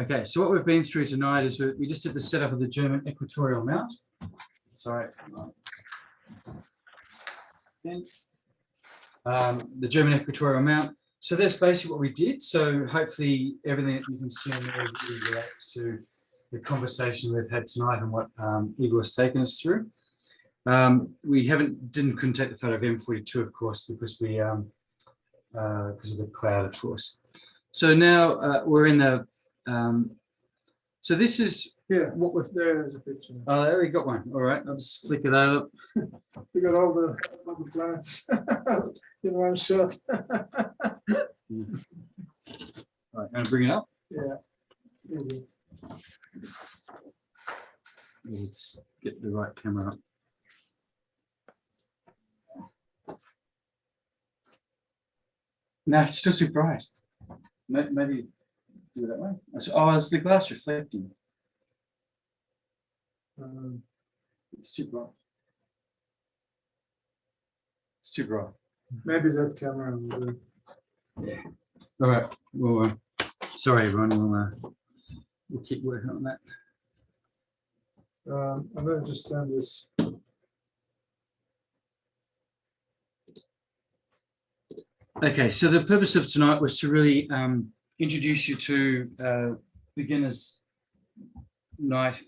Okay, so what we've been through tonight is we just did the setup of the German equatorial mount. Sorry. The German equatorial mount. So that's basically what we did. So hopefully everything that you can see on there really relates to the conversation we've had tonight and what Igor has taken us through. We couldn't take the photo of M42, of course, because we because of the cloud, of course. So now we're in the so this is what we've there's a picture. oh, there we got one. All right, I'll just flick it over. We got all the planets in one shot. All right, I'm gonna bring it up. right camera up. No, it's still too bright. Maybe do it that way. Oh, it's the glass reflecting. It's too bright. It's too bright. Maybe that camera will do. All right. Well, sorry, everyone. We'll keep working on that. I'm going to just turn this. Okay, so the purpose of tonight was to really introduce you to beginners night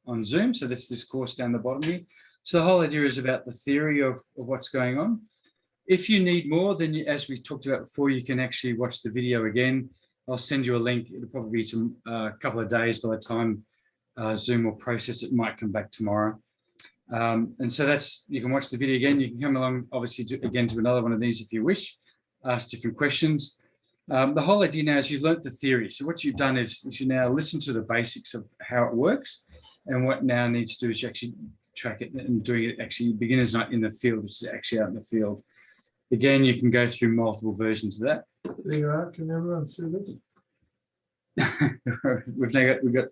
on Zoom. So that's this course down the bottom here. So the whole idea is about the theory of what's going on. If you need more, then as we talked about before, you can actually watch the video again. I'll send you a link. It'll probably be a couple of days by the time Zoom will process it. Might come back tomorrow. And so that's, you can watch the video again. You can come along, obviously, again to another one of these if you wish, ask different questions. The whole idea now is you've learnt the theory. So what you've done is you now listen to the basics of how it works. And what now needs to do is you actually track it and doing it actually beginner's night in the field, which is actually out in the field. Again, you can go through multiple versions of that. There you are. Can everyone see this? we've got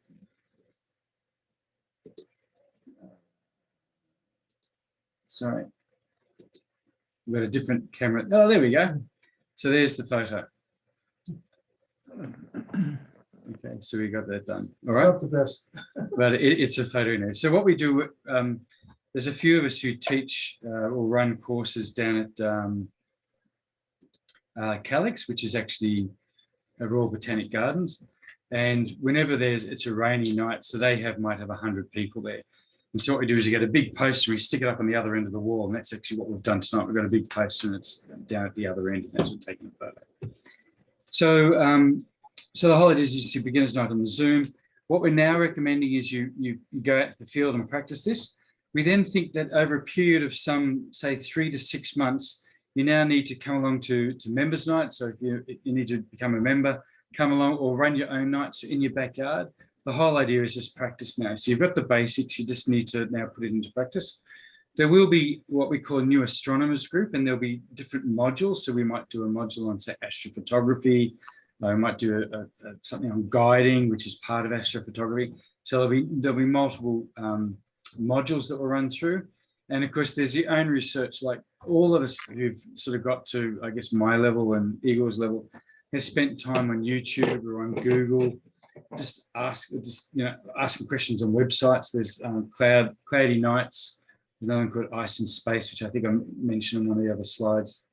sorry, we've got a different camera. Oh, there we go. So there's the photo. Okay, so we got that done. All right. It's not the best. But it's a photo now. So what we do, there's a few of us who teach or run courses down at Calix, which is actually a Royal Botanic Gardens. And whenever it's a rainy night, so they might have 100 people there. And so what we do is you get a big poster, we stick it up on the other end of the wall, and that's actually what we've done tonight. We've got a big poster and it's down at the other end, and that's what we're taking a photo. So, so the whole idea is you see beginner's night on the Zoom. What we're now recommending is you go out to the field and practice this. We then think that over a period of some, say, 3 to 6 months, you now need to come along to members' night. So if you need to become a member, come along or run your own nights in your backyard. The whole idea is just practice now. So you've got the basics, you just need to now put it into practice. There will be what we call a new astronomers group, and there'll be different modules. So we might do a module on, say, astrophotography. We might do something on guiding, which is part of astrophotography. So there'll be multiple modules that we'll run through. And of course, there's your own research, like all of us who've sort of got to, I guess, my level and Eagle's level, has spent time on YouTube or on Google, just asking questions on websites. There's Cloudy Nights. There's another one called Ice in Space, which I think I mentioned on one of the other slides.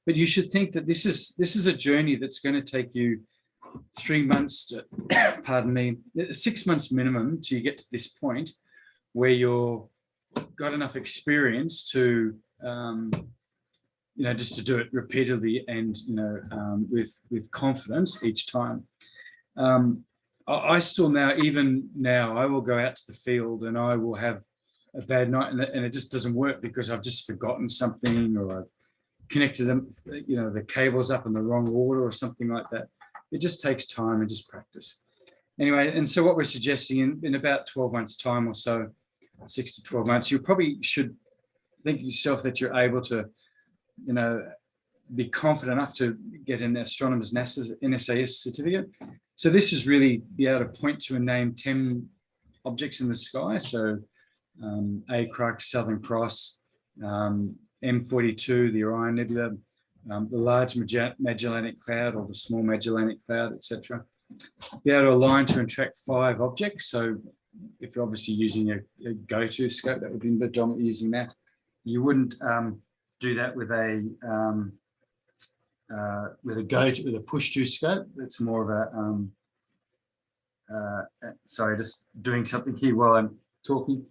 But you should think that this is a journey that's going to take you 3 months to, pardon me, 6 months minimum till you get to this point where you've got enough experience to, just to do it repeatedly and, with confidence each time. I still now, even now, I will go out to the field and I will have a bad night and it just doesn't work because I've just forgotten something or I've connected them, the cables up in the wrong order or something like that. It just takes time and just practice. Anyway, and so what we're suggesting in about 12 months time or so, 6 to 12 months, you probably should think yourself that you're able to, be confident enough to get an astronomer's NSAS certificate. So this is really be able to point to and name 10 objects in the sky. So A Crux, Southern Cross, M42, the Orion Nebula, the Large Magellanic Cloud or the Small Magellanic Cloud, etc. Be able to align to and track 5 objects. So if you're obviously using a go-to scope, that would be predominantly using that. You wouldn't do that with a push-to scope. That's more of a sorry, just doing something here while I'm talking.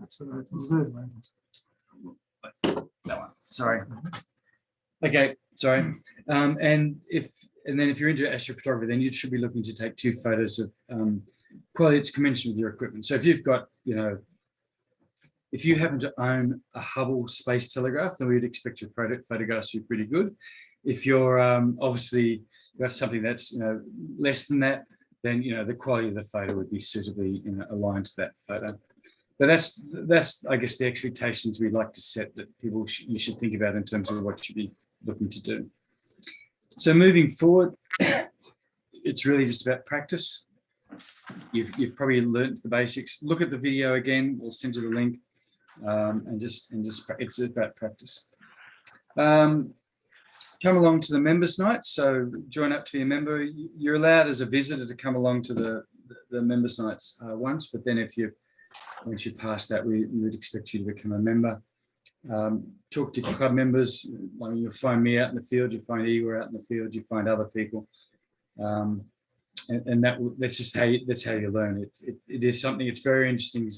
That's what I was doing, man. That one. Sorry. Okay, sorry. And then if you're into astrophotography, then you should be looking to take 2 photos of quality that's commensurate with your equipment. So if you've got, if you happen to own a Hubble space telegraph, then we'd expect your photographs to be pretty good. If you're obviously got something that's less than that, then the quality of the photo would be suitably aligned to that photo. But that's I guess the expectations we'd like to set that people you should think about in terms of what you'd be looking to do. So moving forward, it's really just about practice. You've probably learned the basics. Look at the video again. We'll send you the link, and just it's about practice. Come along to the members' night. So join up to be a member. You're allowed as a visitor to come along to the members' nights once, but then once you pass that, we would expect you to become a member. Talk to club members. I mean, you'll find me out in the field. You find Igor out in the field. You find other people. And that's just how you learn. It is something. It's very interesting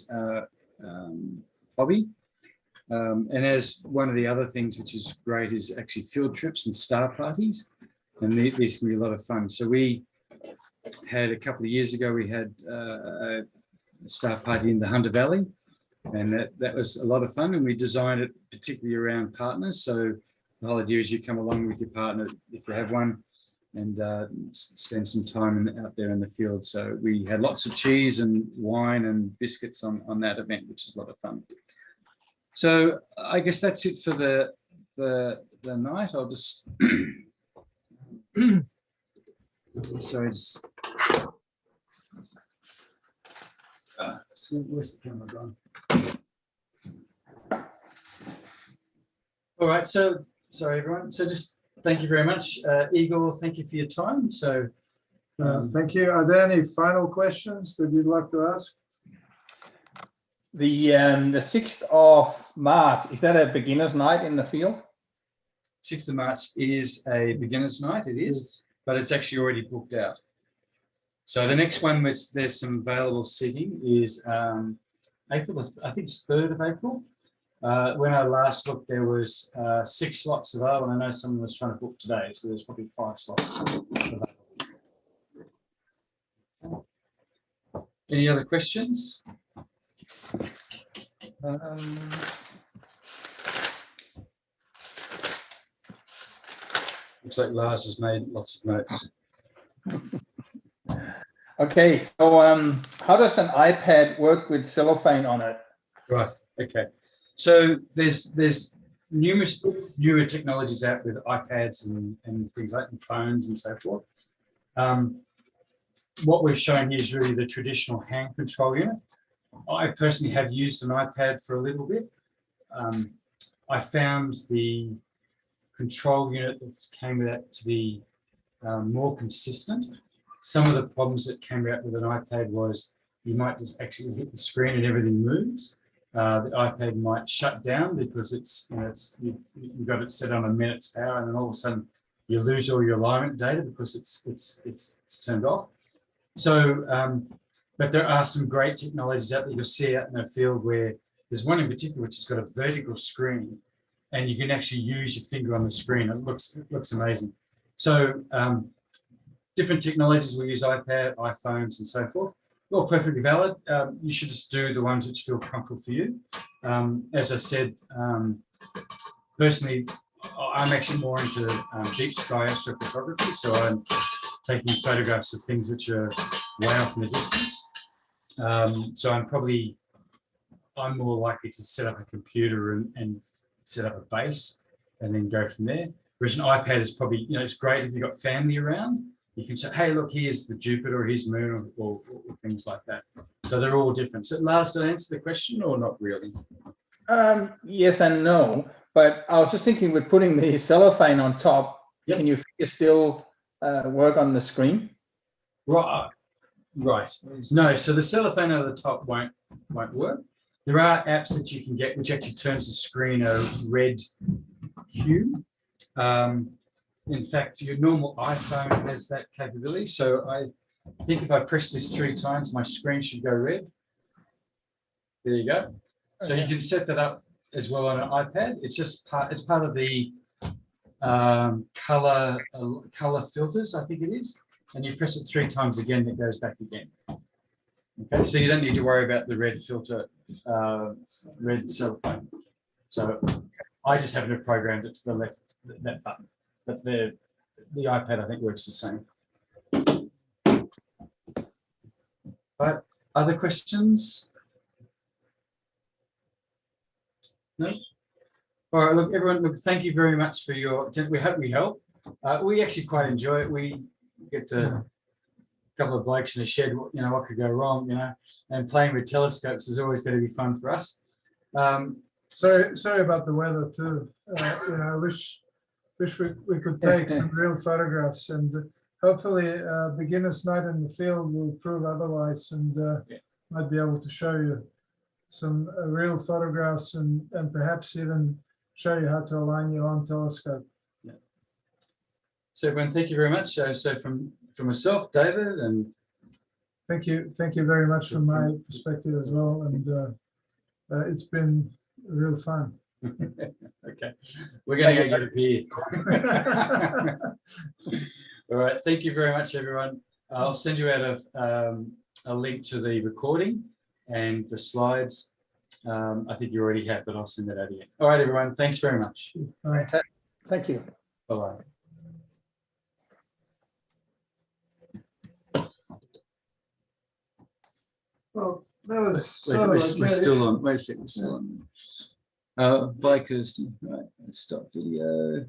hobby. And as one of the other things which is great is actually field trips and star parties, and these can be a lot of fun. So we had a couple of years ago, we had a star party in the Hunter Valley, and that was a lot of fun. And we designed it particularly around partners. So the whole idea is you come along with your partner if you have one, and spend some time out there in the field. So we had lots of cheese and wine and biscuits on that event, which is a lot of fun. So I guess that's it for the night. I'll just sorry. So where's the camera gone? All right. So sorry, everyone. So just thank you very much, Igor. Thank you for your time. So thank you. Are there any final questions that you'd like to ask? The 6th of March, is that a beginner's night in the field? 6th of March is a beginner's night. It is, but it's actually already booked out. So the next one, which there's some available seating, is April. I think it's 3rd of April. When I last looked, there was 6 slots available. And I know someone was trying to book today, so there's probably 5 slots available. Any other questions? Looks like Lars has made lots of notes. Okay, so how does an iPad work with cellophane on it? Right. Okay. So there's numerous newer technologies out with iPads and things like phones and so forth. What we're showing here is really the traditional hand control unit. I personally have used an iPad for a little bit. I found the control unit that came with that to be more consistent. Some of the problems that came out with an iPad was you might just actually hit the screen and everything moves. The iPad might shut down because you've got it set on a minute's power, and then all of a sudden you lose all your alignment data because it's turned off. So, but there are some great technologies out there you'll see out in the field where there's one in particular which has got a vertical screen, and you can actually use your finger on the screen. It looks amazing. So different technologies, we use iPad, iPhones, and so forth. All perfectly valid. You should just do the ones which feel comfortable for you. As I said, personally, I'm actually more into deep sky astrophotography, so I'm taking photographs of things which are way off in the distance. So I'm more likely to set up a computer and set up a base and then go from there. Whereas an iPad is probably, it's great if you've got family around. You can say, hey, look, here's the Jupiter, or here's Moon, or things like that. So they're all different. So Lars, did I answer the question or not really? Yes and no, but I was just thinking with putting the cellophane on top, Yep. Can you still work on the screen? Right. No, so the cellophane over the top won't work. There are apps that you can get which actually turns the screen a red hue. In fact, your normal iPhone has that capability. So I think if I press this 3 times, my screen should go red. There you go. So you can set that up as well on an iPad. It's just part of the color filters, I think it is. And you press it 3 times again, it goes back again. Okay, so you don't need to worry about the red filter, red cellophane. So I just happen to have programmed it to the left, that button. But the iPad, I think, works the same. Right. Other questions? No? All right, look, everyone, look, thank you very much for your attention. We hope we help. We actually quite enjoy it. We get to a couple of blokes in a shed, you know, what could go wrong, you know, and playing with telescopes is always going to be fun for us. Sorry about the weather too. You know, I wish we could take some real photographs, and hopefully beginner's night in the field will prove otherwise, and might be able to show you some real photographs and perhaps even show you how to align your own telescope. Yeah. So everyone, thank you very much. So from myself, David, and Thank you very much from my perspective as well, and it's been real fun. okay, we're going to go get a beer. All right, thank you very much, everyone. I'll send you out a link to the recording and the slides. I think you already have, but I'll send that out again. All right, everyone, thanks very much. All right. Thank you. Bye-bye. Well, that was We're still on. Wait a second, we're still on. Bye, Kirsten. Right, let's stop video.